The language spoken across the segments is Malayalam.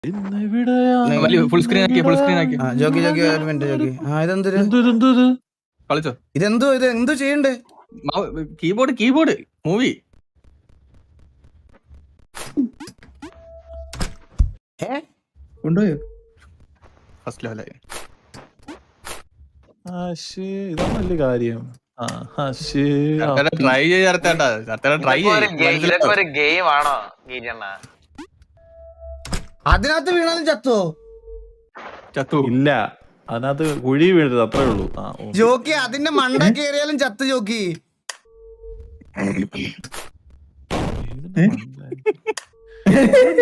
ഫുൾ സ്ക്രീൻ ആക്കി ജോക്കി ഒരു മിനിറ്റ് ജോക്കി. കളിച്ചോ. ഇത് എന്തോ ചെയ്യണ്ടേ? Keyboard movie. കൊണ്ടുപോയോ? ഫസ്റ്റ് ലെവലായി. ഇതാണ് വലിയ കാര്യം. ട്രൈ ഒരു ഗെയിം ആണോ? അതിനകത്ത് വീണാലും ചത്തു ഇല്ല, അതിനകത്ത് കുഴി വീഴരുത്, അത്രേ ഉള്ളൂ. ജോക്കി. അതിന്റെ മണ്ട കേറിയാലും ചത്ത് ജോക്കി.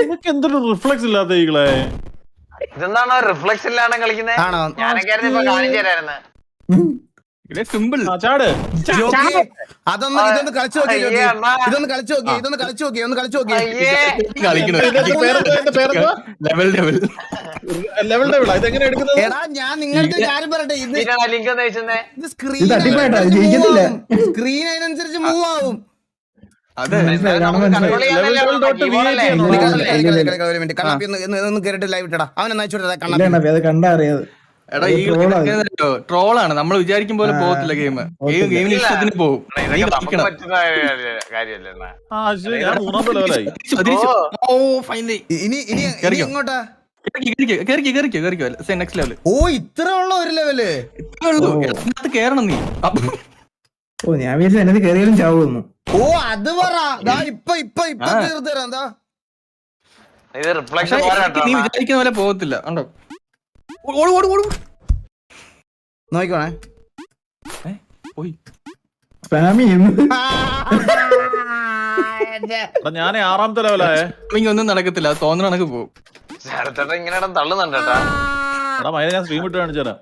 നിനക്ക് എന്തൊരു റിഫ്ലക്സ് ഇല്ലാത്ത ഈകളെ. ഇതെന്താണോ റിഫ്ലക്സ് ഇല്ലാണ്ട് കളിക്കുന്നത്? ആണോ? ഞാനൊക്കെ കാണിച്ചു തരായിരുന്നു. സിമ്പിൾ. ചാട്. ഇതൊന്ന് കളിച്ചു നോക്കി ജോക്കി. ഇതൊന്ന് കളിച്ചു നോക്കി. എടാ ഞാൻ നിങ്ങൾക്ക് കാര്യം പറയട്ടെ, ലിങ്ക് ഒന്ന് വെച്ചേ. ഇത് സ്ക്രീൻ അതിനനുസരിച്ച് മൂവ് ആവും. കേറിട്ട് ലൈവ് ഇട്ടടാ. അവനെ കണ്ടാ അറിയാതെ. ട്രോളാണ്. നമ്മൾ വിചാരിക്കും പോലെ പോകത്തില്ല ഗെയിം. ഗെയിമിന് ഇഷ്ടത്തിന് പോകും. ഇങ്ങോട്ടാ. Next level. ഓ ഇത്ര ഉള്ള ഒരു ലെവല് കേറണം നീ. ഓ ഞാൻ വിചാരിച്ചു എന്നത് കയറിയാലും ചാവുന്നു. ഓ അത് പറ. ഇപ്പൊ തീർത്തരാം. എന്താ നീ വിചാരിക്കുന്ന പോലെ പോകത്തില്ല. ഉണ്ടോ? നോക്കണേ. ഞാൻ 6ാമത്തെ ലെവലായേ. ഒന്നും നടക്കത്തില്ല. തോന്നുന്ന കണക്ക് പോകും. ഇങ്ങനെ തള്ളുന്നുണ്ട് കേട്ടാ. ഞാൻ സ്ട്രീം ഇട്ട് കാണിച്ചു തരാം.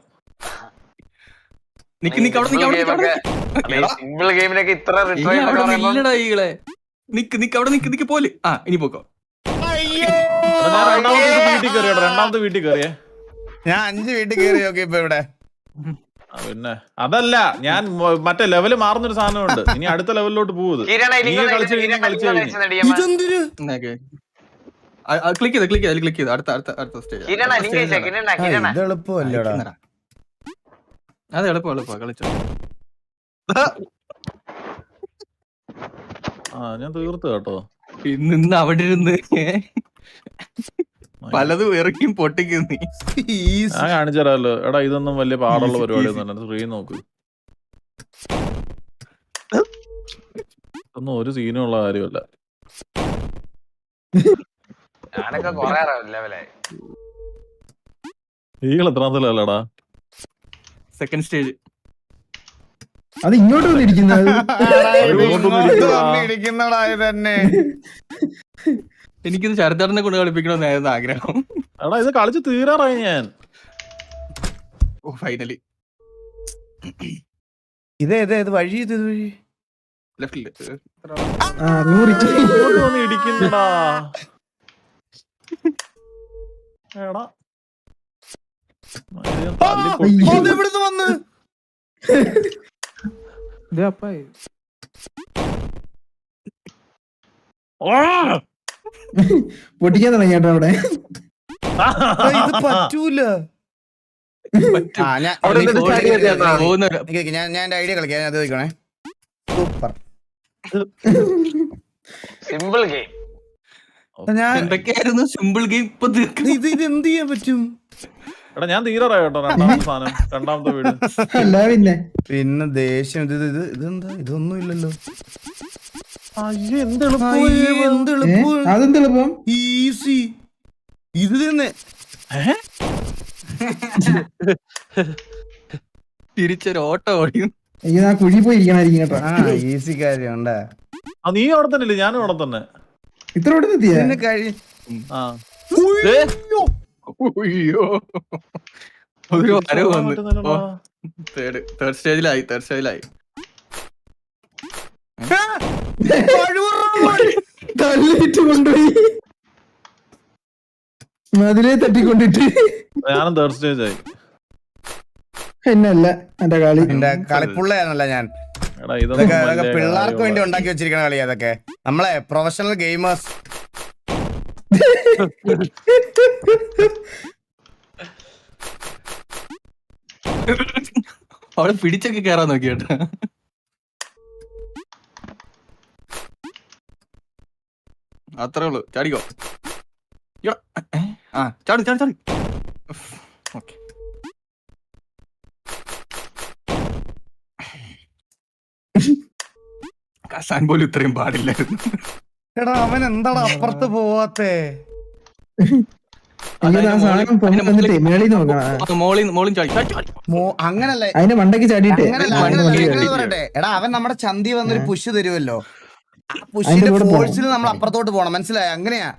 സിമ്പിൾ ഗെയിമിനൊക്കെ ഇത്ര നിക്ക് പോലെ. ഇനി പോക്കോ. രണ്ടാമത്തെ വീട്ടിൽ കയറിയേ. ഞാൻ 5 വീട്ടിൽ കയറി നോക്കി ഇപ്പൊ ഇവിടെ. പിന്നെ അതല്ല, ഞാൻ മറ്റേ ലെവല് മാറുന്നൊരു സാധനമുണ്ട്. ഇനി അടുത്ത ലെവലിലോട്ട് പോകുന്നത്. ക്ലിക്ക് ചെയ്ത് അടുത്ത സ്റ്റേജ്. അത് എളുപ്പ കളിച്ചോ. ഞാൻ തീർത്തു കേട്ടോ. നിന്ന് അവിടെ ഇരുന്ന് പലതും ഇറക്കിയും പൊട്ടിക്കും നീ. ഞാൻ കാണിച്ചു തരാമല്ലോ. എടാ ഇതൊന്നും വലിയ പാടുള്ള പരിപാടി ഒന്നും. സ്ക്രീൻ നോക്ക്. ഒന്നും ഒരു സീനും ഉള്ള കാര്യമല്ല. ഈകൾ എത്രാമത്തെ ലെവലാടാ? Second stage. അത് ഇങ്ങോട്ട് ഇരിക്കുന്നത്. തന്നെ എനിക്കിത് ശരത്തേട്ടനെ കൊണ്ട് കളിപ്പിക്കണമെന്നായിരുന്നു ആഗ്രഹം. എടാ ഇത് കളിച്ച് തീരാറായി ഞാൻ. ഫൈനലി. ഇത് വഴി ലെഫ്റ്റില് ഇടിക്കുന്നടാ. എടാ ഇവിടുന്ന് വന്ന് പൊട്ടിക്കാൻ തുടങ്ങി കേട്ടോ അവിടെ. ഇത് പറ്റൂല. ഞാൻ ഐഡിയ കളിക്കാം. അത് ചോദിക്കണേ. Super simple game. എന്തൊക്കെയായിരുന്നു സിമ്പിൾ ഗെയിം. ഇത് എന്ത് ചെയ്യാൻ പറ്റും? എടാ ഞാൻ തീരാറായി കേട്ടോ. രണ്ടാമത്തെ സാധനം, രണ്ടാമത്തെ വീട്. അല്ല പിന്നെ ദേഷ്യം. ഇതെന്താ? ഇതൊന്നും ഇല്ലല്ലോ. അതെന്തെളുപ്പം. ഈസി. ഇത് തന്നെ തിരിച്ചൊരു ഓട്ടോ ഓടിയും. ആ കുഴി പോയി ഇരിക്കണായിരിക്കും കേട്ടോ. ഈസി കാര്യം ഉണ്ടാ. നീ അവിടെ തന്നെ ഇല്ലേ? ഞാനും അവിടെ തന്നെ. ഇത്ര ഇവിടെ എത്തിയ ഒരു വരവ് വന്നു. തേർഡ് സ്റ്റേജിലായി. തള്ളിയിട്ട് കൊണ്ടുപോയി മതിലെ തട്ടിക്കൊണ്ടിട്ട്. ഞാനും തേർഡ് സ്റ്റേജ് ആയി. എന്നല്ല എന്റെ കളി. എന്റെ കളിപ്പുള്ളയാണല്ല ഞാൻ. പിള്ളേർക്ക് വേണ്ടി ഉണ്ടാക്കി വെച്ചിരിക്കണ കളി അതൊക്കെ. നമ്മളെ പ്രൊഫഷണൽ ഗെയിമേഴ്സ് അവിടെ പിടിച്ചൊക്കെ കേറാൻ നോക്കി കേട്ടോ. അത്രേ ഉള്ളു, ചാടിക്കോ. ആ ചാടി ചാടി ചാടി. ഓക്കെ, കസാൻ പോലും ഇത്രയും പാടില്ലായിരുന്നു. എടാ അവൻ എന്താടാ അപ്പുറത്ത് പോവാത്തേ? എനിക്ക് ആ സാധനം പൊങ്ങി മേളിൽ നോക്കണം. മോളിൽ ചാടി ചാടി ചാടി. അങ്ങനല്ല അതിന്റെ മണ്ടയ്ക്ക് ചാടിയിട്ട് പറയട്ടെ. എടാ അവൻ നമ്മുടെ ചന്തി വന്നൊരു പുഷ് തരുമല്ലോ, ആ പുഷിന്റെ ഫോഴ്സിൽ നമ്മൾ അപ്പുറത്തോട്ട് പോണം, മനസ്സിലായോ? അങ്ങനെയാ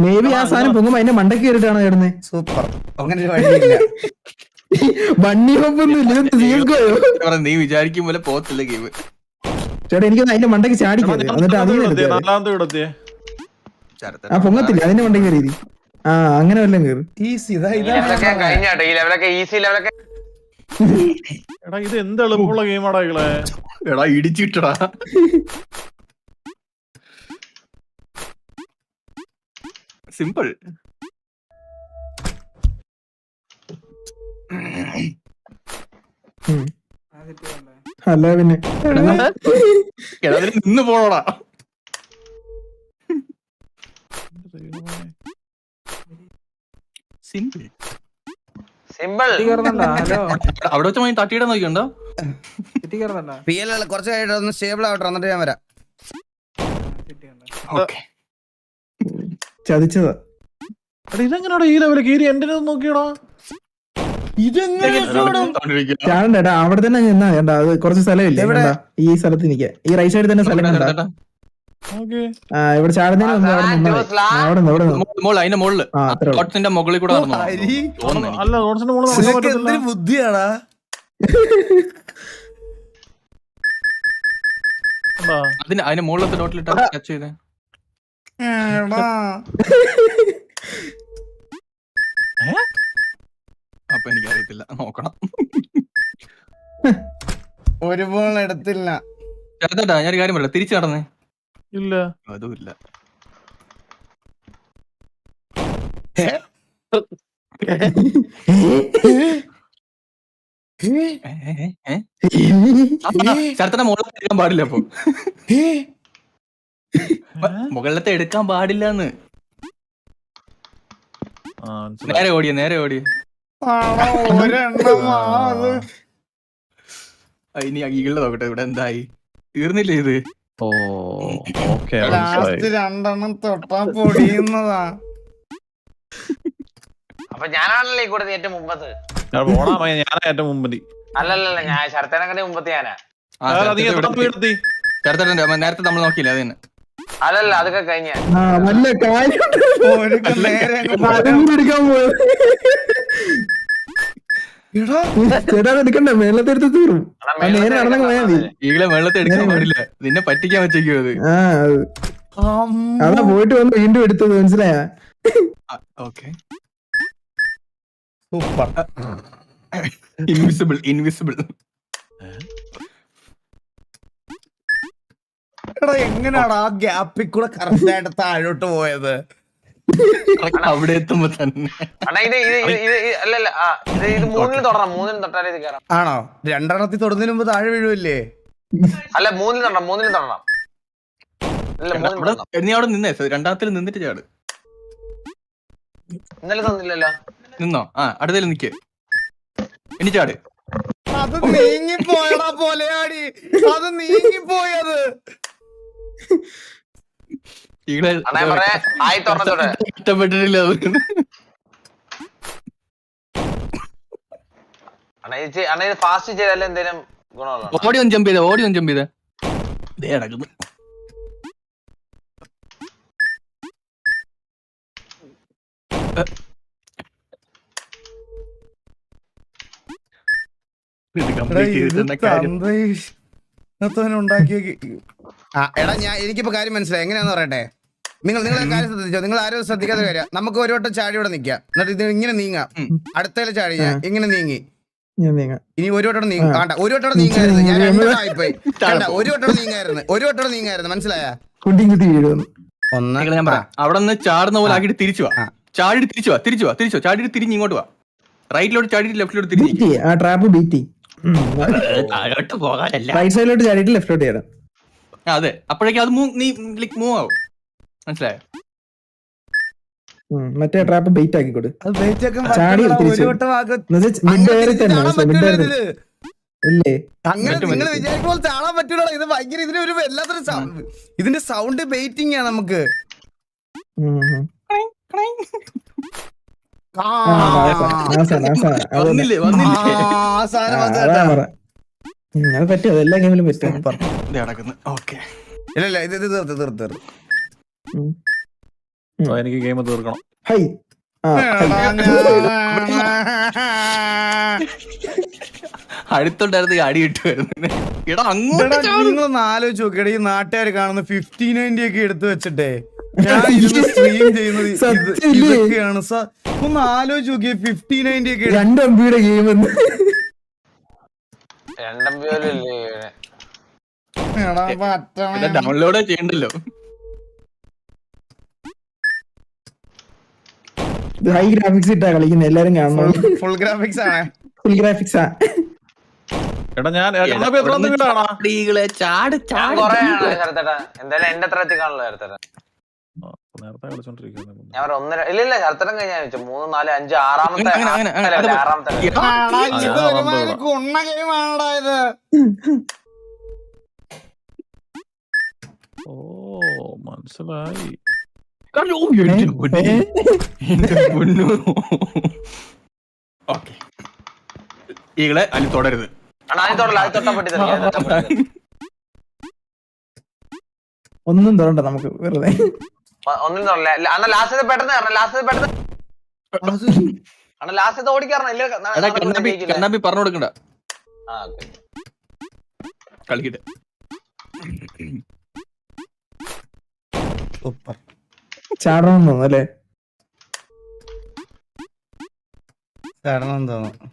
മേ ബി ആ സാധനം പൊങ്ങുമ്പോ അതിന്റെ മണ്ടയ്ക്ക് കയറിയിട്ടാണ് കേടുന്നത്. സൂപ്പർ. അങ്ങനെ ഒരു വഴിയില്ല. ബണ്ണി ഹോപ്പൊന്നും ഇല്ല. നീ വിചാരിക്കും പോലെ പോത്തില്ല ഗെയിം. ചേട്ടാ എനിക്കൊന്ന് അതിന്റെ മണ്ടയ്ക്ക് ചാടിക്കരുത്, എന്നിട്ട് അതിൽ ആ പൊങ്ങത്തില്ല, അതിന്റെ മണ്ടയ്ക്ക് കയറി. ആ അങ്ങനെ വല്ലതും കയറി. ഈസി കഴിഞ്ഞാട്ടോ ഈ ലെവലൊക്കെ, ഈസി ലെവലൊക്കെ. എടാ ഇത് എന്ത് എളുപ്പമുള്ള ഗെയിമാടാ ഇങ്ങളെ. എടാ ഇടിച്ചിട്ടടാ. സിമ്പിൾ. അല്ല പിന്നെ നിന്ന് പോണോടാ. Simple simple. അവിടെ വെച്ച് തട്ടിയിടാൻ നോക്കിയുണ്ടോ? കുറച്ച് കഴിഞ്ഞിട്ട് ഒന്ന് സ്റ്റേബിൾ ആവട്ടെ, എന്നിട്ട് ഞാൻ വരാം. ചതിച്ചതാ. ഇതെങ്ങനെയാടാ ഈ ലെവലിൽ കയറി എന്റെ നോക്കിയടാ? ചാടണ്ടേട്ടാ, അവിടെ തന്നെ നിന്നാ കേട്ടാ. അത് കുറച്ച് സ്ഥലമില്ലേ ഈ സ്ഥലത്ത് നിൽക്കാൻ, ഈ റൈറ്റ് സൈഡിൽ തന്നെ സ്ഥലം കണ്ടാ. ആ ഇവിടെ ചാടുന്നതിന് മുമ്പ് അവിടെ നിന്നാ അതിന്റെ മുകളില് റോഡ്സിന്റെ മുകളിൽ കൂടെ ബുദ്ധിയാടാ. അതിന്റെ മുകളിലത്തെ ഡോട്ടിലിട്ട് ടച്ച് ചെയ്തേ. അപ്പൊ എനിക്കറിയത്തില്ല, നോക്കണം. ഒരു ബോൾ എടുത്തില്ല. ചേട്ടാ ഞാനൊരു കാര്യം പറയാം, തിരിച്ചു നടന്നേ. ഇല്ല അതുമില്ല. ചേട്ടന്റെ മുകളിലത്തെ എടുക്കാൻ പാടില്ല. അപ്പൊ മുകളിലത്തെ എടുക്കാൻ പാടില്ലെന്ന്. നേരെ ഓടിയ നേരെ ഓടിയ. ഇനി ഈകളെ നോക്കട്ടെ, ഇവിടെ എന്തായി? തീർന്നില്ലേ ഇത്? ഓ ഓക്കെ. രണ്ടെണ്ണം തൊട്ടാ പൊടിയുന്നതാ. അപ്പൊ ഞാനാണല്ലേ ഈ കൂടെ ഏറ്റവും മുമ്പത്ത്. ഞാനാ ഏറ്റവും മുമ്പ്. അല്ലല്ല, ഞാൻ ശരത്തേനെ മുമ്പത്ത് ഞാനാ. നേരത്തെ നമ്മൾ നോക്കിയില്ല, അത് തന്നെ. അല്ലല്ല, അതൊക്കെ കഴിഞ്ഞ ചേട്ടാ എടുക്കണ്ട, മേളത്തെ എടുത്ത് തീറും. നേരെ നടന്നങ്ങ് പോയാ മതി. ഈകളെ വെള്ളത്തെ എടുക്കാൻ പാടില്ല, നിന്നെ പറ്റിക്കാൻ വെച്ചേക്കും അത്. അതാ പോയിട്ട് വന്ന് വീണ്ടും എടുത്തത്, മനസ്സിലായ? Okay, super. Invisible invisible. എടാ എങ്ങനെയാണ് ആ ഗ്യാപ്പിൽ കൂടെ കറക്റ്റ് ആയിട്ട് താഴോട്ട് പോയത്? അവിടെ എത്തുമ്പോ തന്നെ. അല്ലല്ല, ഇത് മൂന്നിൽ തൊടണം, മൂന്നിൽ തൊട്ടാലേ ഇത് കയറാം. ആണോ? രണ്ടെണ്ണത്തിൽ തൊടുന്നതിന് മുമ്പ് താഴെ വീഴുമല്ലേ? അല്ല, മൂന്നിൽ തൊടണം, മൂന്നിൽ തൊടണം. നീ അവിടെ നിന്നേ, രണ്ടാമത്തിൽ നിന്നിട്ട് ചാട്. ഇന്നലെ തന്നില്ലല്ലോ. നിന്നോ? ആ അടുത്തേലും നിക്ക്, ഇനി ചാട്. അത് നീങ്ങിപ്പോയടാ പോലെയാടി, അത് നീങ്ങിപ്പോയത്. ഇഷ്ടപ്പെട്ടിട്ടില്ല. ഫാസ്റ്റ് ചെയ്താലും എന്തേലും ഗുണമുള്ള? ഓടി ഒന്ന് ജമ്പ് ചെയ്ത, ഓടി ഒന്ന് ജമ്പ് ചെയ്ത. ഇതേ നടക്കുന്നു. ഉണ്ടാക്കിയ എടാ എനിക്കിപ്പോ കാര്യം മനസ്സിലായി. എങ്ങനെയാന്ന് പറയട്ടെ, നിങ്ങളെ കാര്യം ശ്രദ്ധിച്ചോ. നിങ്ങൾ ആരും ശ്രദ്ധിക്കാത്ത കാര്യം. നമുക്ക് ഒരു വട്ടം ചാടി ഇവിടെ നിക്കാം, എന്നിട്ട് ഇത് ഇങ്ങനെ നീങ്ങാം. അടുത്തേലെ ചാടി ഞാൻ ഇങ്ങനെ നീങ്ങി, ഇനി ഒരു വട്ടം നീങ്ങ. വേണ്ട, ഒരു വട്ടം നീങ്ങായിരുന്നു. ഞാൻ രണ്ടായിപ്പോയി. ഒരു വട്ടം നീങ്ങായിരുന്നു, മനസ്സിലായ? കുട്ടി കുത്തി വീഴുന്നു. ഒന്ന് ഞാൻ പറയാം അവിടെ നിന്ന് ചാടുന്ന പോലെ ആക്കിയിട്ട് തിരിച്ചു വാ. ചാടിയിട്ട് തിരിച്ചു വാ. ചാടിയിട്ട് തിരിഞ്ഞ് ഇങ്ങോട്ട് വാ. റൈറ്റിലോട്ട് ചാടിയിട്ട് ലെഫ്റ്റിലോട്ട് തിരിഞ്ഞു. ബീറ്റ് ആ ട്രാപ്പ് ബീറ്റ് താഴോട്ട് പോകാനല്ല. റൈറ്റ് സൈഡിലോട്ട് ചാടിയിട്ട് ലെഫ്റ്റിലോട്ട് ചെയ്യണം. അതെ, അപ്പോഴേക്കും അത് നീ മൂവ് ആവും. മനസ്സിലായോ? മറ്റേ ട്രാപ്പ് ബെയിറ്റ് ആക്കിക്കോട്. അത് ബേച്ചൊക്കെ ചാടി പറ്റൂടാ, തിരിച്ച്. ഒരു വട്ടം ആക്ക്. മിഡ് എയറിൽ തന്നെ ചാടാൻ മിഡ് പറ്റൂല എയറിൽ ഇതില്. ഇല്ലേ? അങ്ങനെ പറ്റും, നിങ്ങൾ പറ്റും. വിചാരിക്കുമ്പോൾ ചാടാൻ പറ്റൂടാ. ഇത് ഭയങ്കര ഇതിനൊരു എല്ലാത്തൊരു ഇതിന്റെ സൗണ്ട് ബെയിറ്റിംഗ് ആണ് നമുക്ക്. വന്നില്ലേ ആ സാധനം വന്ന് അതാ കേട്ടോ. പറ. അത് പറ്റും, അത് എല്ലാ ഗെയിമിലും പറ്റും. നടക്കുന്നു. ഓക്കെ, ഇല്ല ഇത് തീർത്ത് എനിക്ക് ഗെയിം തീർക്കണം. ഹൈ അടുത്തുണ്ടായിരുന്ന അടി കിട്ടുമായിരുന്നു. എടാ അങ്ങോട്ട് നിങ്ങളൊന്ന് ആലോചിച്ച് നോക്കിയട, ഈ നാട്ടുകാർ കാണുന്ന 5090 ഒക്കെ എടുത്തു വെച്ചിട്ടേ ഞാൻ സ്ട്രീം ചെയ്യുന്നത് ഇതൊക്കെയാണ്. ഒന്ന് ആലോചിച്ച് നോക്കിയ 5090 ഒക്കെ 2 MB ഗെയിം ഡൗൺലോഡ് ചെയ്യണ്ടല്ലോ. ഹൈ ഗ്രാഫിക്സ് ഇട്ടാ കളിക്കുന്നത്, എല്ലാരും കാണണം. ഫുൾ ഗ്രാഫിക്സ് ആണ്. ഫുൾ ഗ്രാഫിക്സ് എടാ ഞാൻ എത്ര വീടാണോ? എന്തായാലും എന്റെ അത്ര എത്തിക്കാണല്ലോ ശരത്തേട്ടൻ. നേരത്തെ കളിച്ചോണ്ടിരിക്കുന്നു. ഞാൻ ഒന്നര ഇല്ല ശരത്തേട്ടൻ കഴിഞ്ഞാൽ 3, 4, 5, 6ാമത്തെ ഇത് ഒരുമാതിരി കുണ്ണ ഗെയിമാണടാ ഇത്. ഓ മനസ്സിലായി. ഓക്കെ, ഈകളെ അതിൽ തുടരുത്. ഒന്നും തോന്നണ്ട നമുക്ക് വെറുതെ. ഒന്നും തൊടല്ല അണ്ണ. ലാസ്റ്റ് പെട്ടെന്ന് അണ്ണ ലാസ്റ്റ് ഓടിക്കാറണം. കണ്ണാപ്പി പറഞ്ഞു കൊടുക്കണ്ട, കളിക്കട്ടെ. ചാടണമെന്ന് തോന്നുന്നു അല്ലേ? ചടണം തോന്നുന്നു.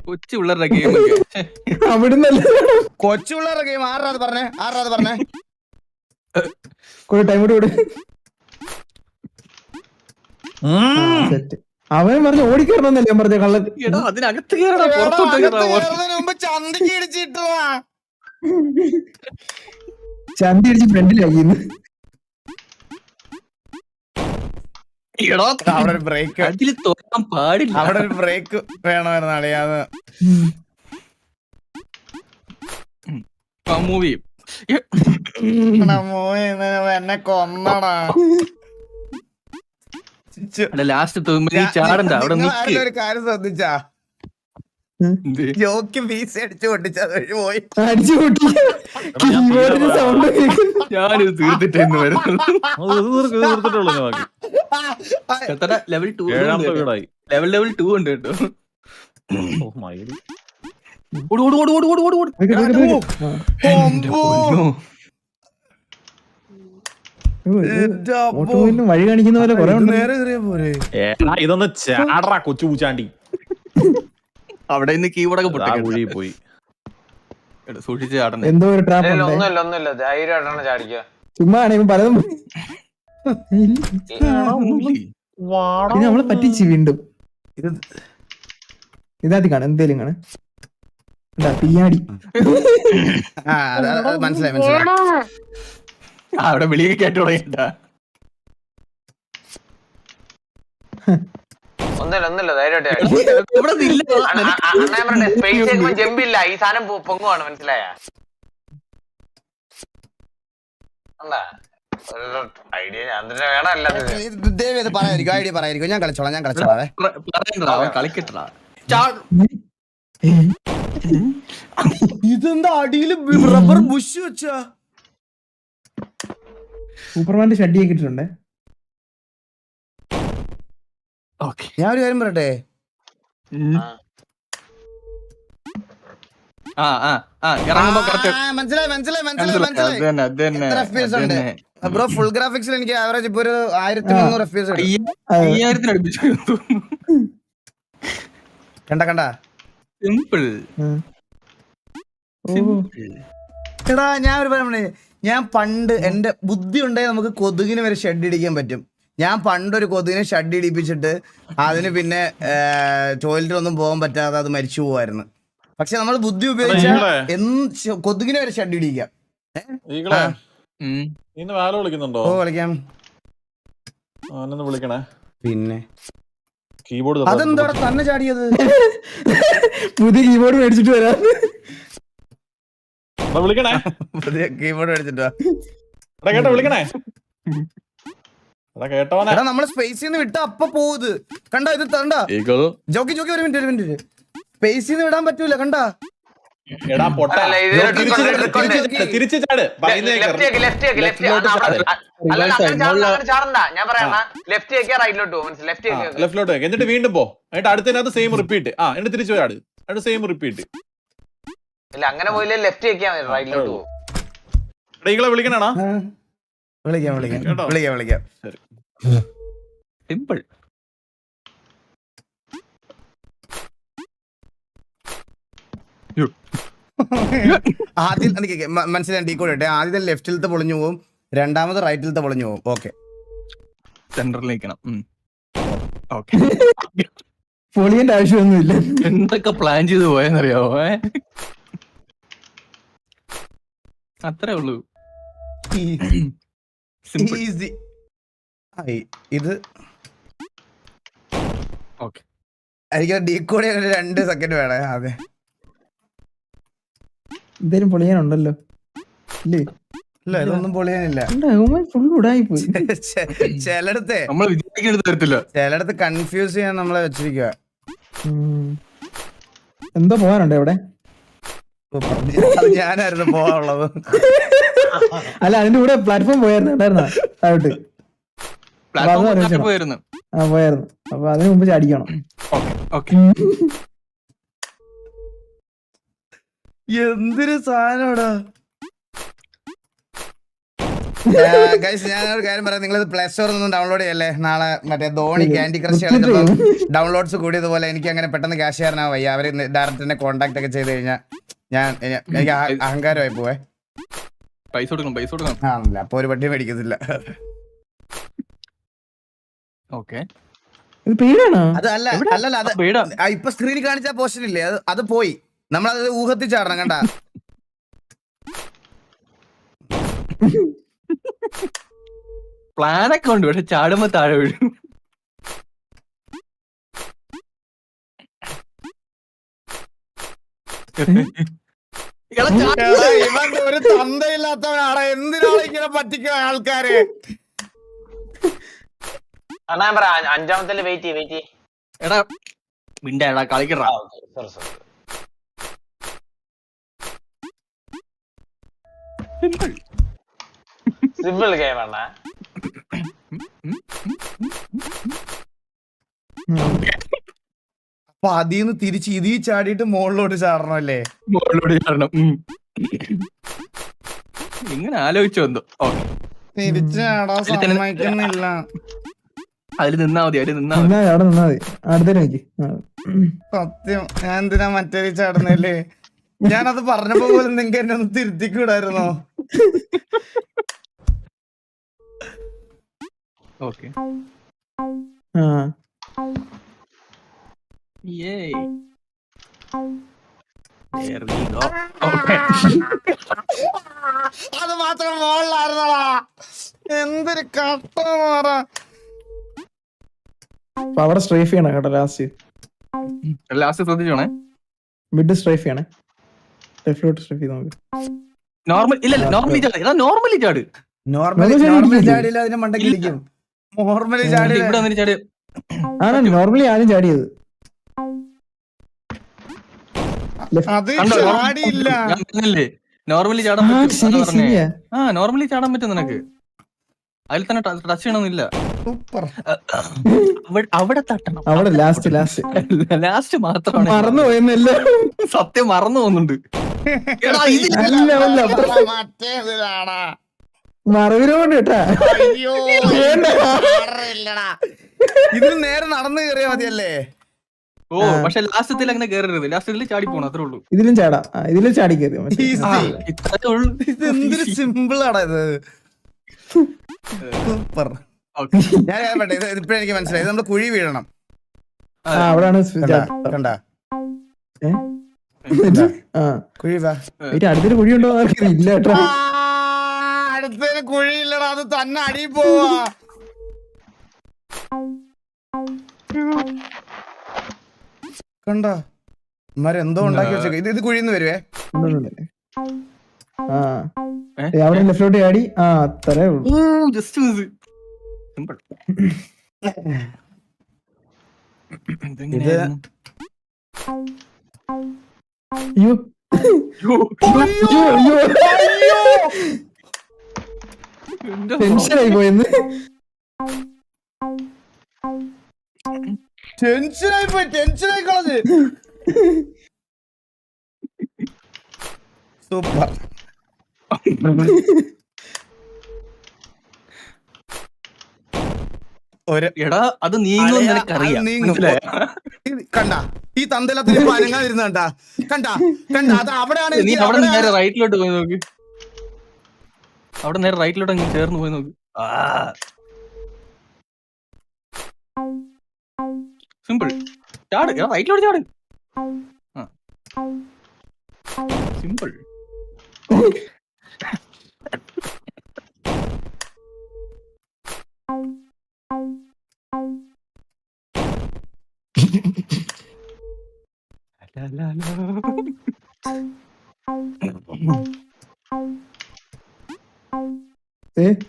കൊച്ചു പിള്ളേരുടെ ഗെയിം അവിടുന്നല്ല, കൊച്ചു പിള്ളേരുടെ ഗെയിം. ആറാത് പറഞ്ഞേ ടൈം കൂടെ സെറ്റ്. അവൻ പറഞ്ഞു ഓടിക്കറണമെന്നല്ലേ ഞാൻ പറഞ്ഞ കള്ളൻ. എടാ അതിനകത്ത് കേറടാ, പുറത്തോട്ട് കേറാ. മുമ്പ് ചന്തിക്ക് ഇടിച്ചിട്ടാ ചന്തി അടിച്ച് ഫ്രണ്ടിലാക്കിന്ന്. എടാ അവിടെ ഒരു ബ്രേക്ക്, അതിൽ തുറക്കാൻ പാടില്ല. അവിടെ ഒരു ബ്രേക്ക് വേണമായിരുന്നു അളിയാന്ന്. മൂവി എന്നെ കൊന്നടാ. ലാസ്റ്റ് ചാടണ്ട, അവിടെ നിക്ക്. ഒരു കാര്യം ശ്രദ്ധിച്ചാ, ജോക്ക് വീസി അടിച്ചു പൊട്ടിച്ചത് വഴി പോയി. അടിച്ചു പൊട്ടി കീബോർഡിന് സൗണ്ട് കേൾക്കുന്നു. ഞാനിത് തീർത്തിട്ടേന്ന് വരുന്നുള്ളൂ. ലെവൽ 2 ഏഴാമത്തെ വീടായി. ലെവൽ 2 ഉണ്ട് കേട്ടോ. ഓ മയില്. വഴി കാണിക്കുന്ന പോലെ കുറെ ഉണ്ട്. നേരെ കയറിയ പോരെ. ഇതൊന്ന് ചാടറാ കൊച്ചു പൂച്ചാണ്ടി. അവിടെ നിന്ന് കീബോർഡൊക്കെ കുഴി പോയി. സൂക്ഷിച്ച് ചാടണം. എന്തോ ഒരു ട്രാപ്പ് ഒന്നുമില്ല ധൈര്യമായിട്ടാണ് ചാടിക്കുക. ചുമ്മാ ആണെങ്കിൽ പലതും നമ്മളെ പറ്റിച്ച് വീണ്ടും. ഇതാദ്യം കാണാം, എന്തേലും കാണാം. പിയാടി മനസ്സിലായി. അവിടെ വെളിയൊക്കെ കേട്ടു തുടങ്ങിട്ട. ഒന്നുമില്ല ധൈര്യമായിട്ട് ജമ്പില്ല. ഈ സാധനം പൊങ്ങുവാണ്, മനസ്സിലായ? ഐഡിയ ഞാൻ തന്നെ വേണം. ഐഡിയ പറയായിരിക്കും. ഞാൻ കളിച്ചോളാം. കളിക്കട്ടാ. ഇതെന്താ അടിയില് റബ്ബർ ബുഷ് വെച്ചാ? സൂപ്പർമാന്റെ ഷഡ്ഡിയൊക്കെ ഇട്ടിട്ടുണ്ട്. ഞാൻ ഒരു കാര്യം പറയട്ടെ, ബ്രോ. ഫുൾ ഗ്രാഫിക്സിൽ എനിക്ക് ആവറേജ് ഇപ്പൊ ഒരു 1300 FPS കണ്ട. സിമ്പിൾ. എടാ ഞാൻ ഒരു പറയാം, ഞാൻ പണ്ട് എന്റെ ബുദ്ധി ഉണ്ടെങ്കിൽ നമുക്ക് കൊതുകിന് വരെ ഷെഡ് ഇടിക്കാൻ പറ്റും. ഞാൻ പണ്ടൊരു കൊതുകിനെ ഷെഡ് ഇടിപ്പിച്ചിട്ട് അതിന് പിന്നെ ടോയ്ലറ്റിലൊന്നും പോകാൻ പറ്റാതെ അത് മരിച്ചു പോവായിരുന്നു. പക്ഷെ നമ്മൾ ബുദ്ധി ഉപയോഗിച്ചാൽ കൊതുകിനെ വരെ ഷെഡ് ഇടിക്കാം. വിളിക്കുന്നുണ്ടോ? ഓ വിളിക്കാം. വിളിക്കണേ. പിന്നെ കീബോർഡ് അതെന്താ തന്നെ ചാടിയത്? പുതിയ കീബോർഡ് മേടിച്ചിട്ട് വരാം. വിളിക്കണേ. പുതിയ കീബോർഡ് മേടിച്ചിട്ടാ കേട്ടോ വിളിക്കണേ. കേട്ടോനെ നമ്മള് സ്പേസിൽ നിന്ന് വിട്ട അപ്പൊ പോവുത് കണ്ട. ഇത് കണ്ട ജോക്കി ഒരു മിനിറ്റ് സ്പേസിൽ നിന്ന് വിടാൻ പറ്റൂല കണ്ട. എടാ പൊട്ട തിരിച്ചു ചാട്. ലെഫ്റ്റിലോട്ട് എന്നിട്ട് വീണ്ടും പോ. എന്നിട്ട് അടുത്തതിനകത്ത് സെയിം റിപ്പീറ്റ്. എന്നിട്ട് തിരിച്ചു ചാട്. എന്നിട്ട് സെയിം റിപ്പീറ്റ്. അങ്ങനെ പോയില്ലേ ലെഫ്റ്റ് വെക്കാൻ റൈറ്റിലോട്ട് പോകും. വിളിക്കണേടാ. വിളിക്കാം. സിമ്പിൾ. ആദ്യം മനസ്സിലായി ഡീകോഡ് ഇട്ടെ. ആദ്യത്തെ ലെഫ്റ്റിലത്തെ പൊളിഞ്ഞു പോകും, രണ്ടാമത് റൈറ്റിലത്തെ പൊളിഞ്ഞു പോകും. ഓക്കെ സെന്ററിലേക്കണം. പൊളിയേണ്ട ആവശ്യമൊന്നുമില്ല. എന്തൊക്കെ പ്ലാൻ ചെയ്ത് പോയെന്നറിയാവോ? അത്രേ ഉള്ളൂ. ഈസി. ഇത് എനിക്ക് ഡീകോഡ് 2 സെക്കൻഡ് വേണേ. അതെ എന്തേലും പൊളിയാനുണ്ടല്ലോ ഇല്ലേ? ഇല്ല ഇതൊന്നും പൊളിയാനില്ല. ഫുൾ ഉടായിപ്പോയി. ചിലടത്തെ നമ്മൾ വിചാരിക്കുന്നത് തരത്തില്ല. ചിലടത്ത് കൺഫ്യൂസ് ചെയ്യാൻ നമ്മളെ വെച്ചിരിക്കുക. എന്തോ പോകാനുണ്ടോ ഇവിടെ? ഞാനായിരുന്നു പോവാനുള്ളത്. അല്ല അതിന്റെ കൂടെ പ്ലാറ്റ്ഫോം പോയായിരുന്നു. താഴോട്ട് പോയിരുന്നു. പോയായിരുന്നു. അപ്പൊ അതിന് മുമ്പ് ചാടിക്കണം. എന്തൊരു സാധനോടാ. ഞാനൊരു കാര്യം പറയാം. നിങ്ങളിത് പ്ലേ സ്റ്റോറിൽ നിന്നും ഡൗൺലോഡ് ചെയ്യല്ലേ. നാളെ മറ്റേ ധോണി ക്യാൻഡി ക്രഷ് കളിച്ചപ്പോൾ ഡൗൺലോഡ്സ് കൂടിയതുപോലെ എനിക്ക് അങ്ങനെ പെട്ടെന്ന് ക്യാഷ് ചെയ്യാനാ വയ്യ. അവര് ഡയറക്ടറിനെ കോൺടാക്ട് ഒക്കെ ചെയ്ത് കഴിഞ്ഞാൽ എനിക്ക് അഹങ്കാരമായി പോവേ. പൈസ കൊടുക്കണം. ആണല്ലേ, അപ്പൊ ഒരു പട്ടി മേടിക്കത്തില്ല. അത് അല്ലല്ല അത് ഇപ്പൊ സ്ക്രീനിൽ കാണിച്ച പോർഷൻ ഇല്ലേ, അത് പോയി. നമ്മളത് ഊഹത്തിൽ ചാടണം കണ്ട. പ്ലാനൊക്കെ ഉണ്ട്, പക്ഷെ ചാടുമ്പോ താഴെ വീഴും. ഇവൻ ഒരു തന്തയില്ലാത്തവനാണ്. എന്തിനാണ് ഇങ്ങനെ പറ്റിക്കുക ആൾക്കാരെ? അഞ്ചാമത്തെ വെയിറ്റ് എടാ മിണ്ടാ കളിക്കടാ. സിമ്പിൾ ഗെയിം ആണ്. അപ്പൊ അതിന്ന് തിരിച്ച് ഇതീ ചാടിയിട്ട് മുകളിലോട്ട് ചാടണമല്ലേ? മുകളിലോട്ട് ചാടണം. ഇങ്ങനെ ആലോചിച്ചു വന്നു. തിരിച്ച് ചാടാൻ സമ്മതിക്കുന്നില്ല. അതിൽ നിന്നാ മതി. അവിടെ നിന്നാ മതി. അടുത്തേക്ക് സത്യം ഞാൻ എന്തിനാ മറ്റേ ചാടുന്നല്ലേ? ഞാനത് പറഞ്ഞപ്പോ പോലും നിങ്ങൾക്ക് എന്നെ ഒന്ന് തിരുത്തിക്കൂടായിരുന്നോ? ഓക്കെ അത് മാത്രം മുകളിലായിരുന്നടാ. എന്തൊരു കട്ട മാറ. അവിടെ സ്ട്രൈഫ് ചെയ്യണം കേട്ടോ. ലാസ്റ്റ് ശ്രദ്ധിച്ചോണേ. മിഡ് സ്ട്രൈഫ് ചെയ്യണേ. ലെഫ്റ്റിലോട്ട് സ്ട്രൈഫ് ചെയ്ത് നോക്ക്. നോർമലി ചാട്. നോർമലി ചാടിയില്ല, അതിന്റെ മണ്ടയ്ക്ക് ഇരിക്കും. നോർമലി ചാടി ഇവിടെ വന്നിട്ട് ചാടി. ആണ് നോർമലി ആദ്യം ചാടിയത്. അത് ചാടിയില്ല. നോർമലി ചാടാൻ നോർമലി ചാടാൻ പറ്റും നിനക്ക്. അതിൽ തന്നെ ടച്ച് ചെയ്യണമെന്നില്ല. അവിടെ തട്ടണം. അവിടെ ലാസ്റ്റ് മാത്രമാണ് മറന്നു പോയെന്നല്ല. സത്യം മറന്നു പോകുന്നുണ്ട്. മറവിനോണ്ട് കേട്ടാ. ഇതിന് നേരെ നടന്നു കയറിയാ മതിയല്ലേ? ഓ പക്ഷെ ലാസ്റ്റത്തിൽ അങ്ങനെ കേറരുത്, ലാസ്റ്റത്തിൽ ചാടി പോണം, അത്രേ ഉള്ളൂ. ഇതിലും ചാടാ, ഇതിലും ചാടി കയറി ഇത്രേ ഉള്ളൂ. ഇത് എന്തൊരു സിമ്പിൾ ആണ് ഇത്. സൂപ്പർ. ഞാൻ ഇപ്പഴേ എനിക്ക് മനസ്സിലായി, ഇത് നമ്മള് കുഴി വീഴണം. അവിടാണ് കണ്ട കുഴി അടുത്തൊരു കുഴി ഉണ്ടോ ഇല്ല കേട്ടോ. അടുത്തൊരു കുഴിയില്ലടാ, അത് തന്നെ അടി പോവാ. കണ്ട എന്തോ ഉണ്ടാക്കി വെച്ചേക്ക. ഇത് കുഴിന്ന് വരുവേ. അവിടെ ലെഫ്റ്റോട്ട് ചാടി. അത്രേ ഉള്ളൂ. Just simple. ടെൻഷനായി പോയെന്ന്. ടെൻഷനായി കളഞ്ഞ്. സൂപ്പർ. എടാ അത് നീങ്ങുമെന്ന് എനിക്കറിയാം. കണ്ട ഈ തന്തലത്തിന് അനങ്ങാതിരുന്ന കണ്ട കണ്ട കണ്ട അത് അവിടെയാണ്. നീ അവിടെ നേരെ റൈറ്റിലോട്ട് പോയി നോക്ക്, അവിടെ നേരെ റൈറ്റിലോട്ട് അങ്ങ് ചേർന്ന് പോയി നോക്ക്. സിമ്പിൾ. ചാട്, റൈറ്റിലോട്ട് ചാട്. സിമ്പിൾ.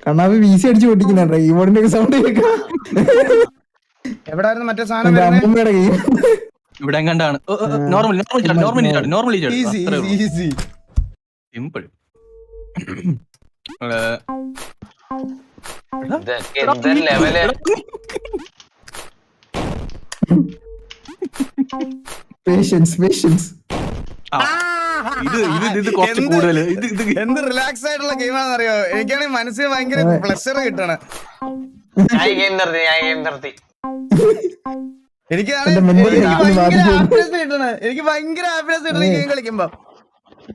കണ്ണാപ്പി വീസി അടിച്ചു പൊട്ടിക്കുന്നുണ്ടോ കീബോർഡിന്റെ ഒക്കെ സൗണ്ട് കേൾക്കാം. എവിടായിരുന്നു മറ്റേ സാധനം? അമ്മൂമ്മയുടെ ഗെയിം ഇവിടെ കണ്ടാണ്. Normally simple. Level patience. ഇത് കുറച്ച് കൂടുതൽ എന്ത് റിലാക്സ് ആയിട്ടുള്ള ഗെയിമാണെന്ന് അറിയോ? എനിക്കാണെങ്കിൽ മനസ്സിന് ഭയങ്കര പ്ലഷർ കിട്ടണം. ഞാൻ ഗെയിം നിർത്തി. എനിക്ക് ഭയങ്കര ഹാപ്പിനെസ് കിട്ടണം ഗെയിം കളിക്കുമ്പോ.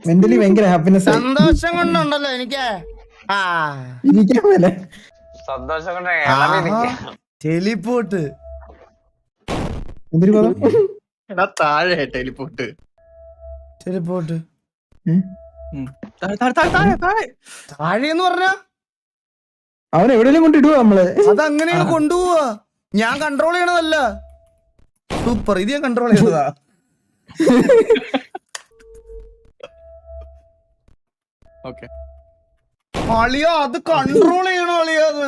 മെന്റലി ഭയങ്കര ഹാപ്പിനെസ്, സന്തോഷം കൊണ്ടുണ്ടല്ലോ എനിക്ക്. സന്തോഷം കൊണ്ട് ടെലിപോർട്ട്. താഴെ ടെലിപോർട്ട്. താഴെന്ന് പറഞ്ഞ അവൻ എവിടെയെങ്കിലും കൊണ്ടിടുവോ നമ്മള്? അതങ്ങനെയാണ് കൊണ്ടുപോവാ. ഞാൻ കൺട്രോൾ ചെയ്യണതല്ല. സൂപ്പർ. ഇത് ഞാൻ കൺട്രോൾ ചെയ്തതാ. അളിയോ അത് കൺട്രോൾ ചെയ്യണോ അളിയോ? അത്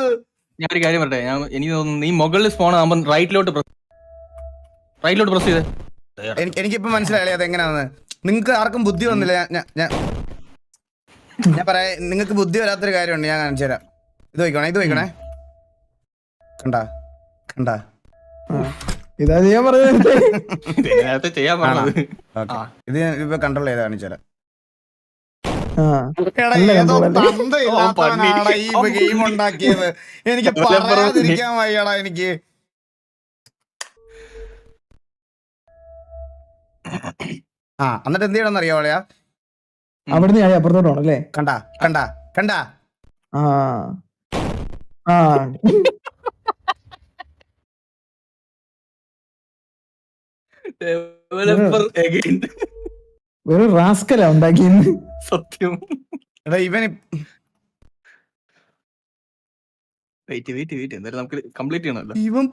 ഞാനൊരു കാര്യം പറയട്ടെ, എനിക്ക് തോന്നുന്നു നീ മുകളിൽ സ്പോൺ ആകുമ്പോ റൈറ്റിലോട്ട് പ്രസ് ചെയ്തേ. എനിക്കിപ്പോ മനസ്സിലായി അത് എങ്ങനെയാണെന്ന്. നിങ്ങൾക്ക് ആർക്കും ബുദ്ധി വന്നില്ല. ഞാൻ പറയാ, നിങ്ങൾക്ക് ബുദ്ധി വരാത്തൊരു കാര്യമുണ്ട്, ഞാൻ കാണിച്ചു തരാം. ഇത് വയ്ക്കണേ. കണ്ട ഇതാ ചെയ്യാൻ പറഞ്ഞത്. ചെയ്യാൻ പറഞ്ഞത്. ഇത് ഞാൻ ഇപ്പൊ കൺട്രോൾ ചെയ്ത് കാണിച്ചു തരാം. ഈ ഗെയിം ഉണ്ടാക്കിയത് എനിക്ക് പറയാതിരിക്കാൻ വയ്യടാ. എനിക്ക് എന്നിട്ട് എന്ത് ചെയ്യണമെന്ന് അറിയാവളയാ? അവിടുന്ന് ഞാൻ അപ്പുറത്തോട്ടാണ് അല്ലേ? കണ്ട വെറും റാസ്കലാ ഉണ്ടാക്കിയെന്ന്. സത്യം. ഇവന് വെയിറ്റ് എന്തായാലും നമുക്ക് കംപ്ലീറ്റ് ചെയ്യണല്ലോ. ഇവൻ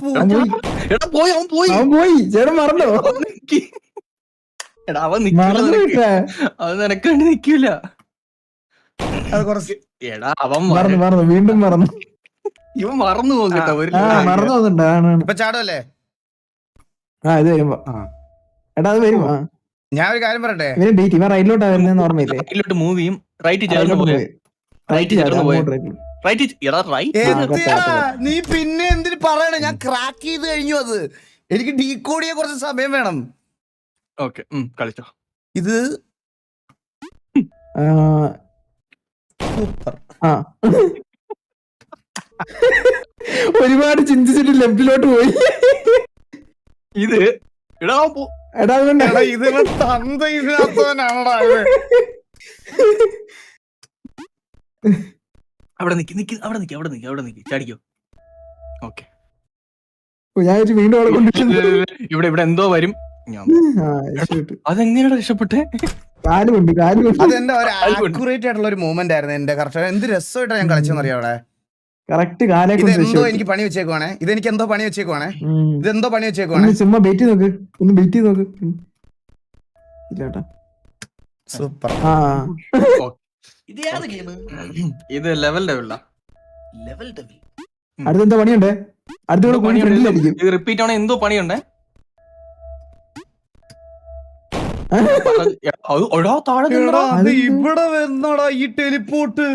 അവൻ പോയി. ചേട്ടൻ മറന്നോ? എടാ അവൻ അത് നിനക്ക് വേണ്ടി നിക്കൂല. എടാ അവൻ മറന്നു വീണ്ടും മറന്നു. ഇവൻ മറന്നു പോകട്ടോ. മറന്നു പോകുന്നുണ്ട്. ഇപ്പൊ ചാടല്ലേ? ഇത് വരുമ്പോ എടാ അത് വരും. ഞാൻ ഒരു കാര്യം പറയട്ടെ, റൈറ്റിലോട്ടാ വരുന്ന ഓർമ്മയില്ലേ? റൈറ്റിലോട്ട് മൂവ് ചെയ്യും. റൈറ്റ് ചേർന്ന് നീ പിന്നെ എന്തിനു പറയണേ? ഞാൻ ക്രാക്ക് ചെയ്ത് കഴിഞ്ഞു. അത് എനിക്ക് ഡീകോഡ് ചെയ്യാൻ കുറച്ച് സമയം വേണം. ഓക്കെ കളിച്ചോ. ഇത് സൂപ്പർ. ഒരുപാട് ചിന്തിച്ചിട്ട് ലെഫ്റ്റിലോട്ട് പോയി. ഇത് എടാ എടാ അതുകൊണ്ട് എടാ ഇതിന് തന്തയില്ലാത്തവനാണടാ ഇത്. അവിടെ നിക്ക് ചാടിക്കോ. ഓക്കെ, ഞാൻ വിചാരിച്ചു വീണ്ടും അവിടെ കൊണ്ടിട്ടുണ്ട്. ഇവിടെ എന്തോ വരും. അതെങ്ങനെയാ രക്ഷപ്പെട്ടെ? കാലുകൊണ്ട് അതെന്റെ ഒരു ആക്യുറേറ്റ് ആയിട്ടുള്ള ഒരു മൂവ്മെന്റ് ആയിരുന്നു എന്റെ. കറക്റ്റ് എന്ത് രസമായിട്ടാ ഞാൻ കളിച്ചെന്നറിയാം അവിടെ. കറക്റ്റ് കാലെ ഇതെന്തോ എനിക്ക് പണി വെച്ചേക്കുവാണേ. ഇതെനിക്ക് എന്തോ പണി വെച്ചേക്കുവാണേ. ഇതെന്തോ പണി വെച്ചേക്കുവാണേ. ചുമ്മാ ബെറ്റ് നോക്ക്, ഒന്ന് ബെറ്റ് നോക്ക്. ഇല്ലാട്ടാ സൂപ്പർ. ആ ഇത് ലെവൽ അടുത്തെന്താ പണിയുണ്ടേ? അടുത്ത ഫ്രണ്ടിലായിരിക്കും. ഇത് റിപ്പീറ്റ് ആണോ? എന്തോ പണിയുണ്ടേ. താഴെ നിന്നെടാ. അത് ഇവിടെ വരുന്നടാ ഈ ടെലിപ്പോർട്ട്.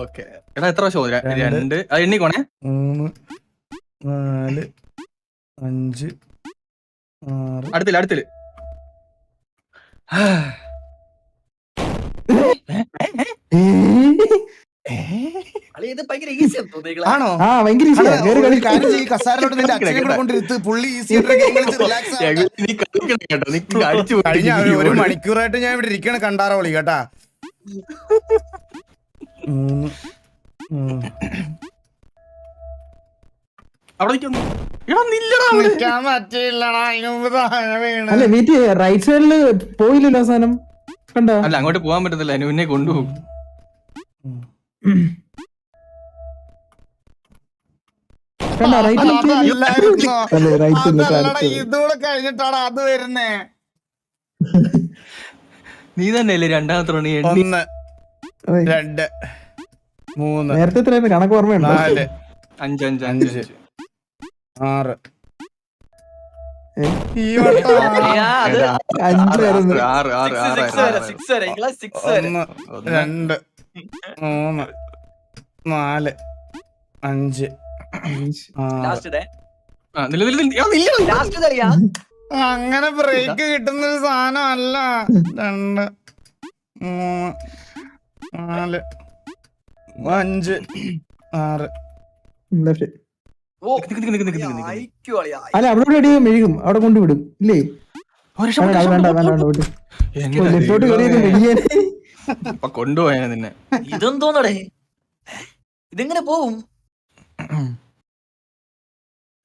ഓക്കെ എടാ, എത്ര പ്രാവശ്യം? 2 അത് എണ്ണിക്കോണേ. 3 4 5 6. അടുത്തില്ല. ആണോ? ആ ഭയങ്കര ഈസിയാ. ഒരു കാര്യം ചെയ്യ്, കസാരയിലോട്ട് നിന്റെ അച്ഛനെ കൂടെ കൊണ്ടിരുത്ത്. പുള്ളി ഈസി റിലാക്സ്. കഴിഞ്ഞ ഒരു മണിക്കൂറായിട്ട് ഞാൻ ഇവിടെ ഇരിക്കണ കണ്ടാറോ വിളി കേട്ടാ. 3 നിക്കാൻ പറ്റില്ലടാ. അല്ല വീട്ടിൽ റൈറ്റ് സൈഡില് പോയില്ലല്ലോ അവസാനം, കണ്ടോ? അല്ല, അങ്ങോട്ട് പോകാൻ പറ്റത്തില്ല, അനുവിനെ കൊണ്ടുപോകും. കണ്ടോ റൈറ്റ് ഇതൂടെ കഴിഞ്ഞിട്ടാണ് അത് വരുന്നേ. നീ തന്നെയല്ലേ രണ്ടാമത്തെ റണ്ണി? 1 2 3 നേരത്തെ എത്രയായിരുന്നു കണക്ക് ഓർമ്മയുണ്ടോ? 4 5 5 6. ഈ 5 ആയിരുന്നു. 6 1 2 3 4 5 അങ്ങനെ ബ്രേക്ക് കിട്ടുന്ന ഒരു സാധനം അല്ല. 2 3 4 5 6. അല്ല അവിടെ അടി മെഴുകും, അവിടെ കൊണ്ടുവിടും ഇല്ലേ? ലെഫ്റ്റോട്ട് കയറിയൊക്കെ മെഴുകിയാൽ കൊണ്ടുപോയ നിന്നെ. ഇതെന്തോന്നടേ, ഇതെങ്ങനെ പോവും?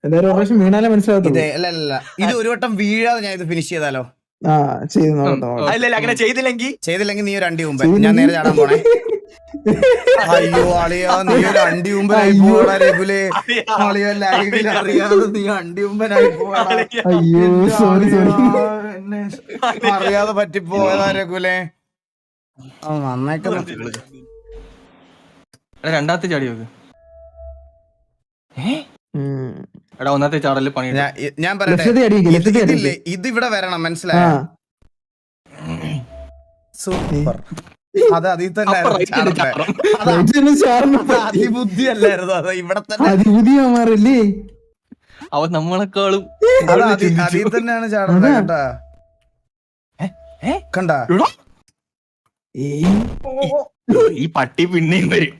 എന്തായാലും ഒരു പ്രാവശ്യം വീണാലേ മനസ്സിലാകത്തുള്ളൂ. അല്ല ഇത് ഒരു വട്ടം വീഴാതെ ഞാൻ ഇത് ഫിനിഷ് ചെയ്താലോ? ആ ചെയ്ത് നോക്കട്ടോ. അല്ലല്ല, അങ്ങനെ ചെയ്തില്ലെങ്കിൽ നീ ഒരു അണ്ടി മുമ്പ് ഞാൻ നേരെ ചാടാൻ പോണേ. അയ്യോ അളിയാ, നീ ഒരു അണ്ടി മുമ്പനായി പോടാ രഘുലേ. അളിയാ ലൈവിൽ അറിയാതെ നീ അണ്ടി മുമ്പനായി പോടാ. അയ്യോ സോറി അറിയാതെ പറ്റിപ്പോയതാ രഘുലേ. നന്നായിട്ട് രണ്ടാമത്തെ ചാടി നോക്ക്. എടാ ഒന്നാമത്തെ ചാടല് പണി. ഞാൻ പറയട്ടെ, ഇത് ഇവിടെ വരണം, മനസ്സിലായോ? സൂപ്പർ. അത് അതിൽ തന്നെ അതിബുദ്ധി അല്ലായിരുന്നു. അത് ഇവിടെ തന്നെ അതിബുദ്ധിയാമാറല്ലേ അവൻ നമ്മളെക്കാളും അതിൽ തന്നെയാണ് ചാടുന്നത് കേട്ടാ. കണ്ടാ ഈ പട്ടി പിന്നെയും വരും.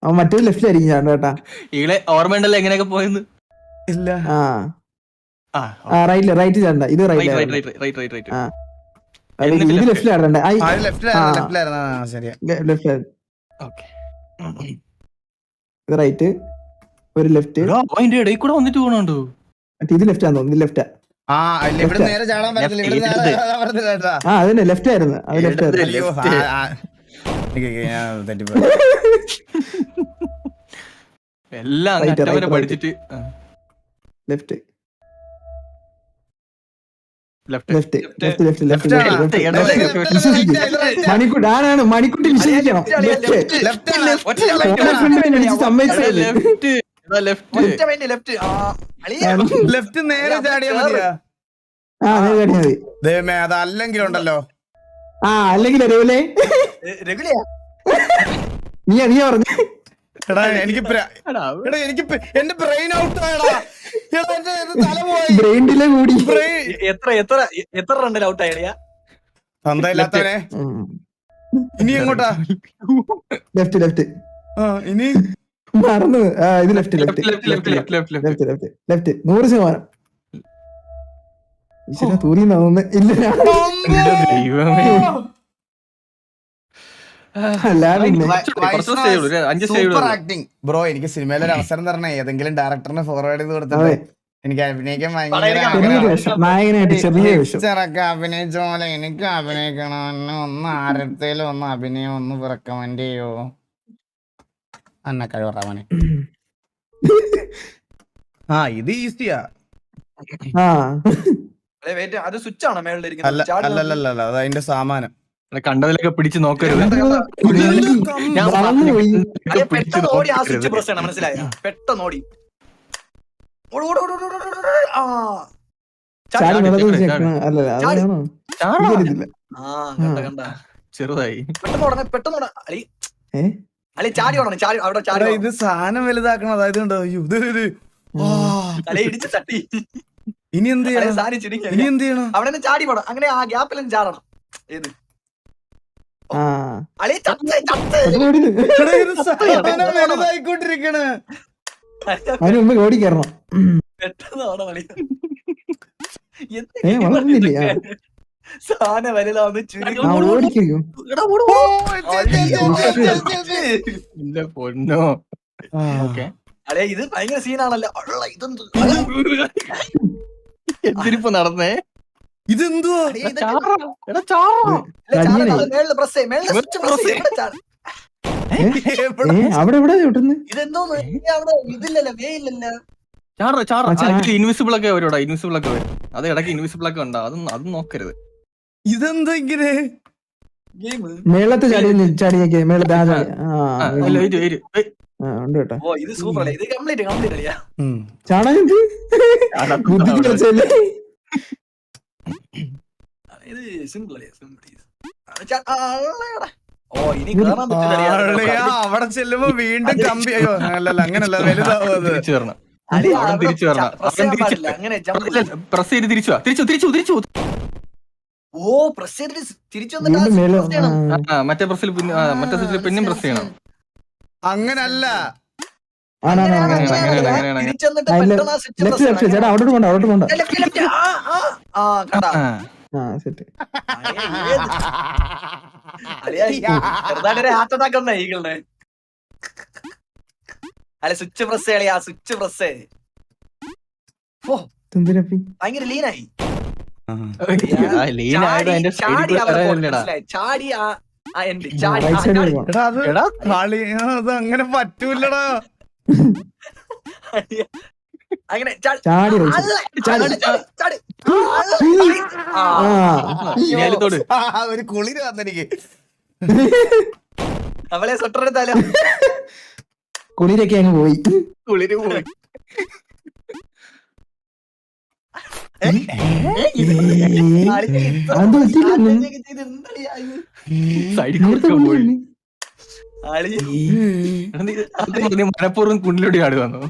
അവൻ മറ്റേ ലെഫ്റ്റിലായിരിക്കും ചാടും കേട്ടാ. ഈളെ ഓർമ്മയുണ്ടല്ലോ എങ്ങനെയൊക്കെ പോയെന്ന്? ഇല്ല. റൈറ്റ് ചാടണ്ട, ഇത് റൈറ്റ് ഇത് ലെഫ്റ്റിൽ ചാടണ്ടേ. ഇത് റൈറ്റ്, ഒരു ലെഫ്റ്റ്, അതിന്റെ ഇടയിൽ കൂടെ വന്നിട്ട് പോകണുണ്ടോ? മറ്റേ ഇത് ലെഫ്റ്റ് ആണെന്ന് തോന്നുന്നു. ഇത് ലെഫ്റ്റാ. അതന്നെ ലെഫ്റ്റ് ആയിരുന്നു. അത് ലെഫ്റ്റ് ആയിരുന്നു. എല്ലാം പഠിച്ചിട്ട് ലെഫ്റ്റ് മണിക്കുട്ടി ആരാണ്? മണിക്കുട്ടി വിശ്വസിക്കണം. ലെഫ്റ്റ് നേരെ ചാടിയാ മതിയാ. ദൈവമേ, അത് അല്ലെങ്കിൽ ഉണ്ടല്ലോ. അല്ലെങ്കിൽ നീ പറഞ്ഞു. എടാ എനിക്ക് എന്റെ ബ്രെയിൻ ഔട്ട് ആയടാ. തല പോയി. ബ്രെയിൻ ഡിലേ കൂടി. എത്ര റണ്ണിൽ ഔട്ട് ആയിടിയാ? ഇനി എങ്ങോട്ടാ? ലെഫ്റ്റ്. ഇനി മറന്നു. ഇത് left left left left left left left left left 100%. ഈശ്വരാ, തൂരിന്ന് തോന്നുന്നു. ഇല്ല ദൈവമേ. അല്ല പിന്നെ കുറച്ച് stay ഉള്ളൂ, 5 stay ഉള്ളൂ. Super acting bro. എനിക്ക് സിനിമയിൽ ഒരു അവസരം തരണേ. ഏതെങ്കിലും ഡയറക്ടറിനെ ഫോർവേഡ് ചെയ്ത് കൊടുത്തിട്ട് എനിക്ക് അഭിനയിക്കാൻ ഭയങ്കര ചെറിയൊരു വേഷം, നായകനായിട്ട് ചെറിയ വേഷം. പിക്ചറൊക്കെ അഭിനയിച്ച പോലെ എനിക്ക് അഭിനയിക്കണം. എന്നെ ഒന്ന് ആരത്തേലും ഒന്ന് അഭിനയം ഒന്ന് റെക്കമെൻഡ് ചെയ്യോ? അന്ന കഴിവറാവനെ. ഇത് ഈസിയാ. ആ അത് സ്വിച്ച് ആണോ മേളിൽ അല്ലല്ല അത് അതിന്റെ സാമാനം. കണ്ടതിലൊക്കെ പിടിച്ച് നോക്കരുത്. ഞാൻ മറന്നുപോയി. പെട്ടെന്ന് ഓടി ആ സ്വിച്ച് പ്രസ് ചെയ്യണം, മനസ്സിലായ? പെട്ടെന്ന് ഓടി ചാടി വെള്ളത്തിൽ ചെക്കണം. അല്ലല്ല അതാണോ? എനിക്കറിയത്തില്ല. കണ്ട ചെറുതായി. പെട്ടെന്ന് അളി ഏ അളി ചാടി ഓടണം, ചാടി അവിടെ ചാടി ഇത് സാധനം വലുതാക്കണം. അതായത് ഉണ്ടോ അല്ലെ ഇടിച്ച് തട്ടി. ഇനി എന്ത് ചെയ്യണം? സാധനം ചിരിക്കുക. ഇനി എന്ത് ചെയ്യണം? അവിടെ ചാടി പോണം, അങ്ങനെ ആ ഗ്യാപ്പിലും ചാടണം. ഏത് ആ അളി ചത്ത് എടാ, ഇത് സാധനം വലുതായിക്കൊണ്ടിരിക്കണ്. അതിന് മുമ്പ് ഓടി കയറണം. പെട്ടെന്ന് ഓടണം അളി. വളർന്നില്ലേ? സാധനം വലുതാവുന്ന ചുരുങ്ങി ഓടിക്കും. ഇല്ല പൊന്നോ. ഓക്കെ, അളെ ഇത് ഭയങ്കര സീനാണല്ലോ. ഇതെന്ത് എന്തിനിപ്പോ നടന്നേ? ഇതെന്തുവാ? അവിടെ എവിടെ ചവിട്ടുന്നു? ഇതെന്തോന്ന് അവിടെ ഇതില്ലല്ലോ, വേ ഇല്ലല്ലോ. ഇൻവിസിബിൾ ഒക്കെ വരും, ഇൻവിസിബിൾ ഒക്കെ വരും. അത് ഇടയ്ക്ക് ഇൻവിസിബിൾ ഒക്കെ ഉണ്ടോ? അത് നോക്കരുത്. ഇതെന്താ ഇങ്ങനെ? ഗെയിം മേളത്തെ ചാടിയൊക്കെ മേളത്തെ ആ ചാടി. ഉണ്ട് കേട്ടോ. ഓ ഇത് സൂപ്പർ അല്ലേ, ഇത് കംപ്ലീറ്റ് അളിയാ. ചാടാൻ ബുദ്ധി കളിച്ചല്ലേ? ഇത് സിമ്പിൾ അല്ലേ, സിമ്പിൾ. ഓ ഇനി കാണാൻ പറ്റില്ല. അവിടെ ചെല്ലുമ്പോ വീണ്ടും കമ്പി. അയ്യോ അല്ലല്ല, അങ്ങനല്ല, വലുതാവും അത്. തിരിച്ചു വരണം, തിരിച്ചു വരണം. അങ്ങനെ പ്രസ് ചെയ്ത് തിരിച്ചു തിരിച്ചു. ഓ പ്രസ് ചെയ്തിട്ട് തിരിച്ചു വീണ്ടും മേലെ മറ്റേ പ്രസ്സിൽ മറ്റേ സ്വിച്ചിൽ പിന്നെയും പ്രസ് ചെയ്യണം. അങ്ങനല്ല, ലെഫ്റ്റ് ചേട്ടാ. അവിടോട്ട് പോണ്ട, അവിടോട്ട് പോണ്ട. സെറ്റ്. ഹാർട്ട് അറ്റാക്ക് വന്ന ഈകളുടെ. അല്ല സ്വിച്ച് പ്രസ് കളിയാ, സ്വിച്ച് പ്രസ്. ഭയങ്കര ലീനായി. ചാടി അത് അങ്ങനെ പറ്റൂലടാ. അങ്ങനെ ഒരു കുളിര് വന്നെനിക്ക്. അവളെ സ്വെറ്റർ എടുത്താലോ? കുളിരൊക്കെ അങ്ങ് പോയി. കുളിര് പോയി. മനഃപൂർവ്വം കുണ്ടിലൂടെ ആടുവന്നു.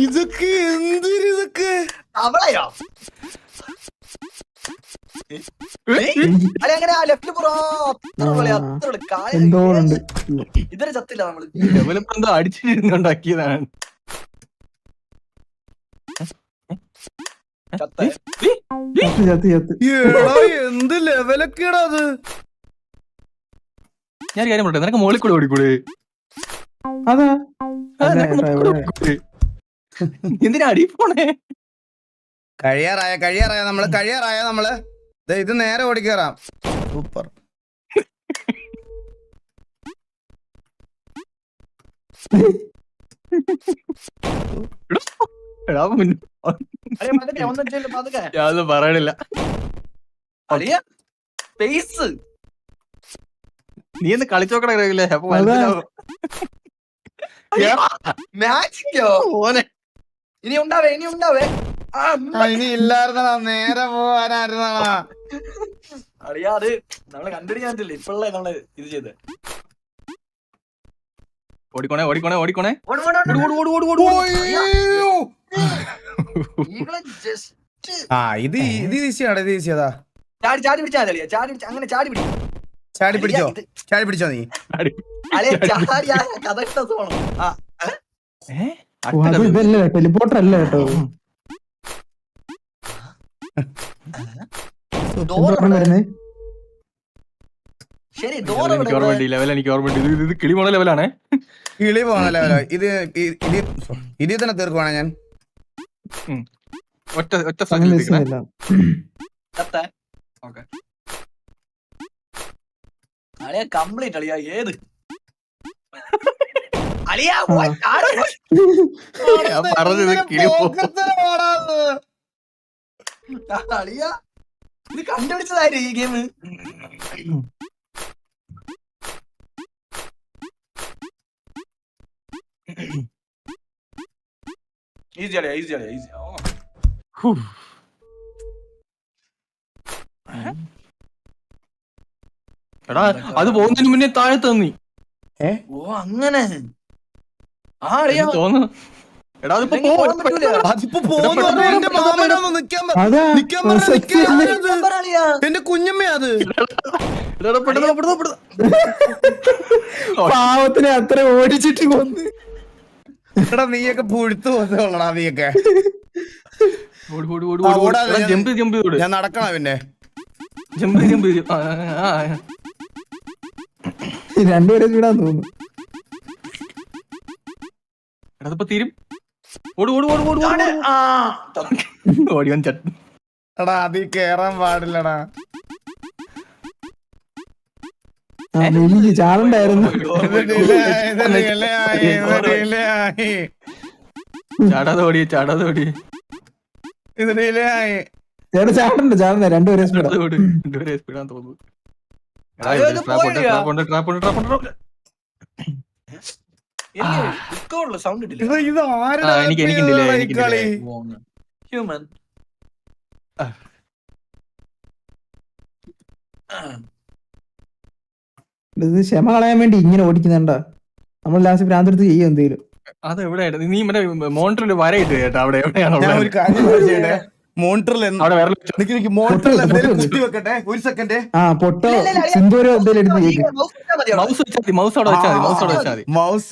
ഇതൊക്കെ എന്തൊരിതൊക്കെ അവളെയോ? അങ്ങനെ ലെഫ്റ്റ് എന്തോണ്ട് ഇതൊരു ചത്തില്ല. നമ്മള് ഡെവലപ്പ് എന്തോ അടിച്ചിരുന്നുണ്ടാക്കിയതാണ്. എന്ത് ലെവലൊക്കെയാടാ അത്. ഞാൻ കാര്യം പറയട്ടെ, നിനക്ക് മോളിൽ കൂടെ ഓടിക്കൂടെ? അതാ എന്തിനാ അടി പോണേ? കഴിയാറായ നമ്മള് ഇത് നേരെ ഓടിക്കേറാം. സൂപ്പർ. ഞാനൊന്നും പറയണില്ല. നീ ഒന്ന് കളിച്ചോക്കണേ. അപ്പൊ ഇനി ഉണ്ടാവേ ഇനി ഇല്ലായിരുന്നടാ, നേരെ പോവാനായിരുന്നടാ. അറിയാ അത് നമ്മള് കണ്ടിരിക്കാൻ പറ്റില്ല. ഇപ്പോഴല്ലേ നമ്മള് ഇത് ചെയ്ത്. ഓടിക്കോണേ ഓടിക്കോണേ ഓടിക്കോണേ. ഓട്, ഓട്, ഓട്, ഓട്, ഓട്, ഓട്, ഓട്, ഓട്. ഓയ്യോ. ഈകളെ just ആ ഇത് ഈസിയാണ്, ഇത് ഈസിയതാ. ചാടി പിടിച്ചാ മതി അളിയാ. അങ്ങനെ ചാടി പിടി. ചാടി പിടിച്ചോ, ഇത് ചാടി പിടിച്ചോ നീ. അളിയാ ചാടി ആ കഥ ഇഷ്ടമാണ്. ഓ, അത് ഇതല്ലേ ടെലിപോർട്ടർ അല്ല കേട്ടോ. വരുന്നേ ശരി എനിക്ക് ഓർമ്മയുണ്ട്, ഈ ലെവൽ എനിക്ക് ഓർമ്മയുണ്ട്. ഇത് കിളി പോണ ലെവലാണേ. കിളി പോണ ലെവലോ. ഇത് തന്നെ തീർക്കുവാണ് ഞാൻ. ഒറ്റ സ്ഥലത്ത് അളിയാ കംപ്ലീറ്റ് അളിയാ. ഏത് അളിയാ പറഞ്ഞത് കിളി അളിയാ ഇത് കണ്ടുപിടിച്ചതായിരുന്നു ഈ ഗെയിം. ഈസി അളിയാ, ഈസി അളിയാ, ഈസി. എടാ അത് പോകുന്നതിന് മുന്നേ താഴെ തന്നി. ഓ അങ്ങനെ ആ അളിയാ തോന്നുന്നു. എടാ അതിപ്പോ അതിപ്പോ പോകുന്നു പറഞ്ഞാ എന്റെ മാമനൊന്ന് നിക്കാൻ അതാ പറഞ്ഞാ നമ്പർ അളിയാ. എന്റെ കുഞ്ഞമ്മ അത്. പാവത്തിനെ അത്ര ഓടിച്ചിട്ട് കൊന്ന്. എടാ നീയൊക്കെ പുഴുത്തു പോന്നോളടാ നീയൊക്കെ. ജമ്പ് ജമ്പ് ഞാൻ നടക്കണ പിന്നെ. Jump jump. രണ്ടുപേരെ ചൂടാൻ തോന്നുന്നു. എടാ അതിപ്പോ തീരും. ഓട് ഓട് ഓട് ഓട് ഓടിവൻ ചട്ട്. എടാ അതീ കേറാൻ പാടില്ലടാ. എനിക്ക് ചാടണ്ടായിരുന്നു. ചാടാതെ ഓടി ചാടാതെ ഓടി. ഇത് ഡിലേ ആയി. ചേട്ടാ ചാടണ്ട രണ്ടുപേരെ സ്പീഡാ. രണ്ടുപേരെ സ്പീഡാന്ന് തോന്നുന്നു. സൗണ്ട് ഇട്ടില്ല. ഇത് ഇത് ആരുടെ എനിക്കുണ്ടില്ലേ ഈ കളി? ഹ്യൂമൻ ഇത് ക്ഷമ കളയാൻ വേണ്ടി ഇങ്ങനെ ഓടിക്കുന്നുണ്ടാ. നമ്മൾ ലാസ്റ്റ് ഭ്രാന്തെടുത്ത് ചെയ്യും എന്തെങ്കിലും. അത് എവിടെയാണ് നീ മറ്റേ മോണിറ്ററിൽ വരയിട്ട് കേട്ടോ? അവിടെ എവിടെയാണ്? ഞാൻ ഒരു കാര്യം ചോദിച്ചേട്ടെ. മോണിറ്ററിൽ അവിടെ വേറെ മോണിറ്ററിൽ എന്തെങ്കിലും കുത്തി വെക്കട്ടെ ഒരു സെക്കൻഡ്. ആ പൊട്ടോ സിന്ദൂരോ എന്തെങ്കിലും എടുത്ത് ചെയ്യും. മൗസ് വെച്ചാൽ മതി. മൗസ് അവിടെ വെച്ചാൽ മതി. മൗസ് അവിടെ വെച്ചാൽ മതി. മൗസ്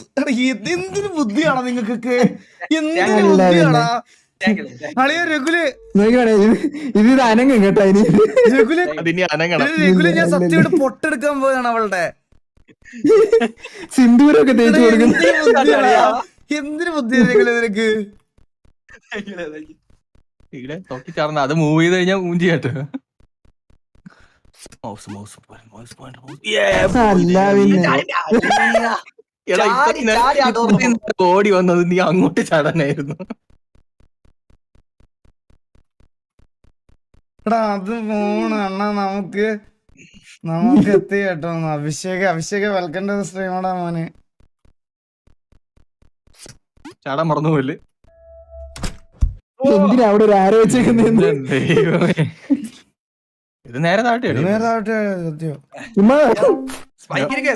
എന്തൊരു ബുദ്ധിയാണോ നിങ്ങൾക്കൊക്കെ? എന്തൊരു ബുദ്ധിയാണോ? അളിയ രഘുല് നോക്കിയാണേ ഇത് അനങ്ങും കേട്ടോ. ഇനി രഘുല് അതിനി അനങ്ങണം. രഘുല് ഞാൻ സത്യമായിട്ട് പൊട്ടെടുക്കാൻ പോയതാണ് അവളുടെ. സിന്ദൂരൊക്കെ തേച്ച് കൊടുക്കുന്നു. എന്തൊരു ബുദ്ധിയാണ് രഘുല് നിനക്ക്? ഇവിടെ തൊക്കി ചാർന്ന അത് മൂവ് ചെയ്ത് കഴിഞ്ഞാൽ മൂഞ്ചി കേട്ടോ. മൗസ് മൗസ് അല്ല പിന്നെ ഓടി വന്നത് നീ അങ്ങോട്ട് ചാടാനായിരുന്നു. എടാ അത് പോണ അണ്ണാ നമുക്ക് എത്തി കേട്ടോ. അഭിഷേക വെൽക്കം ടു സ്ട്രീമോടാ മോനെ. ചാടാൻ മറന്നു പോല്. എന്തിനാ അവിടെ ഒരു ആരോ വെച്ചേക്കുന്ന? ഇത് നേരെ താട്ടി സത്യം. ചുമ്മാ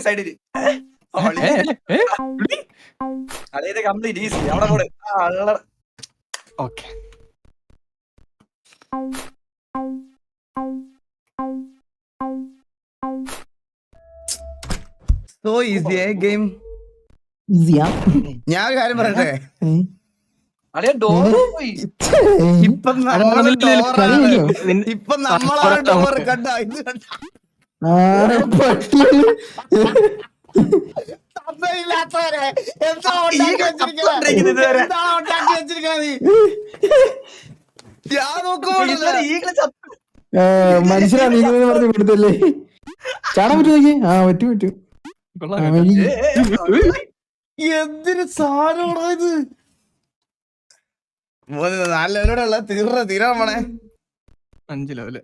സൈഡില് അതായത് കംപ്ലീറ്റ് ഈസി. അവിടെ കൂടെ ഓക്കെ. So easy game. ഈസിയാ. ഞാൻ ഒരു കാര്യം പറയട്ടെ. അളിയാ ഡോർ പോയി. ഇപ്പൊ നമ്മളാണ് ഡോർ കണ്ട. ഇത് കണ്ട തന്തയില്ലാത്തവരെ എന്താ ഉണ്ടാക്കി വെച്ചിരിക്കുന്നത്? എന്താണോ ഉണ്ടാക്കി വെച്ചിരിക്കുന്നത് നീ? ഞാൻ നോക്കുമ്പോഴല്ല ഈകള് ചത്തു. മനുഷ്യരാ നീ പറഞ്ഞ് കൊടുത്തല്ലേ. ചാടാൻ പറ്റും നോക്കി. ആ പറ്റും. എന്തൊരു സാധനമാണോ ഇത്? നാല് ലെവലോടെ ഉള്ള തീരാൻ പോണേ. 5 ലെവല്.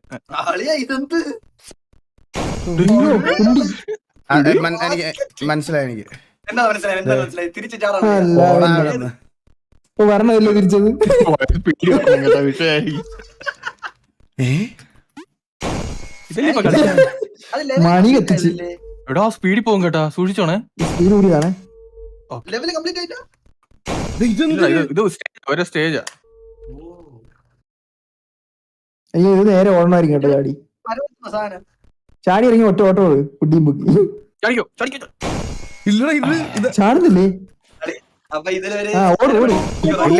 അളിയാ ഇതെന്ത്? എനിക്ക് മനസ്സിലായി. എനിക്ക് എന്താ മനസ്സിലായി? തിരിച്ചു ചാടാ. പറഞ്ഞതല്ലേ തിരിച്ചത്. അത് മണി കത്തിച്ച് എടാ സ്പീഡിൽ പോകും കേട്ടാ, സൂക്ഷിച്ചോണേ. സ്പീഡ് കൂടിയാണേ. ലെവല് കംപ്ലീറ്റ് ആയിട്ടാ ഇത് ഓരോ സ്റ്റേജാ. അയ്യോ ഇത് നേരെ ഓടണമായിരിക്കും കേട്ടോ ചാടി. സാധനം ചാടി ഇറങ്ങി ഒറ്റ ഓട്ടോ കുട്ടിയും പൊക്കി. ചാടിക്കോ ചാടിക്കോ. ചാടുന്നില്ലേ? അപ്പൊ ഇതിലൊരു ആ ഓട് ഓട്.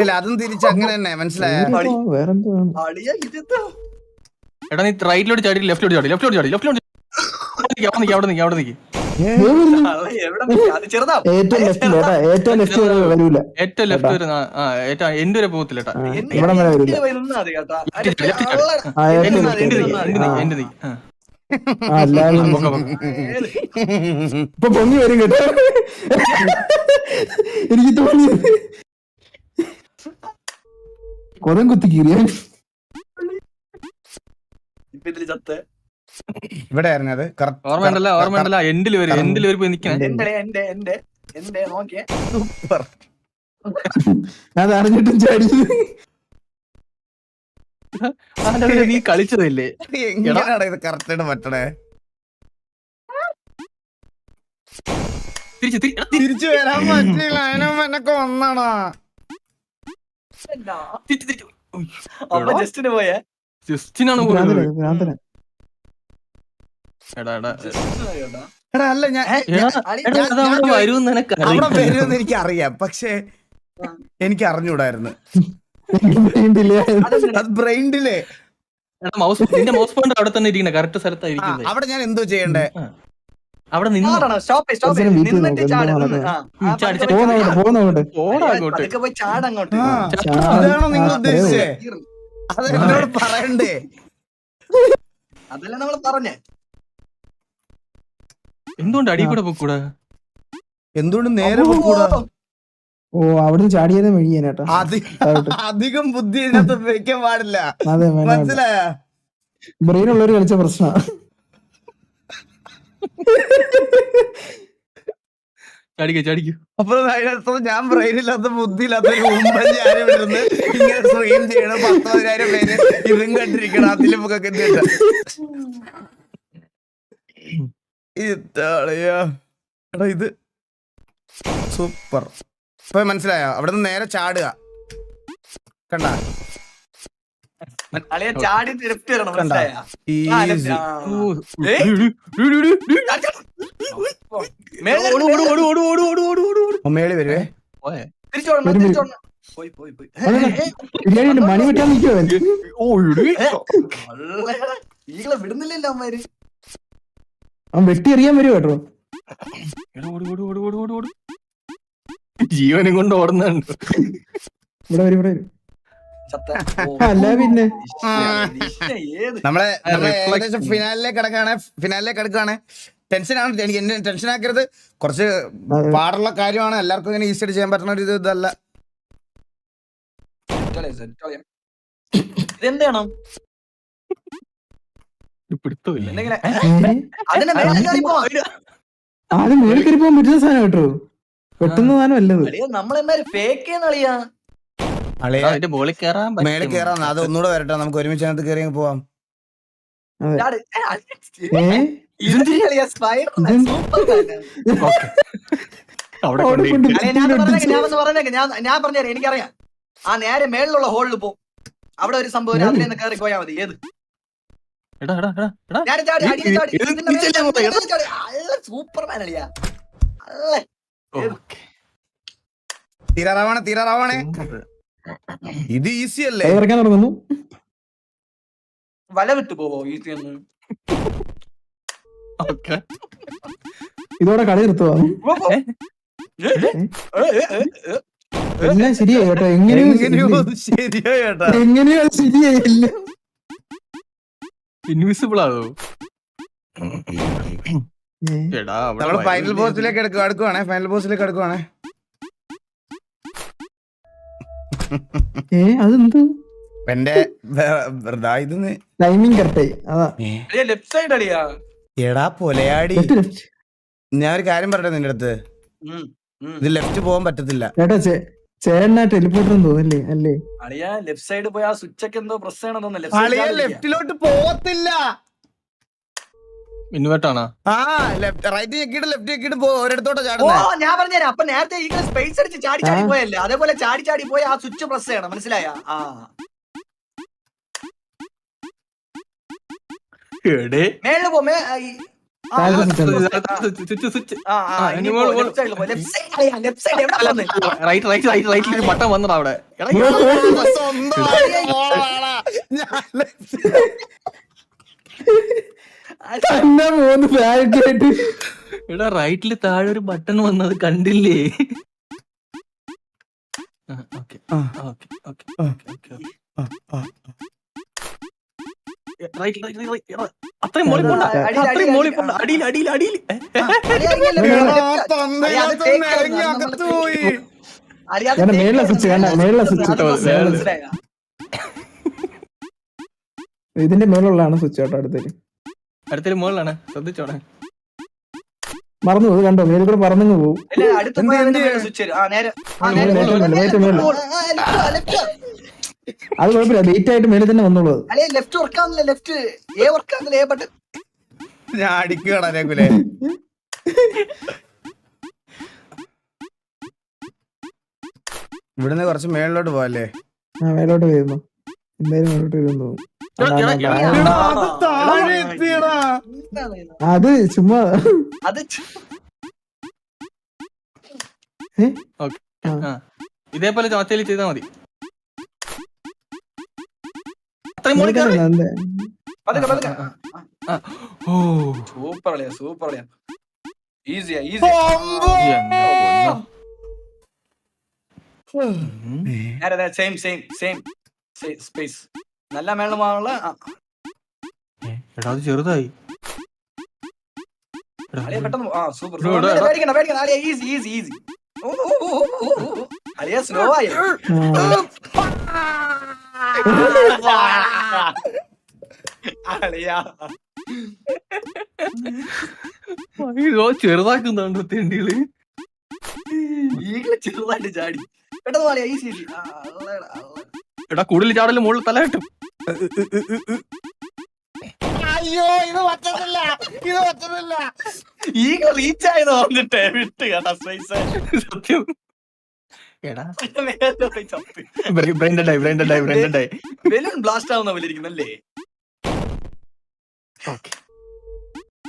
ഇല്ല അതും തിരിച്ച് അങ്ങനെ തന്നെ മനസ്സിലായ. വേറെന്തോ വേണം. അളിയാ ഇതെന്താ എടാ നീ റൈറ്റിലോട്ട് ചാടി ലെഫ്റ്റിലോട്ട് ചാടി ലെഫ്റ്റിലോട്ട് അവിടെ നിക്ക്. എവിടെ നിൽക്കാ? അത് ചെറുതാ ഏറ്റവും ലെഫ്റ്റിൽ കേട്ടാ, ഏറ്റവും ലെഫ്റ്റ് വരെ വരൂല. ഏറ്റവും ലെഫ്റ്റ് വരെ ഏറ്റവും എന്റെ വരെ പോകത്തില്ല കേട്ടാ. ഇവിടെ വരെ വരൂല. നിന്നാ മതി കേട്ടാ. ആ ഏറ്റവും എന്റെ ലെഫ്റ്റ്. എന്റെ നീ ആ എല്ലാവരും ഇപ്പൊ പൊങ്ങി വരും കേട്ടോ. എനിക്ക് തോന്നിയത് കൊതം കുത്തി കീറിയ ഇപ്പൊ ഇതില് ചത്ത് ഇവിടെ ആയിരുന്നു അത്. ഓർമ്മയുണ്ടല്ല എൻഡിൽ വരെ പോയി നിക്കണേ. എന്റെ നോക്കിയേ അത് അറിഞ്ഞിട്ടും ചാടി. നീ കളിച്ചതല്ലേ? എങ്ങനെയാണ് ഇത് കറക്റ്റ് ആയിട്ട് പറ്റണേ? തിരിച്ചു വരാൻ പറ്റില്ല. അതിനൊക്കെ ഒന്നാണോ? അപ്പൊ ജസ്റ്റിന് പോയേ ജസ്റ്റിനാണ് ഭ്രാന്തനാ, ഭ്രാന്തനാ. എടാ എടാ അല്ല ഞാൻ വരും അവിടെ വരുമെന്ന് എനിക്ക് അറിയാം, പക്ഷെ എനിക്ക് അറിഞ്ഞൂടായിരുന്നു. അത് ബ്രെയിനിലെ നിന്റെ മൗസ് പോയിന്റ് അവിടെ തന്നെ ഇരിക്കണേ, കറക്റ്റ് സ്ഥലത്തായിരിക്കുന്നത്. അവിടെ ഞാൻ എന്തോ ചെയ്യണ്ടേ? അവിടെ നിന്ന് നിന്നിട്ട് ചാടുന്നു. പോകുന്നോട്ട് പോയി ചാടങ്ങോട്ട്. അതാണോ നിങ്ങൾ ഉദ്ദേശിച്ചേ? അത് എന്നോട് പറയണ്ടേ? അതല്ല നമ്മള് പറഞ്ഞേ. എന്തുകൊണ്ട് അടി കൂടെ പോക്കൂടാ? എന്തുകൊണ്ട് നേരെ പോകൂടാ? ഓ അവിടുന്ന് ചാടിയതേ വഴിയേട്ടാ. അധികം ബുദ്ധി ഇതിനകത്ത് വെക്കാൻ പാടില്ല, അതെ മനസ്സിലായ? ബ്രെയിൻ ഉള്ളവര് കളിച്ച പ്രശ്ന. ചാടിക്കോ. അപ്പൊ അതിനകത്ത് ഞാൻ ബ്രെയിനില്ലാത്ത ബുദ്ധിയില്ലാത്ത ഇരുന്ന് ഇങ്ങനെ സ്ട്രീം ചെയ്യണം. 10,000 പേര് ഇതും കണ്ടിരിക്കണം. അതിലും ഒക്കെ എടാ ഇത് സൂപ്പർ. ഇപ്പൊ മനസ്സിലായോ? അവിടെ നിന്ന് നേരെ ചാടുക. കണ്ട അളിയ ചാടി ലെഫ്റ്റ് വരണം, മനസ്സിലായോ? ഈസി. മേളി വരുവേ. തിരിച്ചോടണം. പോയി മണി വിട്ടാൻ നിൽക്കുവോ? ഈകളെ വിടുന്നില്ലല്ലോ അമ്മമാര്. അവൻ വെട്ടി എറിയാൻ വരുമോ കേട്ടോ? ജീവനും കൊണ്ട് ഓടുന്നുണ്ട്. ഇവിടെ വരും. അല്ല പിന്നെ നമ്മളെ ഏകദേശം ഫിനാലിലേക്ക് കിടക്കാണ്. ടെൻഷനാണ്. എനിക്ക് എന്നെ ടെൻഷൻ ആക്കരുത്. കുറച്ച് പാടുള്ള കാര്യമാണ്. എല്ലാവർക്കും ഇങ്ങനെ ഈസി ആയിട്ട് ചെയ്യാൻ പറ്റുന്ന ഒരു ഇതല്ല. ഇതെന്താണ് ആദ്യം മേളിൽ കയറി പോകാൻ പറ്റുന്ന സാധനം കേട്ടോ. പെട്ടെന്ന് സാധനം അല്ലത്. നമ്മളെന്മാര് ഫേക്ക് കളിയാ. മേളിൽ കയറാം. അത് ഒന്നുകൂടെ വരട്ടെ, നമുക്ക് ഒരുമിച്ച് അതിനകത്ത് കയറി പോവാം. ഞാൻ പറഞ്ഞുതരാം, എനിക്കറിയാം. ആ നേരെ മേളിലുള്ള ഹോളിൽ പോ. അവിടെ ഒരു സംഭവം അതിൽ നിന്ന് കയറി പോയാൽ മതി. ഏത് സൂപ്പർമാൻ അളിയാ. തീരാറാവണേ. ഇത് ഈസി അല്ലേ? ഇറക്കാൻ തുടങ്ങുന്നു. വല വിട്ടു പോവോ ഈസി എന്ന്? ഇതോടെ കളി നിർത്തുവാ. എല്ലാം ശരിയായി കേട്ടോ. എങ്ങനെയോ ശരിയായില്ല. ഇൻവിസിബിൾ ആവോ? നമ്മള് ഫൈനൽ ബോസിലേക്ക് അടുക്കുവാണേ. അതെന്ത് എന്റെ ടൈമിംഗ് കറക്റ്റായി. അതാ ലെഫ്റ്റ് സൈഡ് അടിയാ. എടാ പൊലയാടി, ഞാൻ ഒരു കാര്യം പറയട്ടെ നിന്റെ അടുത്ത്. ഇത് ലെഫ്റ്റ് പോകാൻ പറ്റത്തില്ല കേട്ടോ. ചേട്ടനാ ടെലിപ്പോർട്ടർ തോന്നില്ലേ? അല്ലേ അളിയാ? ലെഫ്റ്റ് സൈഡ് പോയി ആ സ്വിച്ച് ഒക്കെ എന്തോ പ്രസ് ചെയ്യണം തോന്നുന്നു. ലെഫ്റ്റിലോട്ട് പോകത്തില്ല. ഇൻവേർട്ട് ആണോ? ആ റൈറ്റ് ഞെക്കിട്ട് ലെഫ്റ്റ് ഞെക്കിട്ട് ഒരിടത്തോട്ടാ ഓ ചാടുന്നത്. ഞാൻ പറഞ്ഞുതരാം. അപ്പൊ നേരത്തെ ഈ സ്പേസ് അടിച്ച് ചാടി ചാടി പോയല്ലേ, അതേപോലെ ചാടി ചാടി പോയി ആ സ്വിച്ച് പ്രസ് ചെയ്യണം. മനസ്സിലായ? ആ എടേ മേളില് പോ. റൈറ്റിൽ ബട്ടൺ വന്നടാ അവിടെ. എടാ സ്വന്തമായ മോളാടാ. ഞാൻ തന്നെ 3 ഫാറ്റ് ആയിട്ട് എടാ റൈറ്റില് താഴെ ഒരു ബട്ടൺ വന്നത് കണ്ടില്ലേ? അത്രയും മോളിൽ പോണ്ട, അത്രയും മോളിൽ പോണ്ട. അടിയിൽ അടിയിൽ അടിയിൽ ഇറങ്ങി അകത്ത് പോയി. മേളിലെ സ്വിച്ച് കണ്ട, മേളിലെ സ്വിച്ച് ഇതിന്റെ മേലുള്ളതാണ് സ്വിച്ച് കേട്ടോ. അടുത്തൊരു മോളിലാണ്, ശ്രദ്ധിച്ചോടെ. മറന്നു ഇത് കണ്ടോ, മേലിൽ കൂടെ പറന്നു പോകും. അത് കുഴപ്പമില്ല, വെയിറ്റ് ആയിട്ട് മേളിൽ തന്നെ വന്നോളൂ. ലെഫ്റ്റ് വർക്കാവുന്നില്ല, ലെഫ്റ്റ് എ വർക്കാവുന്നില്ല, എ ബട്ടൺ. ഞാൻ അടിക്കുകയാണ് രഘുലേ. ഇവിടുന്ന് കുറച്ച് മേളിലോട്ട് പോവല്ലേ? മേലോട്ട് വരുന്നു, എന്തായാലും മേലോട്ട് വരുന്നു. അത് ചുമ്മാ അത് ഇതേപോലെ ചോച്ചയിൽ ചെയ്താൽ മതി. സൂപ്പർ അളിയാ, സൂപ്പർ അളിയാ. ഈസിയാ, easy. Same same same space. നല്ല മേളമാണുള്ള. എടാ അത് ചെറുതായി. പെട്ടെന്ന് സൂപ്പർ. പേടിക്കണ്ട പേടിക്കണ്ട അളിയാ, ഈസി ഈസി ഈസി. അളിയാ സ്ലോ ആയി. ചെറുതാക്കുന്നുണ്ടോ തെണ്ടികള്? ഈകള് ചെറുതായിട്ട് ചാടി. പെട്ടെന്ന് അളിയാ, ഈസി ഈസി. എടാ കൂടുതൽ ചാടല് മുകളിൽ തല കിട്ടും. അയ്യോ ഇത് പറ്റുന്നില്ല, ഇത് പറ്റുന്നില്ല. ഈകള് റീച്ച് ആയത് വന്നിട്ടേ വിട്ട് കേട്ടാ സ്പേസ്. സത്യം. എടാ ബ്രെയിൻഡായി. ബലൂൺ ബ്ലാസ്റ്റ് ആവുന്ന പോലെ ഇരിക്കുന്നല്ലേ?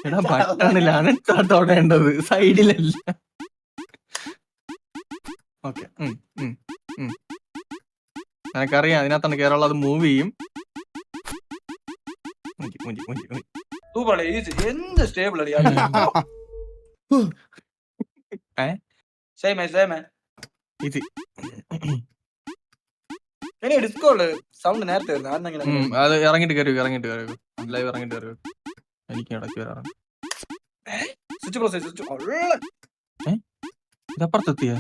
എടാ ബട്ടണിലാണ് തൊടേണ്ടത്, സൈഡിലല്ല. ഓക്കെ എനക്കറിയാം, അതിനകത്താണ് കേരളം അത് മൂവ് ചെയ്യും. Super easy. എന്ത് സ്റ്റേബിൾ അടിയാ. ഈസി. ഡിസ്കോള് സൗണ്ട് നേരത്തെ അത് ഇറങ്ങിട്ട് കയറി ലൈവ് ഇറങ്ങിട്ട് കയറി. എനിക്ക് ഇടയ്ക്ക് വരാറുണ്ട്. Switch press switch. ഇതപ്പുറത്തെത്തിയ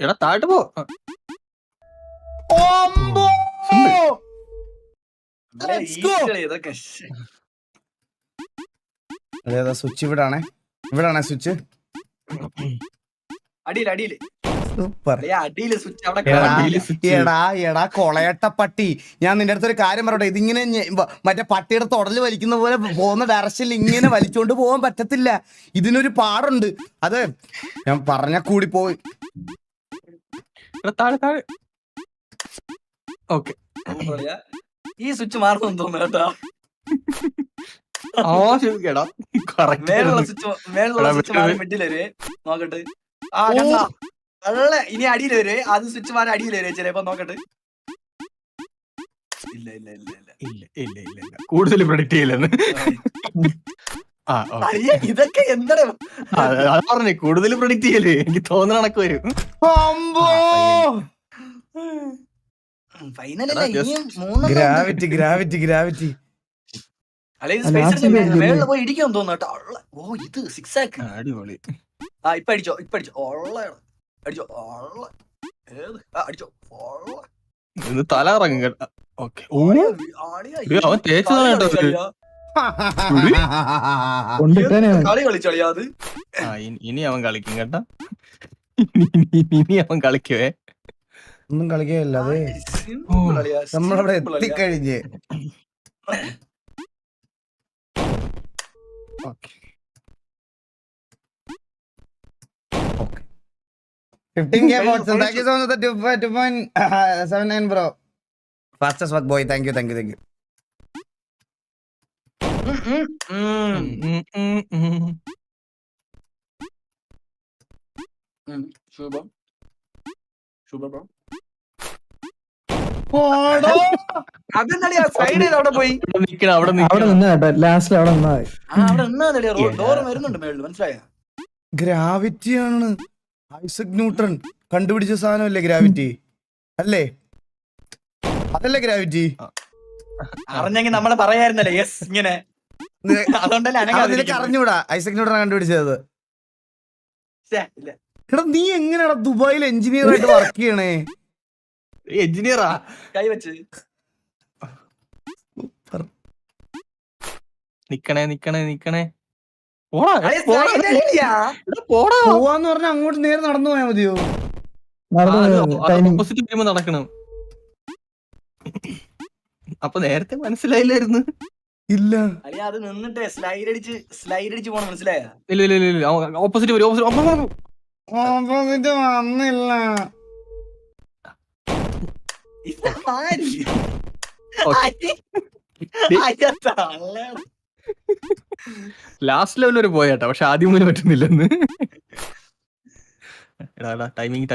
എടാ താഴോട്ട് പോ. ഇതൊക്കെ അതേതാ സ്വിച്ച്? ഇവിടാണേ, ഇവിടാണേ സ്വിച്ച്. അടിയില് അടിയില് സൂപ്പർ. അടിയില് സ്വിച്ച് അവിടെ. എടാ കൊളയട്ട പട്ടി, ഞാൻ നിന്റെ അടുത്തൊരു കാര്യം പറയട്ടെ. ഇതിങ്ങനെ മറ്റേ പട്ടിയുടെ തൊടല് വലിക്കുന്ന പോലെ പോകുന്ന ഡയറക്ഷനിൽ ഇങ്ങനെ വലിച്ചോണ്ട് പോകാൻ പറ്റത്തില്ല. ഇതിനൊരു പാടുണ്ട്, അത് ഞാൻ പറഞ്ഞ കൂടി പോയി. താഴെ താഴെ. ഓക്കെ ഈ സ്വിച്ച് മാറുന്നു തോന്നുന്നു കേട്ടോ. മേലുള്ള സ്വിച്ച് മാറി മിഡില് വരെ നോക്കട്ടെ. ഇനി അടിയിൽ വരെ അത് സ്വിച്ച് മാറി അടിയിൽ വരെ ചിലപ്പോ നോക്കട്ടെ. ഇല്ല ഇല്ല ഇല്ല ഇല്ല ഇല്ല ഇല്ല ഇല്ല കൂടുതൽ പ്രൊഡിക്ട് ചെയ്യില്ലെന്ന്. ഇതൊക്കെ എന്താണ് പറഞ്ഞേ, കൂടുതൽ പ്രൊഡിക്ട് ചെയ്യല് എനിക്ക് തോന്നുന്ന കണക്ക് വരും. Gravity gravity gravity. മേളിൽ പോയി ഇടിക്കാൻ തോന്നുന്നു. ഓ ഇത് സിക്സ് ആക്ക്. അടിപൊളി. ഇപ്പൊ അടിച്ചോ, ഇപ്പൊ അടിച്ചോ. അടിച്ചോ അടിച്ചോ. തല ഇറങ്ങും കേട്ടോ. ഓക്കെ അവൻ തേച്ചതാണ് കേട്ടോ. കളി കളിച്ചളിയാ അത്. ഇനി അവൻ കളിക്കും കേട്ടോ. ഇനി അവൻ കളിക്കുവേ. ഒന്നും കളിക്കുകയല്ല, അത് നമ്മളവിടെ എത്തിക്കഴിഞ്ഞ്. $15K votes. Thank you so much. 2.79 bro. Fastest work boy. Thank you. Shubham bro അതെന്താ സൈഡ് ചെയ്ത് അവിടെ പോയി അവിടെ അവിടെ നിന്നാ കേട്ടോ ലാസ്റ്റിൽ അവിടെ നിന്നാ മതി. അവിടെ നിന്നാ ഡോർ വരുന്നുണ്ട് മേളിൽ മനസ്സിലായ ഗ്രാവിറ്റി ആണ് ഐസക് ന്യൂട്ടൺ കണ്ടുപിടിച്ച സാധനമല്ലേ ഗ്രാവിറ്റി അല്ലേ? അതല്ലേ ഗ്രാവിറ്റി? അറിഞ്ഞെങ്കിൽ നമ്മളെ പറയായിരുന്നല്ലേ യെസ് ഇങ്ങനെ അതുകൊണ്ടല്ലേ നിനക്ക് അറിഞ്ഞൂടാ ഐസക് ന്യൂട്ടൺ കണ്ടുപിടിച്ചത്? എടാ നീ എങ്ങനെയാടാ ദുബായിൽ എഞ്ചിനീയർ ആയിട്ട് വർക്ക് ചെയ്യണേ? എഞ്ചിനീയറാ കൈവച്ച് നിക്കണേ പോവാന്ന് പറഞ്ഞാൽ അങ്ങോട്ട് നേരെ നടന്നു പോയാ മതിയോ? ഓപ്പോസിറ്റ് നടക്കണം. അപ്പൊ നേരത്തെ മനസ്സിലായില്ലായിരുന്നു. ഇല്ല അല്ലെ അത് നിന്നിട്ട് സ്ലൈഡ് അടിച്ച് പോണം മനസ്സിലായ? ഇല്ല ഓപ്പോസിറ്റ് വന്നില്ല. ലാസ്റ്റ് ലെവൽ വരെ പോയാട്ടോ, പക്ഷെ ആദ്യം മുതൽ പറ്റുന്നില്ലെന്ന്. ടൈമിങ്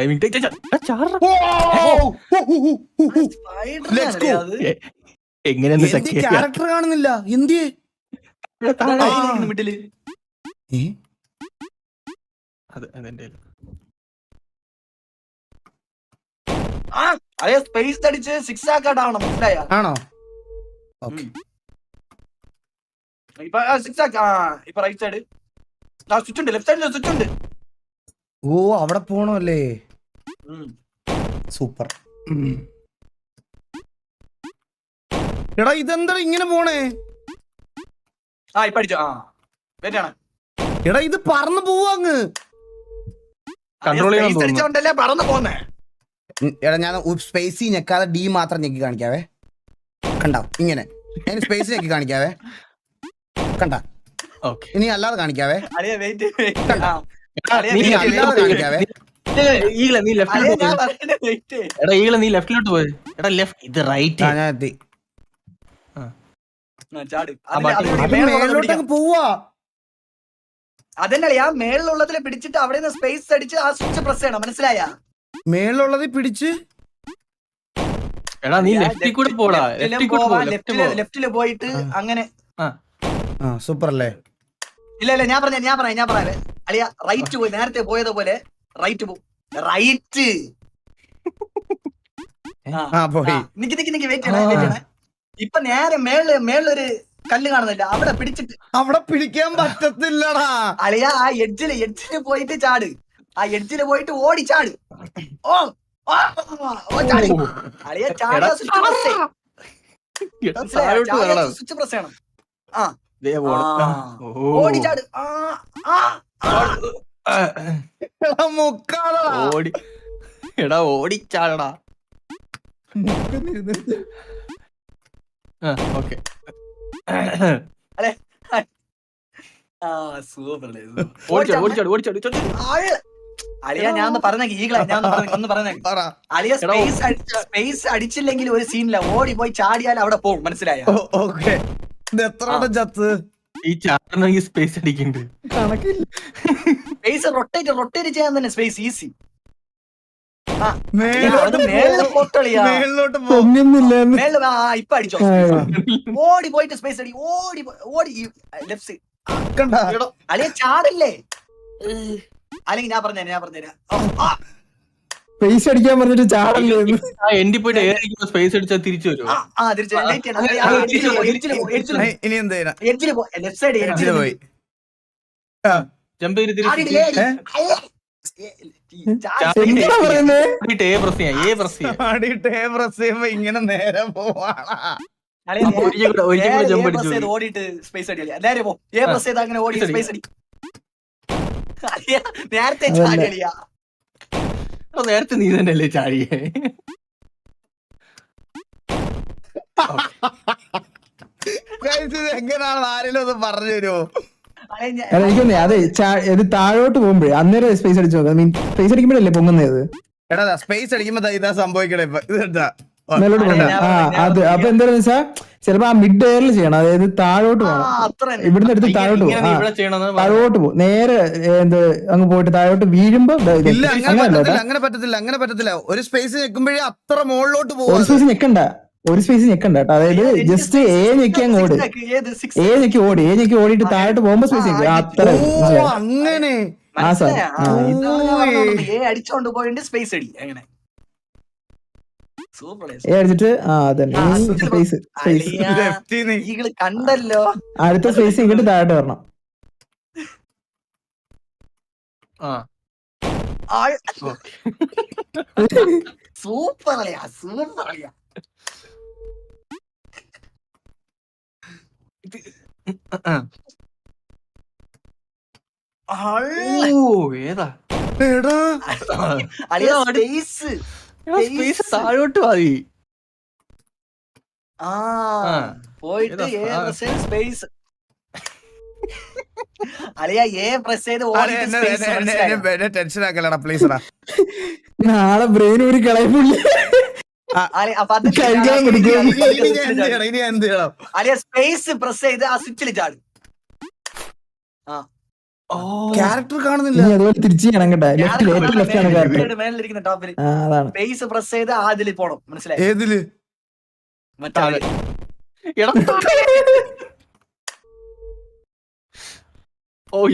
എങ്ങനെയെന്ന് ക്യാരക്ടർ കാണുന്നില്ല. എന്തിയെ മിഡില് അതെന്റെ അതെ സ്പേസ് അടിച്ച് 6 ആക്കാട്ടാവണം മനസ്സിലായ? ആണോ? ഇപ്പൊ 6 ആക്ക. ഇപ്പൊ റൈറ്റ് സൈഡ് സ്വിച്ച് ഉണ്ട്, ലെഫ്റ്റ് സൈഡിൽ സ്വിച്ച് ഉണ്ട്. ഓ അവിടെ പോണല്ലേ? സൂപ്പർ. എടാ ഇതെന്താ ഇങ്ങനെ പോണേ? ഇപ്പൊ അടിച്ചോ. വെയിറ്റാണ്. എടാ ഇത് പറന്നു പോവാങ്ങ്. കൺട്രോൾ അടിച്ചോണ്ടല്ലേ പറന്നു പോന്നേ. എടാ ഞാൻ സ്പേസി ഞെക്കാതെ ഡി മാത്രം ഞെക്കി കാണിക്കാവേ. കണ്ടോ ഇങ്ങനെ സ്പേസ് ഞെക്കി കാണിക്കാവേ. കണ്ട ഇനി അല്ലാതെ കാണിക്കാവേ. ഇനി അല്ലാതെ കാണിക്കാവേ. നീ ലെഫ്റ്റിലോട്ട് പോയി. എടാ ലെഫ്റ്റ് ഇത് റൈറ്റ്. ഞാൻ എത്തി. മേലോട്ടങ്ങ് പോവാ. അതന്നെ ആ മേളിലുള്ളതിൽ പിടിച്ചിട്ട് അവിടെ നിന്ന് സ്പേസ് അടിച്ച് ആ സ്വിച്ച് പ്രസ് ചെയ്യണം മനസ്സിലായ? മേളിലുള്ളത് പിടിച്ച് എടാ നീ ലെഫ്റ്റിൽ കൂടെ പോടാ. ലെഫ്റ്റില് പോയിട്ട് അങ്ങനെ. സൂപ്പർ അല്ലേ? ഇല്ല ഞാൻ പറയാം അളിയ റൈറ്റ് പോയി, നേരത്തെ പോയതുപോലെ റൈറ്റ് പോ. റൈറ്റ് നിക്ക് വെയിറ്റ് ചെയ്യണേ. ഇപ്പൊ നേരെ മേളിലൊരു കല്ല് കാണുന്നില്ല, അവിടെ പിടിച്ചിട്ട്. അവിടെ പിടിക്കാൻ പറ്റത്തില്ലടാ അളിയ. ആ എഡ്ജില് പോയിട്ട് ചാട്. ആ എഡ്ജില് പോയിട്ട് ഓടി ചാട്. ഓ ചാടി അളിയ. ചാടാ സ്വിച്ച് പ്രസ് ചെയ്യണം. ഓടി ചാട്. ഓടിച്ചാടടാ. ഓക്കെ സൂപ്പർ അളിയ ഞാൻ പറഞ്ഞേക്ക് ഈകളെ ഞാൻ ഒന്ന് പറഞ്ഞേക്ക് അളിയ സ്പേസ് അടിച്ചില്ലെങ്കിൽ ഒരു സീനില്ല, ഓടി പോയി ചാടിയാൽ അവിടെ പോകും, മനസ്സിലായ? ഈ ചാടണമെങ്കിൽ സ്പേസ് അടിക്കണ്ട്, സ്പേസ് റൊട്ടേറ്റ് ചെയ്യാൻ തന്നെ സ്പേസ് ഈസി. ഇപ്പൊ അടിച്ചോ, ഓടി പോയിട്ട് സ്പേസ് അടി, ഓടി ലെഫ്റ്റ് സൈഡ് അളിയ ചാടില്ലേ? അല്ലെങ്കിൽ ഞാൻ പറഞ്ഞുതരാം സ്പേസ് അടിക്കാൻ പറഞ്ഞിട്ട് ചാടല്ലേ? എന്റെ പോയിട്ട് ഏതെങ്കിലും സ്പേസ് അടിച്ചാൽ തിരിച്ചു വരും. പോയി ജമ്പ് ചെയ്ത് ഇങ്ങനെ നേരെ പോവാണ്. ഓടിയിട്ട് സ്പേസ് അടി നേരെ പോ. അങ്ങനെ ഓടി സ്പേസ് അടി. നേരത്തെ ചാടിയാ, നേരത്തെ നീ തന്നെയല്ലേ ചാടിയേ? എങ്ങനെയാണ് ആരെങ്കിലും ഒന്ന് പറഞ്ഞു തരുമോ? എനിക്കൊന്നേ അതെ ഇത് താഴോട്ട് പോകുമ്പോഴേ അന്നേരം സ്പേസ് അടിച്ചു നോക്കാം. മീൻ സ്പേസ് അടിക്കുമ്പോഴല്ലേ പൊങ്ങുന്നത്? എടാ സ്പേസ് അടിക്കുമ്പോ ഇതാ സംഭവിക്കണേ ഇപ്പൊ. ഇത് കേട്ടാ മേലോട്ട് പോകണം. അത് അപ്പൊ എന്താന്ന് വെച്ചാ ചിലപ്പോ ആ മിഡ് എയറിൽ ചെയ്യണം. അതായത് താഴോട്ട് പോകണം. ഇവിടുന്ന് എടുത്ത് താഴോട്ട് പോകും. ഇവിടെ ചെയ്യണമെന്ന് താഴോട്ട് പോകും. നേരെ എന്ത് അങ്ങ് പോയിട്ട് താഴോട്ട് വീഴുമ്പോ ഇല്ല, അങ്ങനെ പറ്റത്തില്ല. ഒരു സ്പേസ് ഞെക്കുമ്പോഴേ അത്ര മുകളിലോട്ട് ഒരു പോകും. സ്പേസ് ഞെക്കണ്ട, ഒരു സ്പേസ് ഞെക്കണ്ട കേട്ടോ. അതായത് ജസ്റ്റ് എ ഞെക്കി അങ്ങ് ഓട്. എ ഞെക്കി ഓടിയിട്ട് താഴോട്ട് പോകുമ്പോ സ്പേസ് ഞെക്കും. അത്ര അങ്ങനെ ആ സാർ അടിച്ചോണ്ട് പോയിട്ട് സ്പേസ് അടി അങ്ങനെ സൂപ്പർ എ അടിച്ചിട്ട് അതന്നെ സ്പേസ് ഈകള് കണ്ടല്ലോ. അടുത്ത സ്പേസ് ഇങ്ങോട്ട് താഴോട്ട് വരണം. സൂപ്പർ അളിയാ, സൂപ്പർ അളിയാ. ഏതാ അളിയാ സ്പേസ് സ്പേസ് താഴോട്ട് മതി. പോയിട്ട് സ്പേസ് അളിയാ എ പ്രസ് ചെയ്ത് ടെൻഷൻ ആക്കലടാ പ്ലീസറാ. നാളെ ബ്രെയിൻ ഒരു കളയപ്പില്ല. ഇനി എന്ത് ചെയ്യണം? അളിയാ സ്പേസ് പ്രസ് ചെയ്ത് ആ സ്വിച്ചിൽ ചാടും. ക്യാരക്ടർ കാണുന്നില്ല. അതുപോലെ തിരിച്ചു ചെയ്യണം കേട്ടോ. ലെഫ്റ്റിൽ ഏറ്റവും ലെഫ്റ്റ് ആണ് ക്യാരക്ടർ. മേലിരിക്കുന്ന ടോപ്പിൽ അതാണ് സ്പേസ് പ്രസ് ചെയ്ത് അതിൽ പോണം. മനസ്സിലായി? ഏതില്? മറ്റേ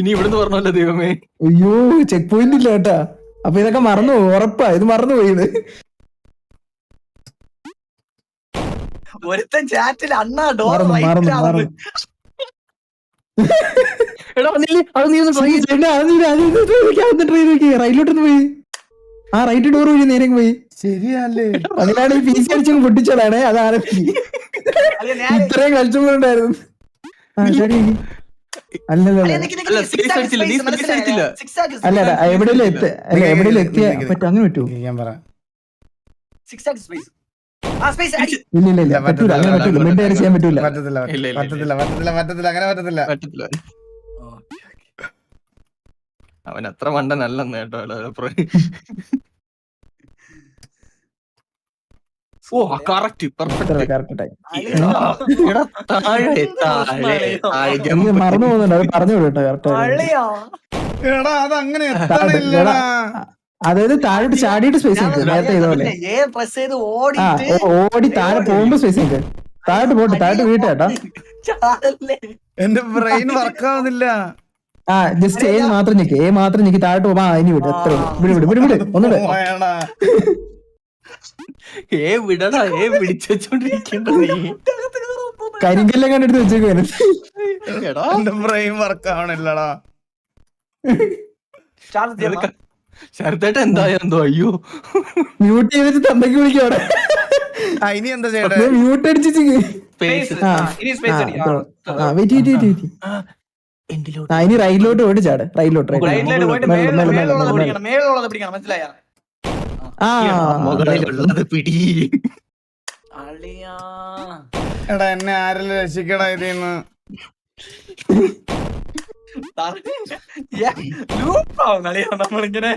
ഇനി ഇവിടുന്ന് പറഞ്ഞല്ലോ ദൈവമേ. അയ്യോ ചെക്ക് പോയിന്റ് ഇല്ല കേട്ടാ. അപ്പൊ ഇതൊക്കെ മറന്നുപോയി. ഉറപ്പാ ഇത് മറന്നുപോയത്. ഒരുത്തൻ ചാറ്റിൽ അണ്ണാ ഡോർ മറന്നു റൈറ്റിലോട്ടൊന്ന് പോയി. ആ റൈറ്റ് ഡോർ വഴി നേരെ പോയി. ശരിയല്ലേ? അതിനാണ് ഈ PC അടിച്ചങ്ങ് പൊട്ടിച്ചതാണ്. അതാണ് ഇത്രയും കളിച്ചുകൊണ്ടായിരുന്നു. അല്ലല്ല അല്ലടാ എവിടെയെങ്കിലും എത്തിയ പറ്റും. അങ്ങനെ പറ്റുമോ? ഞാൻ പറയാം. ഇല്ല പറ്റൂല. അങ്ങനെ പറ്റൂല. മിഡ് എയർ ചെയ്യാൻ പറ്റൂല. പറ്റത്തില്ല. അങ്ങനെ പറ്റത്തില്ല. അവൻ അത്ര മണ്ടനല്ലെന്ന് കേട്ടോ. കറക്റ്റ് മറന്നു പോകുന്നുണ്ട്. അത് പറഞ്ഞു വിടട്ടോ കറക്റ്റ്. അതങ്ങനെ അതായത് താഴോട്ട് ചാടിയിട്ട് സ്പേസ് നിൽക്ക്. നേരത്തെ ഇതുപോലെ ഓടി താഴെ പോകുമ്പോ സ്പേസ് നിൽക്ക്. താഴോട്ട് പോട്ടെ, താഴോട്ട് വീട്ടേട്ടാ. എന്റെ ബ്രെയിൻ വർക്ക് ആവുന്നില്ല. ജസ്റ്റ് എ മാത്രം ഞെക്കി താഴോട്ട് പോകുമ്പോ ഇനി വിട്. എത്ര വിട് ഒന്നുകൂടെ. വിടടാ പിടിച്ചോണ്ടിരിക്കണ്ട നീ. കരിങ്കല്ലെ കണ്ടെടുത്ത് വെച്ചേക്കാണ്. എന്റെ ബ്രെയിൻ വർക്ക് ആവണില്ലടാ. ശരത്തേട്ട എന്തായെന്തോ. അയ്യോ മ്യൂട്ട് ചെയ്തിട്ട് തന്തയ്ക്ക് വിളിക്കവിടെ. ഇനി എന്താ ചെയ്യട്ടെ? മ്യൂട്ട് അടിച്ച് ഇനി റൈറ്റിലോട്ട് പോയിട്ട് ചാട്. റൈറ്റിലോട്ട് മുകളിലുള്ളത് പിടി. എടാ എന്നെ ആരെല്ലാം രക്ഷിക്കടാ ഇതിന്ന്. നമ്മളിങ്ങനെ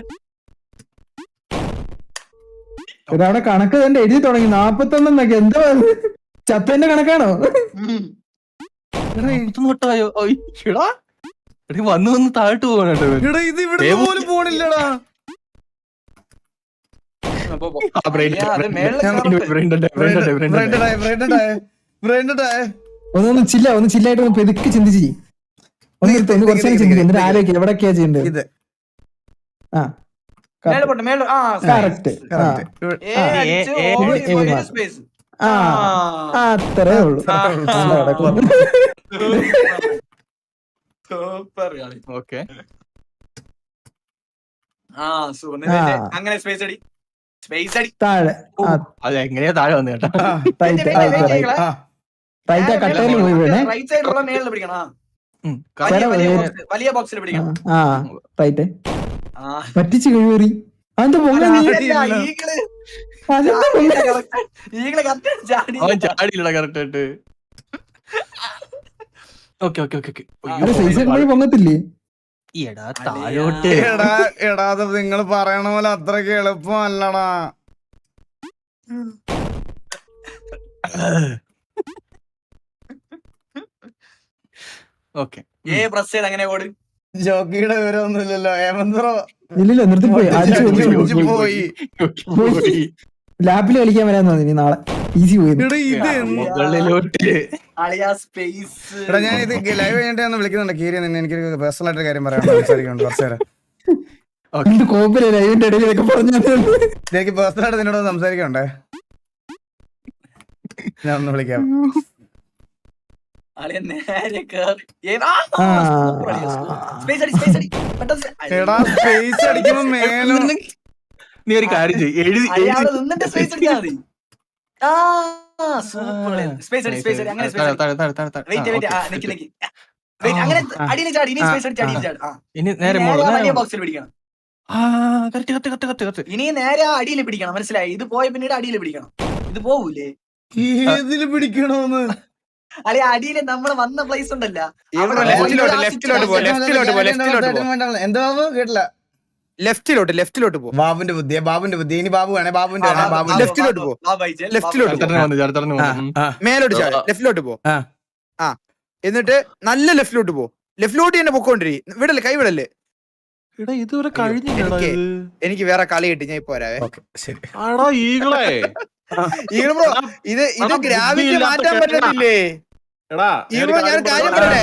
അവിടെ കണക്ക് തന്നെ എഴുതി തുടങ്ങി. 41 എന്താ ചത്തന്റെ കണക്കാണോ? ായോ വന്ന് താഴോട്ട് പോകണോ? ഇത് ഇവിടെ പോലും പോണില്ലടാ. ഒന്ന് ചില്ലായിട്ട് ഒന്ന് പെതുക്കി ചിന്തിച്ച് കുറച്ച് ചിന്തിക്കും. എന്നിട്ട് ആലോചിക്കും എവിടൊക്കെയാ ചെയ്യേണ്ടത്. ഇത് കറക്റ്റ്. അത്രേ ഉള്ളൂ. അങ്ങനെ സ്പേസ് അടി താഴെ. അതെങ്ങനെയാ താഴെ വന്നു കേട്ടോ. കട്ടയിൽ പോയി വീണേ. റൈറ്റ് സൈഡിലുള്ള മേളിൽ പിടിക്കണം. വലിയ ബോക്സിൽ പിടിക്കണം. റൈറ്റ് പറ്റിച്ച് കഴിവേറി. അതെന്താ ചാടിയില്ലടാ കറക്റ്റ് ആയിട്ട്. ഓക്കെ ഓക്കെ ഓക്കെ അരെ സൈസ് പോയി പൊങ്ങത്തില്ലേ? എടാ താഴോട്ട് എടാ അത് നിങ്ങൾ പറയണ പോലെ അത്രക്ക് എളുപ്പമല്ലടാ. ഓക്കെ പ്രസ് ചെയ്ത് അങ്ങനെ ഓട്. ജോക്കിയുടെ വിവരമൊന്നുമില്ലല്ലോ. ഹേമന്ത്രോ ഇല്ലില്ല നിർത്തിപ്പോയി. പോയി. ലാപ്പിൽ കളിക്കാൻ വരാന്ന് തോന്നി നാളെ. ഈസി പോയി. എടാ ഇത് മുകളിലോട്ട് അളിയ സ്പേസ്. എടാ ഞാൻ ഇത് ലൈവ് കഴിഞ്ഞിട്ട് ഒന്ന് വിളിക്കുന്നുണ്ട് കീരി നിന്നെ. എനിക്ക് പേഴ്സണൽ ആയിട്ട് കാര്യം പറയാൻ സംസാരിക്കുന്നുണ്ട് കുറച്ച് നേരം. എന്ത് കോപ്പിലെ ലൈവിന്റെ ഇടയിൽ ഇതൊക്കെ പറഞ്ഞു. എനിക്ക് പേഴ്സണൽ ആയിട്ട് നിന്നോട് സംസാരിക്കണ്ടേ? ഞാൻ ഒന്ന് വിളിക്കാം. അളിയ നേരെ കേറി. സ്പേസ് അടി സ്പേസ് അടി പെട്ടെന്ന്. എടാ സ്പേസ് അടിക്കുമ്പോ മേലോ നീ ഒരു കാര്യം ചെയ്യ് എഴുതി അളിയ അവിടെ നിന്നിട്ട് സ്പേസ് അടിച്ചാ മതി. സൂപ്പർ. സ്പേസ് അടി സ്പേസ് അടി അങ്ങനെ സ്പേസ് അടി. വെയിറ്റ് നിക്ക് നിക്ക്. വെയിറ്റ് അങ്ങനെ അടിയിൽ ചാടി. ഇനി സ്പേസ് അടിച്ച് അടിയിൽ ചാടി. ഇനി നേരെ വലിയ ബോക്സിൽ പിടിക്കണം. ഇനി നേരെ ആ അടിയിൽ പിടിക്കണം. മനസ്സിലായി? ഇത് പോയ പിന്നീട് അടിയിൽ പിടിക്കണം. ഇത് പോവൂലേ? ഏതില് പിടിക്കണോന്ന്? അല്ലെ അടിയില് നമ്മള് വന്ന പ്ലേസ് ഉണ്ടല്ലോ. എന്താ ബാബു കേട്ടില്ല? ലെഫ്റ്റിലോട്ട് പോ. ബാബുന്റെ ബുദ്ധി. ഇനി ബാബു വേണേ ബാബുന്റെ ലെഫ്റ്റിലോട്ട് പോ. മേലോട്ട് ചാടി ലെഫ്റ്റിലോട്ട് പോ. എന്നിട്ട് നല്ല ലെഫ്റ്റിലോട്ട് പോ. ലെഫ്റ്റിലോട്ട് തന്നെ പൊക്കോണ്ടിരി. വിടല്ലേ, കൈ വിടല്ലേ. ഇതുവരെ കഴിഞ്ഞില്ലടാ ഇത്. എനിക്ക് വേറെ കളി കിട്ടി, ഞാൻ ഇപ്പൊ വരാവേ. ശരി. ആടാ ഈകളെ ഈഗിൾ ബ്രോ, ഇത് ഗ്രാവിറ്റി മാറ്റാൻ പറ്റത്തില്ലേ? എടാ ഈഗിൾ ബ്രോ, ഞാൻ കാര്യം പറയട്ടെ.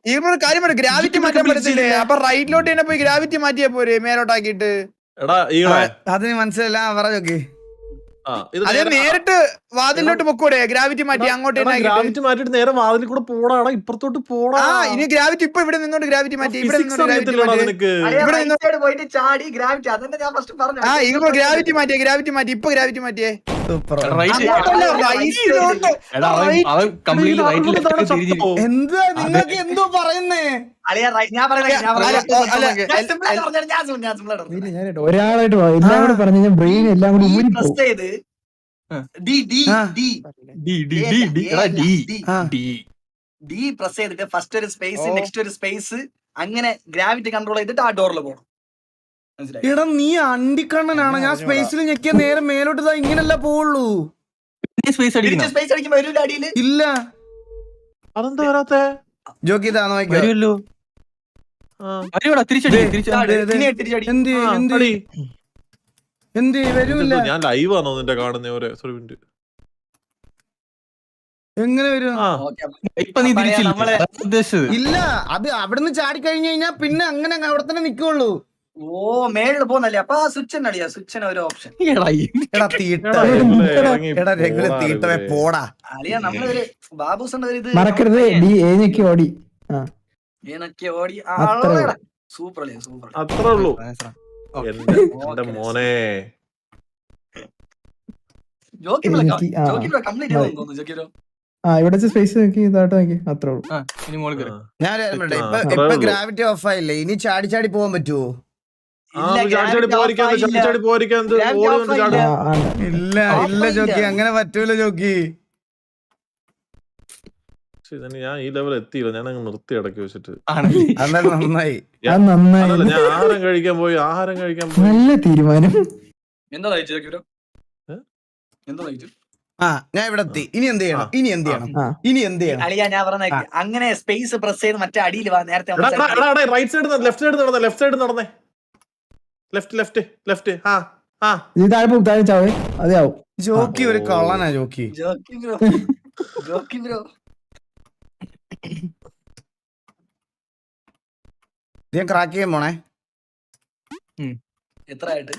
ഈഗിൾ ബ്രോ കാര്യം പറ, ഗ്രാവിറ്റി മാറ്റാൻ പറ്റത്തില്ലേ? അപ്പൊ റൈറ്റിലോട്ട് തന്നെ പോയി ഗ്രാവിറ്റി മാറ്റിയാ പോരെ മേലോട്ടാക്കിട്ട്. എടാ ഈകളെ അതിന് മനസ്സിലല്ല പറ ജോക്കി. അതെ നേരിട്ട് വാതിലോട്ട് പൊക്കൂടെ, ഗ്രാവിറ്റി മാറ്റി അങ്ങോട്ട് ഗ്രാവിറ്റി മാറ്റിട്ട് നേരെ വാതിൽ കൂടെ പോടാടാ, ഇപ്പുറത്തോട്ട് പോടാ. ഇനി ഗ്രാവിറ്റി ഇപ്പൊ ഇവിടെ നിന്നോണ്ട് ഗ്രാവിറ്റി മാറ്റി, ഇവിടെ നിന്നോണ്ട് പോയിട്ട് ചാടി ഗ്രാവിറ്റി. അതന്നെ ഞാൻ ഫസ്റ്റ് പറഞ്ഞു. ഇപ്പൊ ഗ്രാവിറ്റി മാറ്റിയേ, ഇപ്പൊ ഗ്രാവിറ്റി മാറ്റിയേ. സൂപ്പർ. എന്താ നിങ്ങൾക്ക് എന്തോ പറയുന്നേ? ഒരാളായിട്ട് എല്ലാം കൂടെ പറഞ്ഞു ബ്രെയിൻ എല്ലാം കൂടി ഊരി പോകും. ഡി പ്രസ് ചെയ്തിട്ട് ഫസ്റ്റ് ഒരു സ്പേസ് നെക്സ്റ്റ് ഒരു സ്പേസ് അങ്ങനെ ഗ്രാവിറ്റി കൺട്രോൾ ചെയ്തിട്ട് ആ ഡോറിൽ പോകണം. എടാ നീ അണ്ടിക്കണ്ണനാണ്. ഞാൻ സ്പേസിൽ ഞെക്കിയ നേരെ മേലോട്ട് ഇങ്ങനല്ല പോവുള്ളൂ. സ്പേസ് അടിക്കുമ്പോ വരൂല അടിയില്. ഇല്ല അതെന്താ വരാത്തെ? ജോക്കി ഇതാണോ വരുമല്ലോ. എന്ത് വരൂല്ല. ഞാൻ ലൈവ് ആണോ നിന്റെ കാണുന്ന? എങ്ങനെ വരും? ഇപ്പൊ നീ ഉദ്ദേശിച്ചത് ഇല്ല, അത് അവിടുന്ന് ചാടി കഴിഞ്ഞു കഴിഞ്ഞാ പിന്നെ അങ്ങനെ അവിടെ തന്നെ നിക്കുള്ളൂ. ഓ മേളിൽ പോകുന്നല്ലേ? അപ്പൊ ആ സ്വിച്ച് അടിയാ. സ്വിച്ചിന് ഒരു ഓപ്ഷൻ. എടാ തീട്ടവേ പോടാ. അളിയാ നമ്മളൊരു ബാബുസിന്റെ ഒരു ഇത് മറക്കരുത്. ഓടി ഏനൊക്കെ ഓടി. സൂപ്പർ അളിയാ, സൂപ്പർ. അത്രേ ഉള്ളൂ എന്റെ മോനെ. ജോക്കി കംപ്ലീറ്റ് ചെയ്തു തോന്നുന്നു. ജോക്കിരോ ഇവിടെ സ്പേസ് നോക്കി ഇതായിട്ട് നോക്കി, അത്രേ ഉള്ളൂ. ഞാൻ ഇപ്പൊ ഗ്രാവിറ്റി ഓഫ് ആയില്ലേ? ഇനി ചാടി ചാടി പോവാൻ പറ്റുമോ? ഇല്ല ഇല്ല ജോക്കി, അങ്ങനെ പറ്റൂല ജോക്കി. ഞാൻ ഈ ലെവൽ എത്തിയില്ല, ഞാൻ അങ്ങ് നിർത്തി ഇടയ്ക്ക് വെച്ചിട്ട്. നന്നായി. ഞാൻ ആഹാരം കഴിക്കാൻ പോയി. നല്ല തീരുമാനം. എന്താ കഴിച്ചു ജോക്കിരോ? എന്താ കഴിച്ചു? ഞാൻ ഇവിടെ എത്തി. ഇനി എന്ത് ചെയ്യണം? അളിയാ ഞാൻ പറഞ്ഞ അങ്ങനെ സ്പേസ് പ്രസ് ചെയ്ത് മറ്റേ അടിയിൽ നേരത്തെ റൈറ്റ് സൈഡ് ലെഫ്റ്റ് സൈഡ് നടന്നേ. ലെഫ്റ്റ് താഴെ ചാവേ അതെയാവും. ജോക്കി ഒരു കള്ളനാ ജോക്കി. ജോക്കി ബ്രോ ഞാൻ ക്രാക്ക് ചെയ്യാൻ പോണേ. എത്ര ആയിട്ട്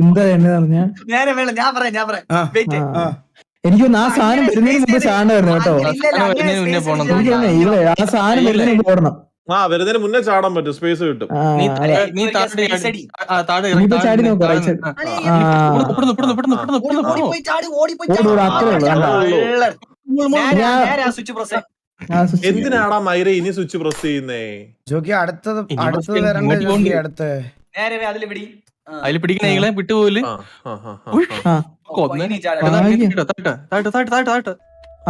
എന്താ പറഞ്ഞ ഞാൻ പറയാം. എനിക്കൊന്ന് ആ സാധനം വരുന്നതിന് മുമ്പ് ചാണ്ടായിരുന്നു കേട്ടോ. ആ സാധനം വരുന്നതിന് മുമ്പ് ഓടണം. വരുന്നതിന് മുന്നേ ചാടാൻ പറ്റും, സ്പേസ് കിട്ടും. ചാടി നോക്കാം. എന്തിനാടാ മൈര ഇനി സ്വിച്ച് പ്രസ് ചെയ്യുന്നേ? ജോക്കി അടുത്തത് വരണ്ടേ? ജോക്കി അടുത്ത് നേരെ അതിൽ പിടി. അതിൽ പിടിക്കണ വിട്ടുപോല്.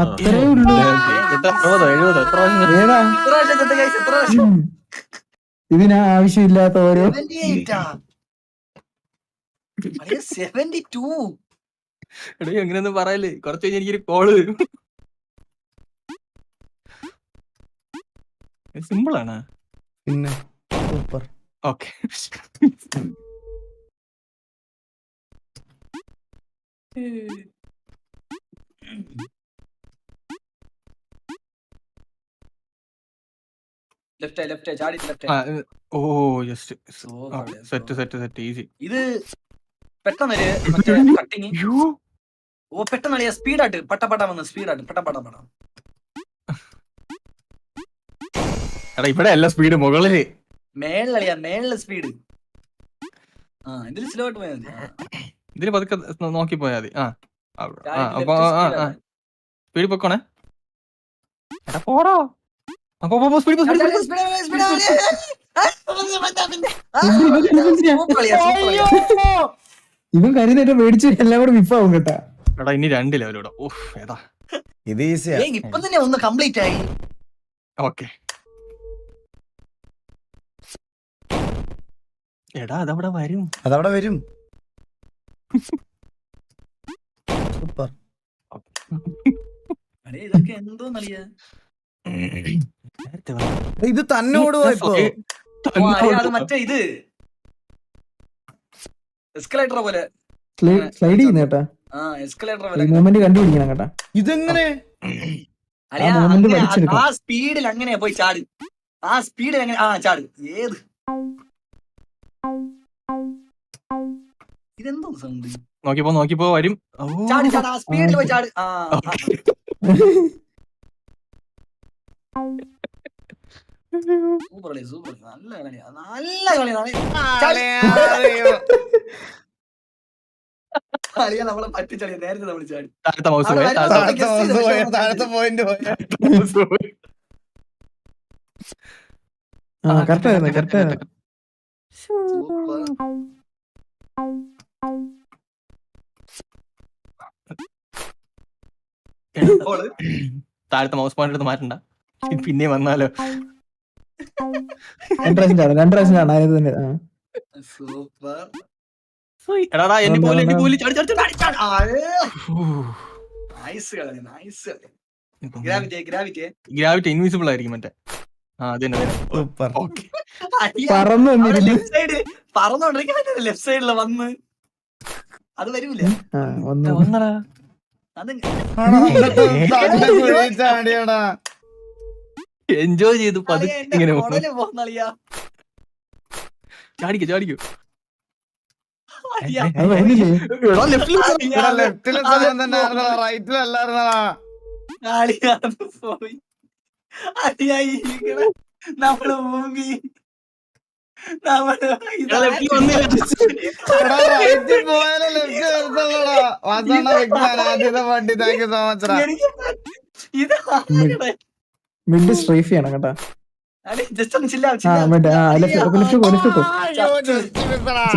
അത്രേ ഉള്ളൂ. എത്ര 60 70 എത്ര പ്രാവശ്യം ഏടാ എത്ര പ്രാവശ്യം ചത്ത് guys? എത്ര പ്രാവശ്യം? ഇതിനാ ആവശ്യമില്ലാത്ത ഓരോ 78 ആ? അളിയാ 72. എടേ അങ്ങനെയൊന്നും പറയല്ലേ, കുറച്ച് കഴിഞ്ഞ് എനിക്കൊരു കോള് വരും. സിമ്പിൾ ആണ്. പിന്നെ സൂപ്പർ. ഓക്കെ ലെഫ്റ്റ് ചാടി ലെഫ്റ്റ്. ഓ ജസ്റ്റ് സെറ്റ് ഈസി. ഇത് പെട്ടെന്ന് മറ്റേ കട്ടിങ്. ഓ പെട്ടെന്ന് അളിയാ സ്പീഡായിട്ട് പട്ടപ്പട്ട വന്ന് സ്പീഡായിട്ട് പട്ടപ്പട്ട. എടാ ഇവിടെ അല്ല സ്പീഡ്, മുകളില്. മേളിലളിയാ മേളില് സ്പീഡ്. ഇതിൽ സ്ലോ ആയിട്ട് പോയാൽ മതി. ഇതില് പതുക്കെ നോക്കി പോയാ മതി. ചാടി അപ്പൊ left speed ആണ്. സ്പീഡ് പൊക്കോണേ. എടാ പോടോ. അപ്പൊ സ്പീഡ് ചാടി, ചാടി, speed ആണ്, speed ആണ്. സൂപ്പർ അളിയാ, സൂപ്പർ അളിയാ. ഇവൻ കരുന്നേറ്റ മേടിച്ച് എല്ലാം കൂടെ മിഫാവും കേട്ടാ. എടാ ഇനി 2 ലെവലൂടെ. ഓഹ് ഏതാ. ഇത് ഈസിയാ. ഏയ് ഇപ്പൊ തന്നെ ഒന്ന് കംപ്ലീറ്റ് ആയി. ഓക്കെ എടാ അതവിടെ വരും. അതവിടെ വരും. സൂപ്പർ. അളിയാ ഇതൊക്കെ എന്തോന്നളിയാ. ഇത് തന്നെ ഓടുവാ ഇപ്പൊ. അത് മറ്റേ ഇത് എസ്കലേറ്റർ പോലെ. സ്ലൈഡ് ചെയ്യുന്ന കേട്ടാ. എസ്കലേറ്റർ ഈ പോലെ. മൂവ്മെന്റ് കണ്ടുപിടിക്കണം കേട്ടാ. ഇതെങ്ങനെ? അളിയാ, moment അങ്ങനെ വലിച്ചെടുക്കണം. ആ സ്പീഡിൽ അങ്ങനെയാ പോയി ചാട്. ആ സ്പീഡിൽ അങ്ങനെ ചാട്. ഏത് ഇതെന്തോ സൗണ്ട്? നോക്കിപ്പോ വരും. ഓ ചാടി ചാട്, ആ സ്പീഡിൽ പോയി ചാട്. സൂപ്പർ കളി, സൂപ്പർ നല്ല കളിയാ, നല്ല കളിയാ. കളിയാ നമ്മളെ പറ്റിച്ചളിയാ. നേരത്തെ നമ്മൾ ചാടി. താഴത്തെ മൗസ് അവിടെ പോയി, വരുന്ന താഴത്തെ സമയത്ത് guess ചെയ്ത് പോയ പക്ഷേ താഴത്തെ പോയിന്റ് പോയ. mouse പോയി. കറക്റ്റ് ആയിരുന്നു കറക്റ്റ് ആയിരുന്നു. സൂപ്പർ. അപ്പോൾ താഴത്തെ മൗസ് പോയിന്റ് എടുത്ത് മാറ്റണ്ട. പിന്നെ വന്നാലോ. 2 പ്രാവശ്യം കാണാം ആയത് തന്നെ. സൂപ്പർ. എടാ എന്നെ പോലെ ചാടി ചാടി ചാടി. ചാടി. നൈസ് കളി, നൈസ് കളി. ഗ്രാവിറ്റി. ഗ്രാവിറ്റി ഇൻവിസിബിൾ ആയിരിക്കും മറ്റേ. അതന്നെ. സൂപ്പർ. ഓക്കെ പറന്നു വന്നിരുന്നു. ലെഫ്റ്റ് സൈഡ് പറന്നോണ്ടിരിക്കുന്ന ലെഫ്റ്റ് സൈഡില് വന്ന് അത് വരൂല. വന്നടാ. അത് ചാടിയടാ. എൻജോയ് ചെയ്ത് പതുക്കെ ഇങ്ങനെ പോകുന്നു. കൊടല് പോന്നളിയാ. ചാടിക്കോ. അളിയാ. അത് വരുന്നില്ലേ? എടാ ലെഫ്റ്റിൽ ലെഫ്റ്റിലെ സാധനം തന്നെ റൈറ്റിലല്ലായിരുന്നടാ. അളിയാ അത് പോയി. അളിയാ ഇരിക്കണ നമ്മള് മൂവി ലെഫ്റ്റിൽ വന്നില്ല. റൈറ്റിൽ പോയാലും ലെഫ്റ്റ് വരത്തുള്ളടാ. വാസണ വിജ്ഞാൻ ആദ്യത്തെ വണ്ടി. Thank you so much. ഇത് ആരുടെ? മിഡ് സ്ട്രൈഫ് ചെയ്യണം കേട്ടാ. അളി ജസ്റ്റ് ഒന്ന് ചില്ല മിഡ് ലെഫ്റ്റ്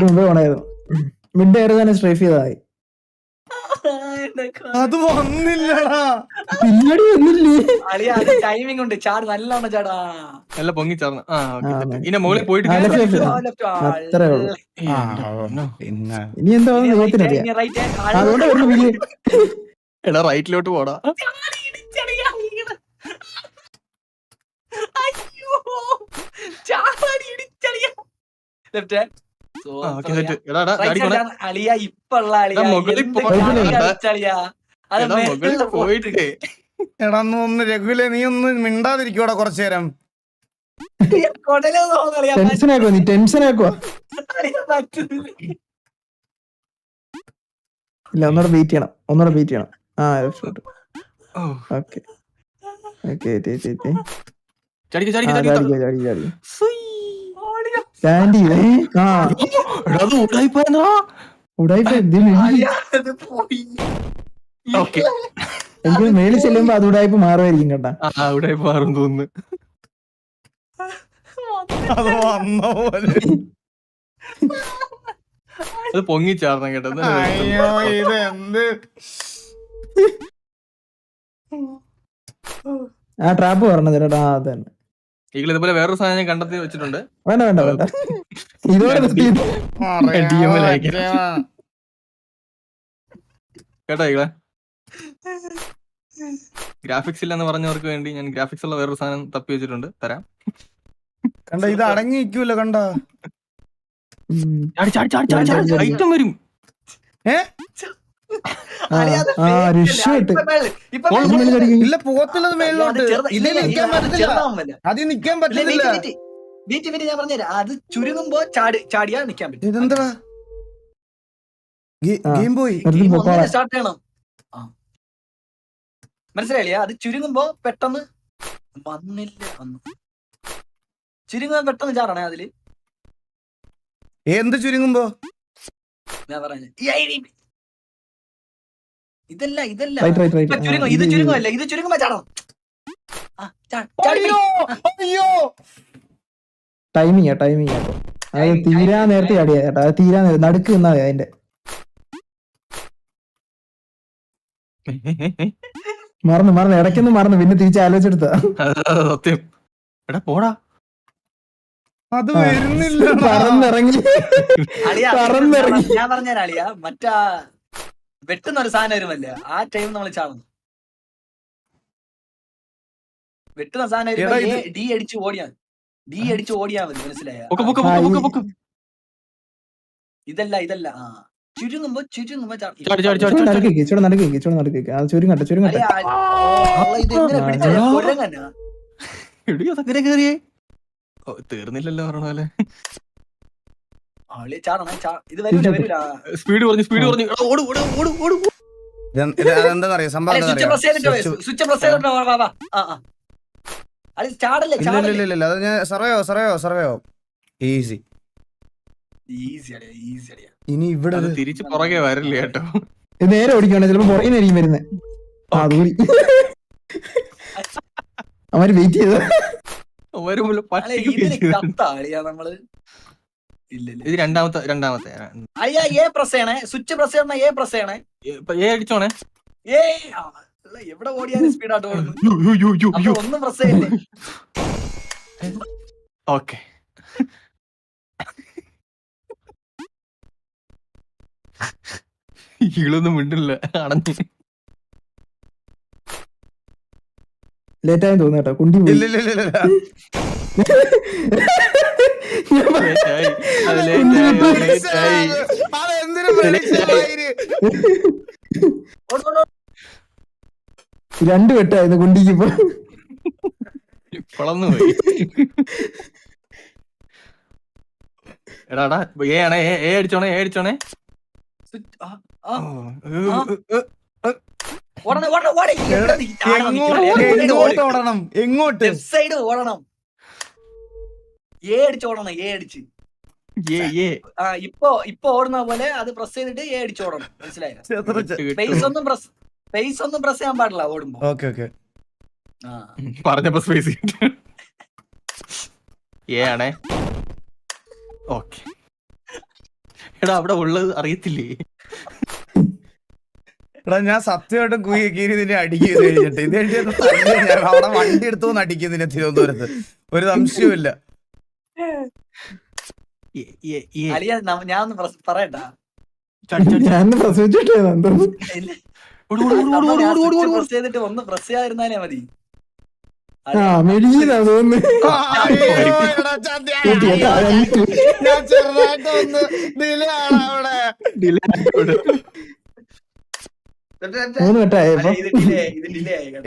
മുമ്പേ പോണായിരുന്നു. മിഡ് ആയിരുന്നു തന്നെ സ്ട്രൈഫ് ചെയ്തായി. അത് വന്നില്ലടാ. പിന്നീട് വന്നില്ലേ? അളിയാ അത് ടൈമിംഗ് ഉണ്ട്. ചാട് നല്ലോണം ചാടാ. നല്ല പൊങ്ങി ചാർന്ന്. ഇനി മുകളിൽ പോയിട്ട് അത്രേ ഉള്ളൂ. പിന്നെ ഇനി എന്താ ദൈവത്തിനറിയാം. അതുകൊണ്ട് വരുന്നു വലിയ എടാ റൈറ്റിലോട്ട് പോടാ. അളിയ ഇപ്പള്ള മുകളിൽ പോയിട്ട് എടാ ഒന്ന് രഘുലെ നീ ഒന്ന് മിണ്ടാതിരിക്കോടാ കുറച്ചു നേരം. ടെൻഷനാക്കുവാ നീ ടെൻഷനാക്കുവാ. ഇല്ല ഒന്നുകൂടെ വെയിറ്റ് ചെയ്യണം. ഓക്കെ എനിക്ക് മേളിൽ ചെല്ലുമ്പോ അത് ഉടായ്പ മാറുമായിരിക്കും കേട്ടാ. ഉടായ്പ മാറും തോന്നുന്നു. അത് വന്ന പോലെ അത് പൊങ്ങിച്ചാർന്ന കേട്ടത്. അയ്യോ ഇത് എന്ത് ആ ട്രാപ്പ് പറഞ്ഞത് ചേട്ടാ അത് തന്നെ. ഈകൾ ഇതുപോലെ വേറൊരു സാധനം ഞാൻ കണ്ടെത്തി വെച്ചിട്ടുണ്ട്. വേണ്ട വേണ്ട വേണ്ട ഇതോടെ നിർത്തി. DM ൽ അയക്കാം. കേട്ടോ ഈകളെ, ഗ്രാഫിക്സ് ഇല്ലെന്ന് പറഞ്ഞവർക്ക് വേണ്ടി ഞാൻ ഗ്രാഫിക്സ് ഉള്ള വേറൊരു സാധനം തപ്പി വെച്ചിട്ടുണ്ട്, തരാം. കണ്ട ഇത് അടങ്ങി നിൽക്കൂല കണ്ട ഐറ്റം വരും. ഇല്ല പോത്തുള്ളത് മേളിലോട്ട് ഇല്ല നിക്കാൻ പറ്റില്ല, അത് നിക്കാൻ പറ്റില്ല. ഞാൻ പറഞ്ഞുതരാം, അത് ചുരുങ്ങുമ്പോ ചാടിയാ നിക്കാൻ പറ്റും. ഇതെന്താ ഗെയിം പോയി സ്റ്റാർട്ട് ചെയ്യണം. മനസ്സിലായില്ലേ? അത് ചുരുങ്ങുമ്പോ പെട്ടെന്ന് വന്നില്ല, വന്നു ചുരുങ്ങുമ്പോ പെട്ടെന്ന് ചാടണേ അതില്. എന്ത് ചുരുങ്ങുമ്പോ? ഞാൻ പറഞ്ഞു ഇതല്ല ഇതല്ല Right, right, right. ഇപ്പൊ ചുരുങ്ങും, ഇത് ചുരുങ്ങുമല്ല, ഇത് ചുരുങ്ങുമ്പോ ചാടണം. അയ്യോ ടൈമിങ് അപ്പൊ അത് തീരാ നേരത്തെ അടിയാ ചേട്ടാ, അത് തീരാ നടുക്ക് നിന്നാ മതി അതിന്റെ. മറന്നു ഇടയ്ക്കൊന്നും മറന്നു, പിന്നെ തിരിച്ച് ആലോചിച്ചെടുത്താ. സത്യം. എടാ പോടാ. അത് വരുന്നില്ല. പറന്നിറങ്ങി പറന്നിറങ്ങി. ഞാൻ പറഞ്ഞുതരാം അളിയ, മറ്റാ വെട്ടുന്ന ഒരു സാധനം വരുമല്ല, ആ ടൈം നമ്മൾ ചാടുന്നു. വെട്ടുന്ന സാധനം വരുമ്പോ ഡി അടിച്ച് ഓടിയാ മതി, മനസ്സിലായ? ഇതല്ല ഇതല്ല ചുരുങ്ങുമ്പോ ചുരുങ്ങട്ടെ. തീർന്നില്ലല്ലോ പറഞ്ഞ പോലെ. സ്പീഡ് പറഞ്ഞു. എന്താ സംഭവം? ഇല്ല അത് ഞാൻ സർവേ ഈസി. ഇനി ഇവിടെ തിരിച്ച് പുറകെ വരില്ല കേട്ടോ. നേരെ ഓടിക്കണേ, ചിലപ്പോ പുറകെ ആയിരിക്കും വരുന്നത്. അവര് വെയിറ്റ് ചെയ്ത ഇത് രണ്ടാമത്തെ അടിച്ചോണേ. എവിടെ ഓടിയാലും സ്പീഡായിട്ട് ഓടുന്നു, ഒന്നും പ്രസ് ചെയ്യല്ലേ. ഓക്കെ, ഈകളൊന്നും മിണ്ടില്ല, അടഞ്ഞു. ലേറ്റായി തോന്നുന്നു കേട്ടോ, കുണ്ടി പോയി. രണ്ട് വെട്ടായിരുന്നു കുണ്ടിക്ക്. ഇപ്പൊ പൊളന്നു പോയി. എടാടാ അടിച്ചോണേ. എങ്ങോട്ട് സൈഡ് ഓടണം, അടിച്ച് ഇപ്പൊ ഓടുന്ന പോലെ അത് പ്രസ് ചെയ്തിട്ട് അടിച്ച് ഓടണം, മനസ്സിലായോ? സ്പേസ് ഒന്നും പ്രസ് ചെയ്യാൻ പാടില്ല ഓടുമ്പോ. പറഞ്ഞപ്പോ സ്പേസ് ആണേ. ഓക്കെ, എടാ അവിടെ ഉള്ളത് അറിയത്തില്ലേ? എടാ ഞാൻ സത്യമായിട്ടും കീരി നിന്നെ അടിക്കുന്നത് കഴിഞ്ഞിട്ട് ഇത് അവിടെ വണ്ടി എടുത്തോന്ന് അടിക്കുന്നതിനെ തിരുവനന്തപുരത്ത് ഒരു സംശയമില്ല. ഞാൻ പറയട്ടാ, പ്രസ് ചെയ്തിട്ട് ഒന്ന് പ്രസ് ചെയ്യാതിരുന്നാലേ മതി.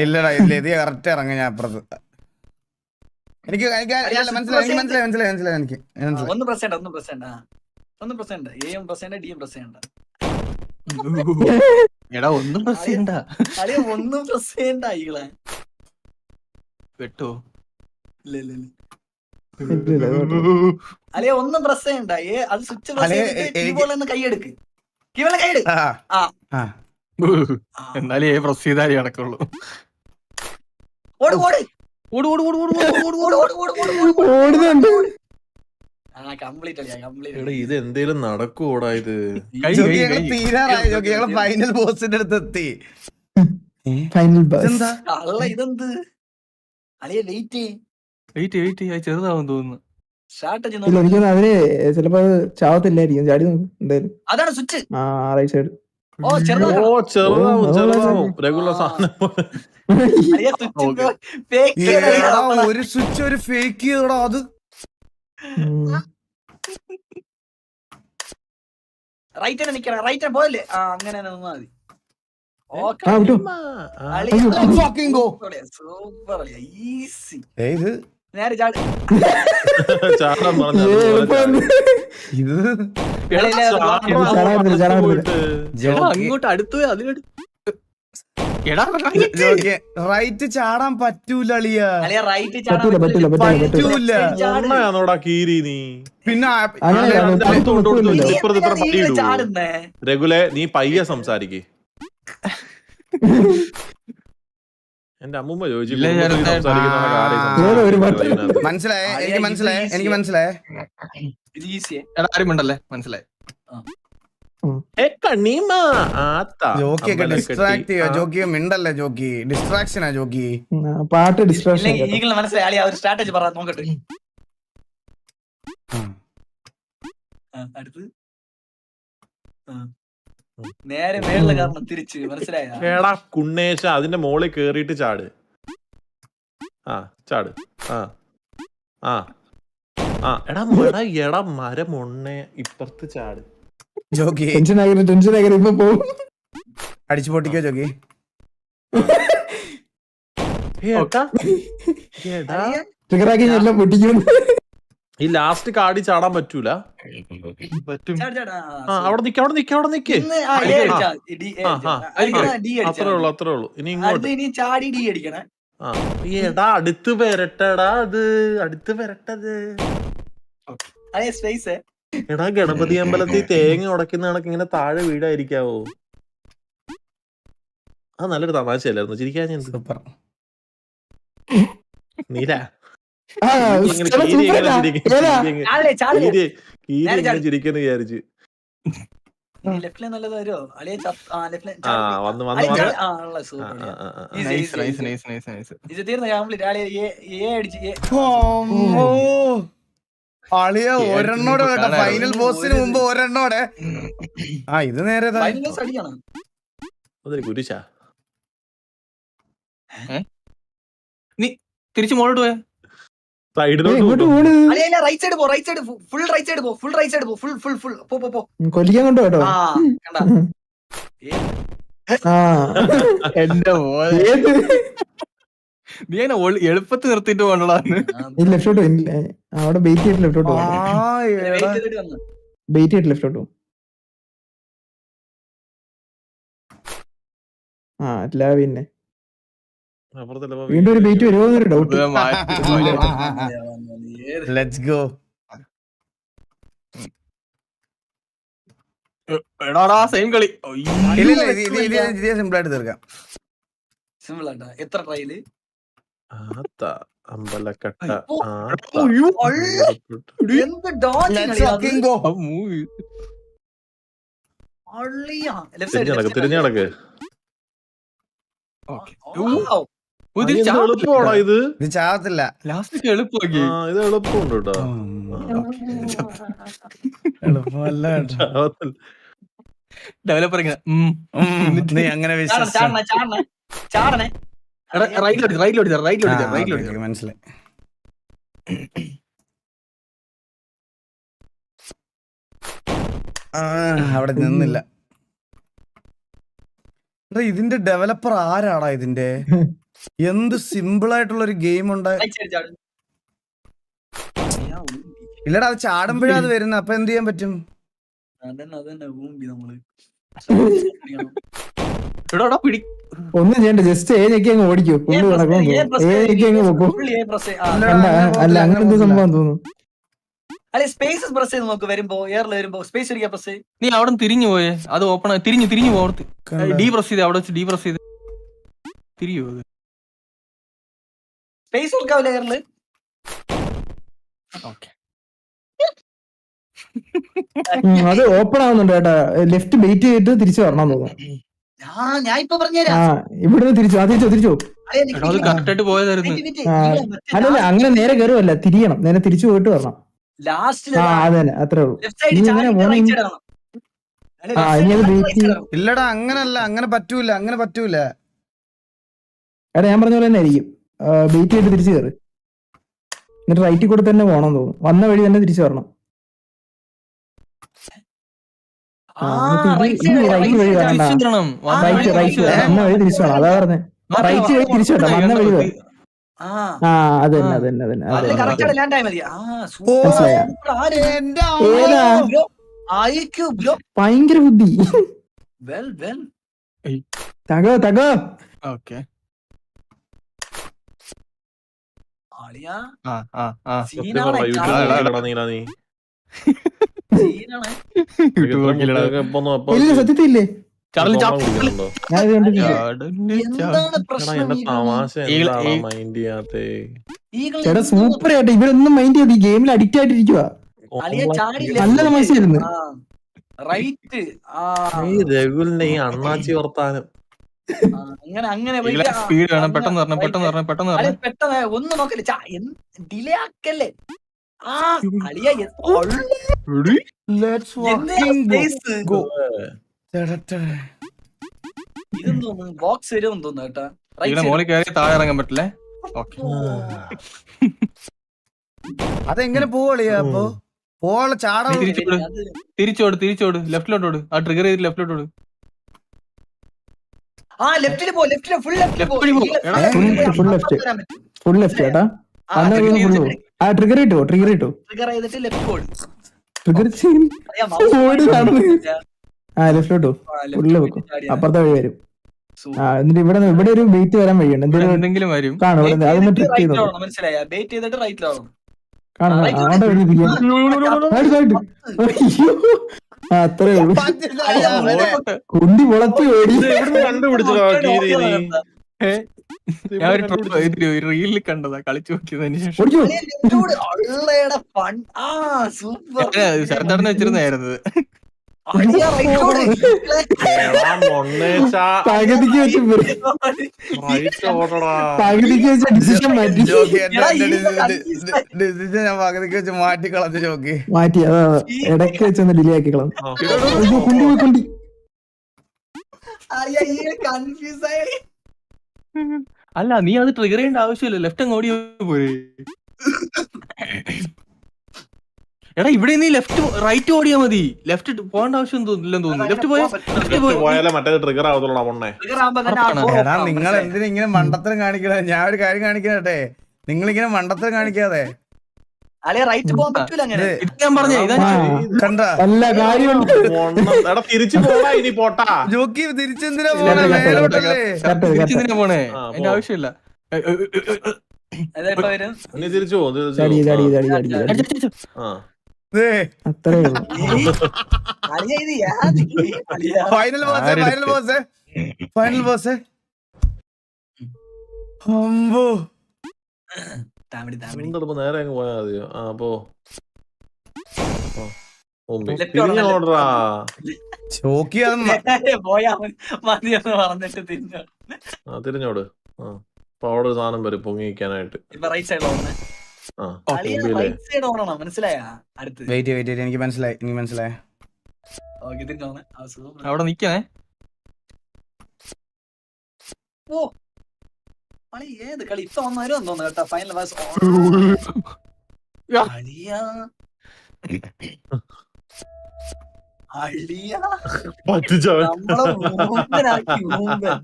ഇല്ലടാ ഇത് കറക്റ്റ് ഇറങ്ങ. ഞാൻ അപ്പുറത്ത് എനിക്ക് മനസ്സിലായി. എനിക്ക് ഒന്ന് പ്രസ് ചെയ്യണ്ട, എയും പ്രസ് ചെയ്യണ്ട, ഡിയും പ്രസ് ചെയ്യണ്ട. എടാ ഒന്നും പ്രസ് ചെയ്യണ്ട, ഒന്നും പ്രസ് ചെയ്യണ്ട. ഈകളെ വെട്ടോ അല്ലെ ഒന്നും പ്രസ് ചെയ്യണ്ട. അത് സ്വിച്ച് പ്രസ് ചെയ്തിട്ട് കീബോർഡിൽ കൈയെടുക്ക്. എന്നാലേ പ്രസ് ചെയ്താലേ നടക്കുള്ളൂ. ഇത് എന്തേലും നടക്കൂടാ? ഇത് തീരാറായി. ഫൈനൽ ബോസിന്റെ അടുത്ത് എത്തി. Final bus. ഇതെന്താ അല്ല ഇതെന്ത് അളിയ വെയിറ്റ് വെയിറ്റ് ചെറുതാവും തോന്നുന്നു. സ്ട്രാറ്റജി ഇല്ല എനിക്കൊന്ന് അതിന് ചിലപ്പോ അത് ചാവത്തില്ലായിരിക്കും. ചാടി നോക്കും എന്തായാലും. അതാണ് സ്വിച്ച്. ആ റൈറ്റ് സൈഡ്. ഓ ചെറുതാ ഓ ചെറുതാവും ഓ, ചെറുതാവും റെഗുലർ സാധനം. അളിയ സ്വിച്ച് ഫേക്ക് എടാ, ഒരു സ്വിച്ച് ഒരു ഫേക്ക് ചെയ്തോടാ അത്. റൈറ്റ് നിക്കണം റൈറ്റ് പോയല്ലേ അങ്ങനെ നിന്നാ മതി. ഓക്കെ ആ വിട്ടു. Fucking go. സൂപ്പർ അളിയ ഈസി. ഇത് നേരെ ചാട്. ചാടാൻ പറഞ്ഞ ഏ, എളുപ്പമാണ്. ഇത് അങ്ങോട്ട് അടുത്ത് പോയി അതിനോട് എടാ റൈറ്റ് ചാടാൻ പറ്റൂല അളിയ. അളിയ റൈറ്റ് പറ്റൂല പറ്റൂല പറ്റൂല പറ്റൂല. പറ്റൂല. നോടാ കീരി നീ പിന്നെ അങ്ങനെ ഇപ്പുറത്ത് ഇത്ര പൈ ഇടൂ. ചാടുന്നേ രഘുലെ നീ പയ്യെ സംസാരിക്ക്. എന്റെ അമ്മൂമ്മ ചോദിച്ചു ഇല്ല, കുടുംബത്തിൽ ഞാൻ സംസാരിക്കുന്ന കാര്യം വേറെ ഒരു സംസാരിക്കുന്നത്. മനസ്സിലായേ, എനിക്ക് മനസ്സിലായേ. ഇത് ഈസിയെ. എടാ ആരും ഉണ്ടല്ലേ മനസ്സിലായി. ഏ കണ്ണീമ്മ ആത്താ. ജോക്കിയൊക്കെ ഡിസ്ട്രാക്ട് ചെയ്യോ? ജോക്കി മിണ്ടല്ലേ ജോക്കി, ഡിസ്ട്രാക്ഷനാ ജോക്കി. പാട്ട് ഡിസ്ട്രാക്ഷൻ. ഇല്ലെങ്കിൽ ഈഗിളിന് മനസ്സിലായി അളിയ ഒരു സ്ട്രാറ്റജി പറ നോക്കട്ടെ. അടുത്ത് നേരെ മേളില് കാരണം തിരിച്ച് മനസ്സിലായ. എടാ കുണ്ണേശ അതിന്റെ മോളിൽ കേറിയിട്ട് ചാട്. ആ ചാട്. ആ ആ ആ എടാ മരമൊണ്ണെ ഇപ്പുറത്ത് ചാട്. ജോക്കി ടെൻഷൻ ആകരുത് ഇപ്പൊ പോകും. അടിച്ചു പൊട്ടിക്കോ ജോക്കി. എടാ ട്രിഗറാക്കി എല്ലാം പൊട്ടിക്കുന്നു. ഈ ലാസ്റ്റ് കാടി ചാടാൻ പറ്റൂല. പറ്റും. ചാട് ചാട്. ആ അവിടെ നിക്ക്. ഇന്ന് ആ A അടിച്ചാ, D അടിച്ചാ. അടുത്ത D അടിച്ചാ. അത്രേ ഉള്ളു. ഇനി അടുത്ത് ഇങ്ങോട്ട്. ഇനി ചാടി D അടിക്കണേ. ആ എടാ അടുത്ത് വരട്ടെടാ അത്. അടുത്ത് വരട്ടത്. അതെ സ്പേസ്. എടാ ഗണപതി അമ്പലത്തിൽ തേങ്ങ ഉടക്കുന്ന കണക്ക് ഇങ്ങനെ താഴെ വീടായിരിക്കാവോ? ആ നല്ലൊരു തമാശയല്ലായിരുന്നു. ചിരിക്കാൻ ഞാൻ സൂപ്പർ. നീല ആ, ഇങ്ങനെ എടാ, കീരി എങ്ങനെ സൂപ്പറാ. ചിരിക്കും? ഏതാ? ചാടല്ലേ ചാടല്ലേ. കീരി എങ്ങനെ ചിരിക്കുന്നു വിചാരിച്ചു. ലെഫ്റ്റിലെ നല്ലത് വരുമോ അളിയ? ലെഫ്റ്റിലെ ആ വന്ന് സൂപ്പർ. നൈസ്. ഇത് തീർന്ന കംപ്ലീറ്റ്. അളിയ A അടിച്ച് A. അളിയ ഒരെണ്ണോടെ കേട്ടോ, ഫൈനൽ ബോസിന് മുമ്പ് ഒരെണ്ണോടെ. ആ ഇത് നേരെ ഇതാ. ഫൈനൽ ബോസ് അടിക്കണം. അതൊരു കുരിശാ. നീ തിരിച്ചു മോളോട്ട് പോയാ സൈഡിലോട്ട് ഇങ്ങോട്ട് കൊണ്ടു. പോണ്. അളിയ റൈറ്റ് സൈഡ് പോ, right side full right side പോ, ഫുൾ റൈറ്റ് സൈഡ് പോ, ഫുൾ പോ. കൊല്ലിക്കാൻ കൊണ്ടു കേട്ടോ. ആ കണ്ടാ ആ എന്റെ ഏത് നീ അങ്ങനെ എളുപ്പത്തിൽ നിർത്തിയിട്ട് പോകണ്ടതാന്ന്. ഈ ലെഫ്റ്റോട്ട് അവിടെ ബെയിറ്റ് ചെയ്തിട്ട് ലെഫ്റ്റോട്ട് ആ, പോകും. എടാ. വെയിറ്റ് ചെയ്തിട്ട് വന്നു. ബെയിറ്റ് ചെയ്തിട്ട് ലെഫ്റ്റോട്ട് പോകും. ആ അല്ല പിന്നെ അപ്പുറത്തല്ല വീണ്ടും ഒരു ബെയിറ്റ് വരുമോ എന്നൊരു ഡൗട്ട്. Let's go. എടാടാ സെയിം കളി. ഇല്ല ഇത് സിമ്പിൾ ആയിട്ട് തീർക്കാം. സിമ്പിൾ ആട്ടാ. എത്ര ട്രൈയില്? ആത്ത അമ്പലക്കട്ട ഓ, ആത്ത. എന്ത് dodging Let's അളിയാ അത്? fucking go. അളിയാ. Left side, തിരിഞ്ഞു നടക്ക്. Wow. എളുപ്പമാണോ ഇത്? ഇത് ചാവത്തില്ല. ലാസ്റ്റ് എളുപ്പമാക്കി. ആ ഇത് എളുപ്പമുണ്ട് കേട്ടോ. എളുപ്പമല്ല കേട്ടോ. ചാവത്തില്ല. ഡെവലപ്പർ ഇങ്ങനെ നീ അങ്ങനെ ചാടണേ. റൈറ്റിലോട്ട് മനസ്സിലായി. അവിടെ നിന്നില്ല. എടാ, ഇതിന്റെ ഡെവലപ്പർ ആരാടാ? ഇതിന്റെ എന്ത് സിമ്പിൾ ആയിട്ടുള്ള ഒരു ഗെയിം ഉണ്ടായി. Right side ചാട്. ഇല്ലടാ, അത് ചാടുമ്പോഴാ അത് വരുന്നത്. അപ്പൊ എന്ത് ചെയ്യാൻ പറ്റും? അതന്നെ ഊമ്പി നമ്മള്. എടാ പിടി. ഒന്നും ചെയ്യണ്ട, ജസ്റ്റ് ഏതൊക്കെ അങ്ങ് ഓടിക്കോ. പുള്ളി നടക്കും ഏതൊക്കെ അങ്ങ് പോക്കോ. Full A press ചെയ്യ്. അല്ല അങ്ങനെ എന്തോ സംഭവം തോന്നുന്നു. അല്ലെ സ്പേസസ് പ്രസ് ചെയ്ത് നോക്ക്. വരുമ്പോ എയറിൽ വരുമ്പോ സ്പേസ് അടിക്കാൻ പ്രസ് ചെയ്യ്. നീ അവിടെ തിരിഞ്ഞു പോയേ. അത് ഓപ്പൺ തിരിഞ്ഞു പോകത്ത്. ഡി പ്രസ് ചെയ്ത് അവിടെ വെച്ച് ഡി പ്രസ് ചെയ്ത് തിരിയോ. സ്പേസ് കൊടുക്കാവില്ല എയറില്. അത് ഓപ്പൺ ആവുന്നുണ്ട് കേട്ടാ. ലെഫ്റ്റ് ബെയിറ്റ് ചെയ്തിട്ട് തിരിച്ചു വരണം തോന്നുന്നു. ഞാൻ ഇപ്പൊ ആ പറഞ്ഞുതരാം. ഇവിടുന്ന് തിരിച്ചു തിരിച്ചു അളിയാ, നിക്ക് എടാ അത് നിക്ക് കറക്റ്റ് ആയിട്ട് പോയതായിരുന്നു. ആ അല്ലല്ല അങ്ങനെ നേരെ കയറുമല്ല തിരിയണം നേരെ തിരിച്ചു പോയിട്ട് വരണം ലാസ്റ്റില് ആ അതന്നെ അത്രേ ഉള്ളൂ ലെഫ്റ്റ് സൈഡ് ഇനി ചാടി ഇങ്ങനെ പോണ റൈറ്റ് സൈഡ് ഇറങ്ങണം. അല്ലെ, ആ, left ഇനി side അത് ചാടി വെയിറ്റ് right side ഇറങ്ങണം. ഇല്ലടാ അങ്ങനല്ല, അങ്ങനെ പറ്റൂല, അങ്ങനെ പറ്റൂല. എടാ ഞാൻ പറഞ്ഞ പോലെ തന്നെ ആയിരിക്കും വെയിറ്റ് ചെയ്തിട്ട് തിരിച്ചു കയറ് എന്നിട്ട് റൈറ്റിൽ കൂടെ തന്നെ പോകണം തോന്നുന്നു വന്ന വഴി തന്നെ തിരിച്ചു വരണം ആ, എന്നിട്ട് right ഈ side, റൈറ്റ് right വഴി side വേണ്ട തിരിച്ചു തരണം. റൈറ്റ് വന്ന വഴി തിരിച്ചു വേണം അതാ പറഞ്ഞേ റൈറ്റ് വഴി തിരിച്ചു വേണ്ട വന്ന വഴി വേണം ആ, ആ അതന്നെ അതന്നെ അതന്നെ അതില് അതന്നെ correct ആയിട്ട് land ആയാ മതി. ആ, super. മനസ്സിലായോ? super. ആര്? എന്റെ ഏതാ Bro, IQ, bro. ഭയങ്കര ബുദ്ധി Well, well. തകോ ഓക്കെ. ആളിയാ, ആ ആ ആ സീനാണ്, നീ സീനാണ്. യൂട്യൂബ് നോക്കിയില്ലടാ. ഇല്ല സത്യത്തിൽ ഇല്ലേ ചാടല് ഞാൻ ഇത് കണ്ടിട്ടില്ല ചാടല് എന്താണ് പ്രശ്നം? എന്റെ തമാശ ഈഗിൾ, എന്താടാ ഈഗിൾ. മൈൻഡ് ചെയ്യാത്തെ? ചേട്ടാ സൂപ്പർ ആയിട്ട് ഇവരൊന്നും മൈൻഡ് ചെയ്ത് ഈ ഗെയിമിൽ അഡിക്റ്റ് ആയിട്ടിരിക്കുക അളിയ ചാടി നല്ല തമാശയായിരുന്നു. റൈറ്റ്. ഈ രഘുലിന്റെ ഈ അണ്ണാച്ചി വർത്താനം. അങ്ങനെ അങ്ങനെ ഈഗിളെ പോയിട്ട് സ്പീഡ് വേണം. പെട്ടെന്ന് പറഞ്ഞ പെട്ടെന്ന് പറഞ്ഞ പെട്ടെന്ന് അളിയ പറഞ്ഞ പെട്ടെന്ന് ഒന്നും നോക്കല്ലേ, ഡിലേ ആക്കല്ലേ. ആ അളിയ ലെറ്റ്സ് വാക്കിംഗ് ഗോ. ഇതെന്ന് തോന്നുന്നു ബോക്സ് വരും തോന്നുന്നു കേട്ടാ. ഈഗിളെ മോളിൽ കയറി താഴെ ഇറങ്ങാൻ പറ്റില്ലേ? ഓക്കെ. അതെങ്ങനെ പോവളിയാ അപ്പൊ? പോള ചാട തിരിച്ചോട് ലെഫ്റ്റിലോട്ടോട്. ആ ട്രിഗർ ചെയ്ത് ലെഫ്റ്റിലോട്ടോട്. ആ ലെഫ്റ്റില് പോ, ലെഫ്റ്റില് ഫുൾ ലെഫ്റ്റില് പോ. Left ല് പോ. എടാ, full left. ഫുൾ ലെഫ്റ്റ് ചേട്ടാ അന്ന് ഫുള്ള് പോകും ആ ട്രിഗർ ഇട്ടോ ട്രിഗർ ചെയ്തിട്ട് ലെഫ്റ്റ് പോട്. ട്രിഗർ ഓടി നടന്ന് ആ ലെഫ്റ്റിലോട്ടോ ഫുള്ള് വെക്കും അപ്പുറത്തെ വഴി വരും. ആ എന്നിട്ട് ഇവിടെ ഒരു ബെയ്റ്റ് വരാൻ വഴിയുണ്ട് എന്തെങ്കിലും എന്തെങ്കിലും വരും. കാണും ഇവിടെ അതൊന്ന് ട്രിക്ക് ചെയ്ത് നോക്കും മനസ്സിലായ ബേറ്റ് ചെയ്തിട്ട് റൈറ്റിലാവണം. കാണാം അവിടെ വഴി തിരിയാൻ ആ അത്രേ ഉള്ളൂ കുണ്ടി മുളത്തി ഓടി ഇത് എവിടുന്ന് കണ്ടുപിടിച്ചതാ കീരി നീ? ഞാൻ ഒരു റീലിൽ കണ്ടതാ കളിച്ചു നോക്കിയതിന് ശേഷം. ഓടിക്കോ ഫൺ. ആ സൂപ്പർ. ശരത്തേട്ടനെ വെച്ചിരുന്നായിരുന്നു. എടാ മൊണ്ണേച്ചാ, പകുതിക്ക് വെച്ച് റൈറ്റ് ഓടടാ. പകുതിക്ക് വെച്ച ഡിസിഷൻ മാറ്റി ഞാൻ പകുതിക്ക് വെച്ച് മാറ്റി കളഞ്ഞു ചോക്കി. മാറ്റി അതാ ഇടയ്ക്ക് വെച്ചൊന്ന് ഡിലേ ആക്കി കളഞ്ഞു ആ, അയ്യോ, കുണ്ടി കൺഫ്യൂസ് ആയി. അല്ല നീ അത് ട്രിഗർ ചെയ്യേണ്ട ആവശ്യമില്ല. ലെഫ്റ്റ് അങ്ങ് ഓടി പോരെ. എടാ ഇവിടെ നീ ലെഫ്റ്റ് റൈറ്റ് ഓടിയാ മതി. ലെഫ്റ്റ് പോകേണ്ട ആവശ്യം ഇല്ലെന്ന് തോന്നുന്നു. ലെഫ്റ്റ് ലെഫ്റ്റ് പോയാലേ മറ്റേ ട്രിഗർ ആവത്തുള്ളൂ മൊണ്ണേ. എടാ നിങ്ങൾ എന്തിനാ ഇങ്ങനെ മണ്ടത്തരം കാണിക്കണേ? ഞാൻ ഒരു കാര്യം കാണിക്കട്ടെ, നിങ്ങൾ ഇങ്ങനെ മണ്ടത്തരം കാണിക്കാതെ. അളിയ റൈറ്റ് പോകാൻ പറ്റൂല അങ്ങനെ. ഇത് ഞാൻ പറഞ്ഞേ ഇതാ കണ്ട നല്ല കാര്യമുണ്ട് എടാ തിരിച്ചു പോടാ ഇനി പോട്ടാ. ജോക്കി തിരിച്ചെന്തിനാ പോണേ? മേലോട്ടല്ലേ? തിരിച്ചെന്തിനാ പോണേ? ആ, എന്റെ ആവശ്യമില്ല. അതെപ്പോ വരും? നീ തിരിച്ചു പോ, തിരിച്ചു ചടി പോ. ചടി ചടി ചടി ചടി ആ. ദേ, അത്രേ ഉള്ളൂ അളിയ ഇത് അളിയ final boss, final boss, final boss. അമ്പോ താമടി താമടി. എന്തെടുപ്പ് നേരെ അങ്ങ് പോയാ മതിയോ? ആ പോ. Left തിരിഞ്ഞു ഓടണം, ഓടറാ. ചോക്കി അത് പോയാ മതിയെന്ന് പറഞ്ഞിട്ട് തിരിഞ്ഞു. ആ തിരിഞ്ഞോട്. ആ അപ്പൊ അവിടെ ഒരു സാധനം വരും പൊങ്ങിക്കാനായിട്ട്. ഇപ്പൊ റൈറ്റ് സൈഡിൽ ഓടണേ. ആ അളിയ മുമ്പിലേ. റൈറ്റ് സൈഡ് ഓടണം, മനസ്സിലായ? അടുത്ത് വെയിറ്റ് എനിക്ക് മനസ്സിലായി. ഓക്കെ തിരിഞ്ഞോണേ. ആ സൂപ്പർ. അവിടെ നിക്കണേ. ഓ അളി ഏത് കളി ഇപ്പൊ വന്നാലും തോന്നുന്നു കേട്ടോ. ഫൈനൽ വാസ് അളിയ അളിയ പറ്റിച്ചവൻ. നമ്മളെ ഊമ്പനാക്കി ഊമ്പൻ.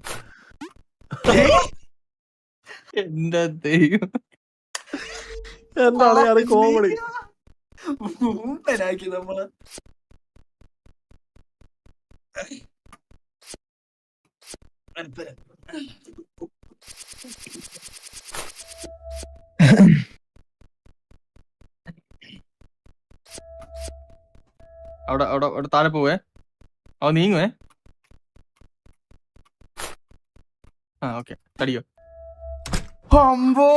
എന്റെ ദൈവം. എന്താണ് അത് കോമഡി? ഊമ്പനാക്കി നമ്മള്. അവിടെ താഴെ പോവേ. അവ നീങ്ങുവേ. ആ ഓക്കെ തടിയോ. അമ്പോ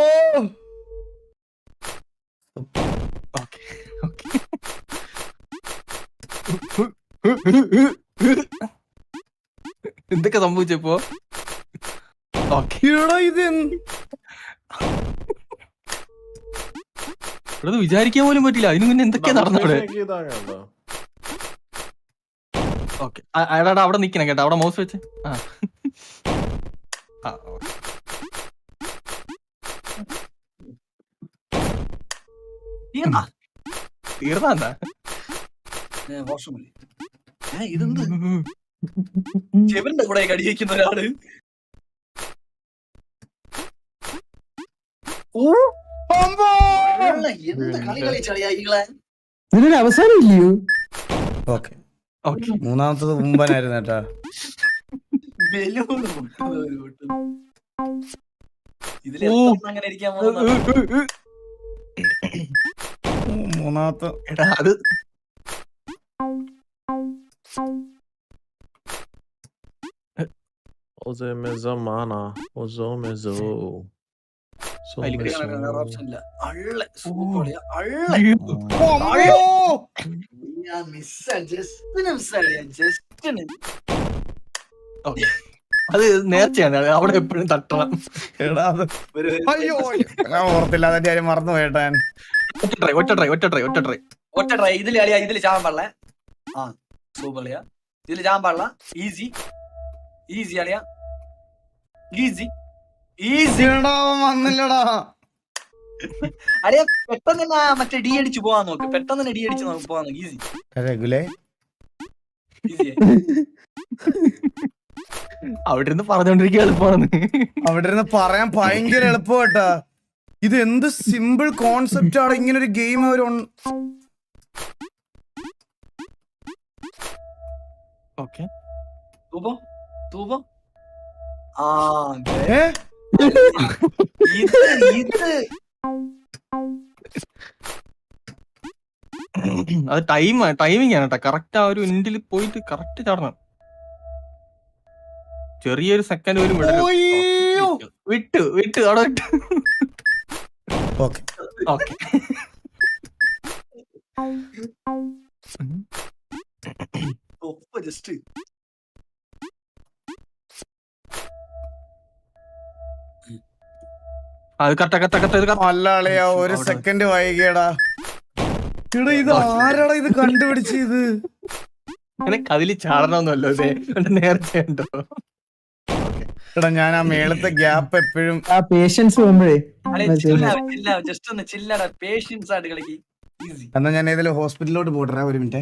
ഓക്കെ ഓക്കെ എന്തൊക്കെ സംഭവിച്ചപ്പോ? ഓക്കെ, എടാ ഇത് ഇവിടെ വിചാരിക്കാൻ പോലും പറ്റില്ല. അതിന് മുന്നേ എന്തൊക്കെയാ നടന്നവിടെ? ഇതാകണ്ടോ? ഓക്കെ, എടാ അവിടെ നിക്കണം കേട്ടോ, അവിടെ മൗസ് വെച്ച്. തീർന്നാ ഇതെന്ത് ചെവിന്റെ കൂടെ കടിയേക്കുന്ന ഒരാള്. എന്ത് കളി കളിച്ചളിയാ ഈകളെ. ഇതിനൊരു അവസാനം ഇല്ലയോ? ഓക്കെ, മൂന്നാമത്തത് മുമ്പനായിരുന്നു കേട്ടാ. ഇതിൽ അങ്ങനെ ഇരിക്കാൻ പോകുന്ന മൂന്നാമത്തെ എടാ അത് അത് നേർച്ചയാണ്, അവിടെ എപ്പോഴും തട്ടണം. എടാ അത് അയ്യോ ഞാൻ ഓർത്തില്ല, അതിന്റെ കാര്യം മറന്നു പോയിട്ടാൻ. ഒറ്റ ട്രൈ. ഇതില് കളിയാ, ഇതില് ചാവാൻ പാടില്ല. സൂപ്പർ കളിയാ, ഇതില് ചാവാൻ പാടില്ല. ഈസി കളിയാ, ഈസി. വന്നില്ലടാ അളിയാ പെട്ടെന്ന് തന്നെ മറ്റേ ഡി അടിച്ച് പോവാൻ നോക്ക്, പെട്ടെന്ന് തന്നെ ഡി അടിച്ച് പോവാൻ നോക്ക്. ഈസി അവിടെ ഇരുന്ന് പറഞ്ഞോണ്ടിരിക്കുക എളുപ്പമാണ്. അവിടെ ഇരുന്ന് പറയാൻ ഭയങ്കര എളുപ്പമാട്ടാ. ഇത് എന്ത് സിമ്പിൾ കോൺസെപ്റ്റ് ആണ്, ഇങ്ങനെ ഒരു ഗെയിം അവർ ഓക്കെ. അത് ടൈമിംഗ് ആണ് കേട്ടോ. കറക്റ്റ് ആ ഒരു ഇൻഡിൽ പോയിട്ട് കറക്റ്റ് ചാടണം. ചെറിയൊരു സെക്കൻഡ് പോലും വിട്ടു അവിടെ വിട്ടു. ഓക്കെ ജസ്റ്റ് അത് കറക്റ്റ് അല്ലാളിയാ, ഒരു സെക്കൻഡ് വൈകിയടാ. എടാ ഇത് ആരാടാ ഇത് കണ്ടുപിടിച്ചത്? അതില് ചാടണമെന്നല്ലോ, നേർച്ചയുണ്ടോ? എടാ ഞാൻ ആ മേളത്തെ ഗ്യാപ്പ് എപ്പോഴും ആ പേഷ്യൻസ് പോകുമ്പോഴേ ജസ്റ്റ് ഒന്ന് ചില്ലടാ, പേഷ്യൻസ് ആയിട്ട് കളിക്ക്. എന്നാ ഞാൻ ഏതെങ്കിലും ഹോസ്പിറ്റലിലോട്ട് പോട്ടെ. ഒരു മിനിറ്റ്.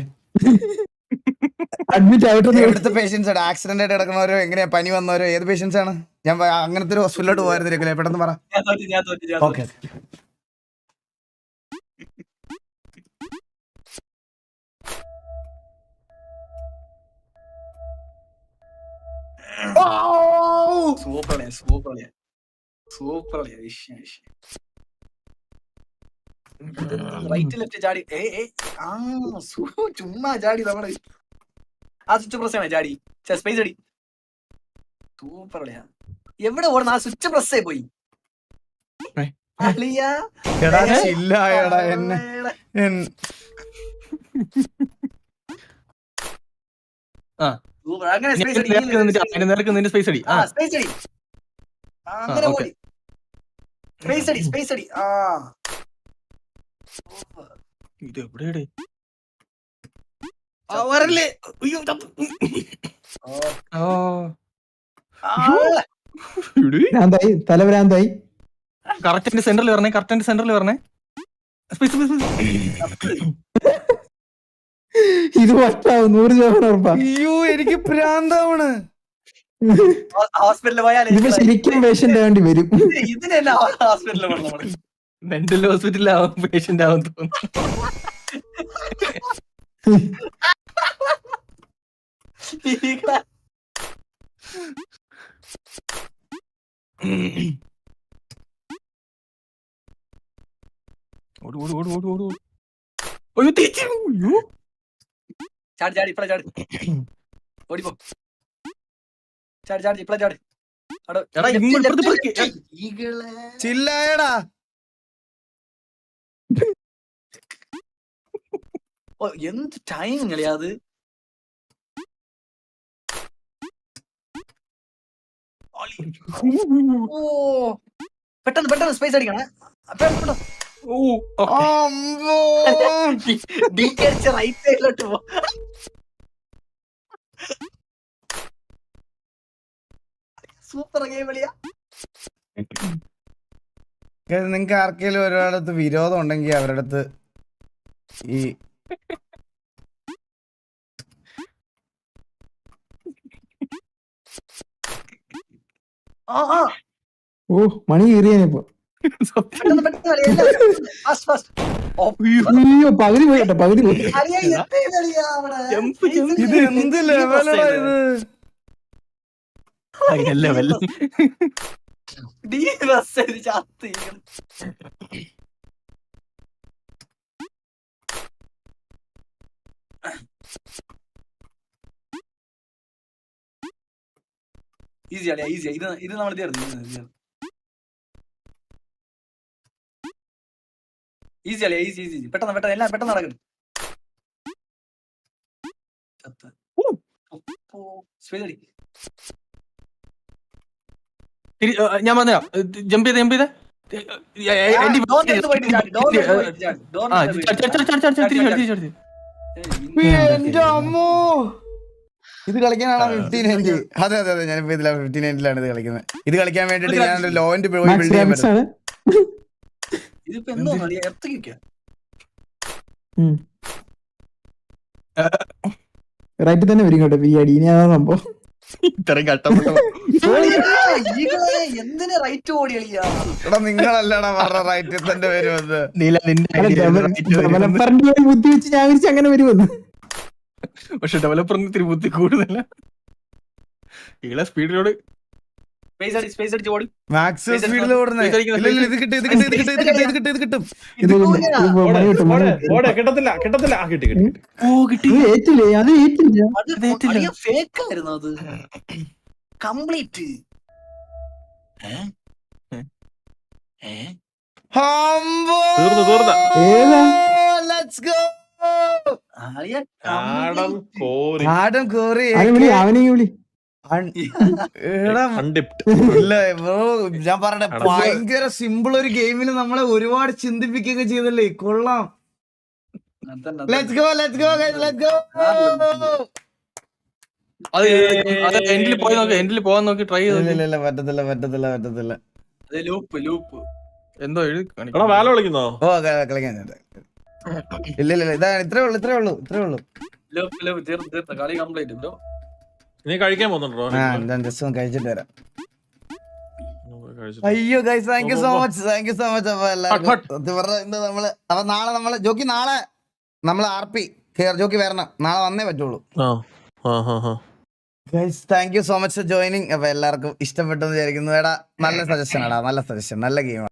അഡ്മിറ്റ് ആയിട്ട് എവിടുത്തെ പേഷ്യൻസ് ആണ്? ആക്സിഡന്റ് ആയിട്ട് കിടക്കുന്നവരോ, എങ്ങനെയാ പനി വന്നവരോ, ഏത് പേഷ്യൻസ് ആണ്? ഞാൻ അങ്ങനത്തെ ഒരു ഹോസ്പിറ്റലിലോട്ട് പോയിരുന്നില്ലേ? പെട്ടെന്ന് പറ. ഓക്കെ സൂപ്പർ റൈറ്റ് ലെഫ്റ്റ് ചാടി. ചുമ്മാ ചാടി നമ്മള് ആ സ്വിച്ച് പ്രസ് ആണ് ചാടി. സ്പേസ് അടി. സൂപ്പർ കളിയാ. എവിടെ ഓടുന്ന ആ സ്വിച്ച് പ്രസ് ആയി പോയി. അങ്ങനെ സ്പേസ് അടി. അങ്ങനെ ഓടി. സ്പേസ് അടി. ഇത് എവിടെയാണ്? തലവരാന്തായി. കറക്റ്റ് സെന്ററിൽ വരണേ. ഇത് പറ്റാവും 100% ഉറപ്പാ. അയ്യോ എനിക്ക് ഭ്രാന്താവണ്. ഹോസ്പിറ്റലിൽ പോയാൽ ശരിക്കും പേഷ്യന്റ് ആവേണ്ടി വരും. ഇതിനെല്ലാം ഹോസ്പിറ്റലിൽ പോകണം നമ്മള്. മെന്റൽ ഹോസ്പിറ്റലിലാവും പേഷ്യന്റ് ആവും തോന്നുന്നു. ചാടി ഇപ്പഴ ചാടി. ഓടിപ്പോ. ചാടി ഇപ്പഴ ചാടി. ചില്ലായടാ. എന്ത് ടൈം കളിയാ അത്. ഓ പെട്ടെന്ന് സ്പേസ് അടിക്കണേ. റൈറ്റ് സൈഡിലോട്ട് പോ. സൂപ്പർ ഗെയിം കളിയാ. നിങ്ങൾക്ക് ആർക്കെങ്കിലും ഒരാളടുത്ത് വിരോധം ഉണ്ടെങ്കിൽ അവരുടെ അടുത്ത് ഈ ഓ മണി കീറിയാനിപ്പോ. പെട്ടെന്ന് കളിയാ. ഫാസ്റ്റ്. അയ്യോ പകുതി പോയി കേട്ടോ, പകുതി പോയി. ഇത് എന്ത് ലെവലടാ ഇത്? ലെവൽ ഈസി അളിയാ, ഈസി. ഇത് നമ്മൾ തീർന്നു. ഈസി അളിയാ, ഈസി. പെട്ടെന്ന് എല്ലാം പെട്ടെന്ന് നടക്കണം. ഞാൻ പറഞ്ഞ ജമ്പ് ചെയ്ത എന്റെ അമ്മോ, ഇത് കളിക്കാനാണോ 1590? അതെ ഞാനിപ്പോ ഇതിലാണ് 1590 ഇത് കളിക്കുന്നത്. ഇത് കളിക്കാൻ വേണ്ടിട്ട് ഞാൻ ലോന്റെ പോയി ബിൽഡ് ചെയ്യാൻ പറ്റും. ഇതിപ്പോ എന്തോ കളിയാ, എർത്തിക്കാ. റൈറ്റ് തന്നെ വരും കേട്ടോ ഈ അടി. ഇനി അതാ സംഭവം. ഇത്രയും കട്ടപ്പെട്ട എന്തിനാ റൈറ്റ് ഓടി കളിയാ? എടാ നിങ്ങളല്ലടാ പറഞ്ഞ റൈറ്റ് തന്നെ വരുമെന്ന്. ഡെവലപ്പറിന്റെ ഒരു ബുദ്ധി വെച്ച് ഞാൻ വിളിച്ച് അങ്ങനെ വരുമെന്ന്. പക്ഷെ ഡെവലപ്പറിന് ഇത്തിരി ബുദ്ധി കൂടുതല. ഈളെ സ്പീഡിലോട് സ്പേസ് അടിച്ച് ഓടി. മാക്സിമം സ്പീഡിൽ ഓടുന്നേ. ഇത് കിട്ടും. കിട്ടത്തില്ല. ആ കിട്ടി. ഓ കിട്ടി. ഏറ്റില്ലേ, അത് ഏറ്റില്ല. ഫേക്ക് ആയിരുന്നു അത് കംപ്ലീറ്റ്. തീർന്ന ഏതാ നാടൻ കോരി. അവനെ വിളി, അവനെ വിളി. ഞാൻ പറയട്ടെ, ഭയങ്കര സിമ്പിൾ ഒരു ഗെയിമിന് നമ്മളെ ഒരുപാട് ചിന്തിപ്പിക്കുകയൊക്കെ ചെയ്തല്ലേ. കൊള്ളാം. Let's go guys, let's go. അത് എൻഡിൽ പോകാൻ നോക്കി ട്രൈ ചെയ്തു. ഇല്ല പറ്റത്തില്ല. ലൂപ്പ് എന്തോ എഴുതി എടാ വാല വിളിക്കുന്നോ? ഓ കളിക്കാൻ ഇല്ല ഇതാണ് ഇത്രേ ഉള്ളൂ. കളി കംപ്ലീറ്റ് ബ്രോ. നീ കഴിക്കാൻ പോകുന്നുണ്ടോ? ഞാൻ ജസ്റ്റ് ഒന്ന് കഴിച്ചിട്ട് വരാം. അയ്യോ guys, thank you so much. അപ്പൊ എല്ലാവർക്കും അപ്പൊ നാളെ ജോക്കി നാളെ നമ്മള് RP ജോക്കി വരണം. നാളെ വന്നേ പറ്റുള്ളൂ. Guys thank you so much for joining. അപ്പൊ എല്ലാവർക്കും ഇഷ്ടപ്പെട്ടെന്ന് വിചാരിക്കുന്നു. എടാ നല്ല സജഷൻ, നല്ല ഗെയിമാണ്.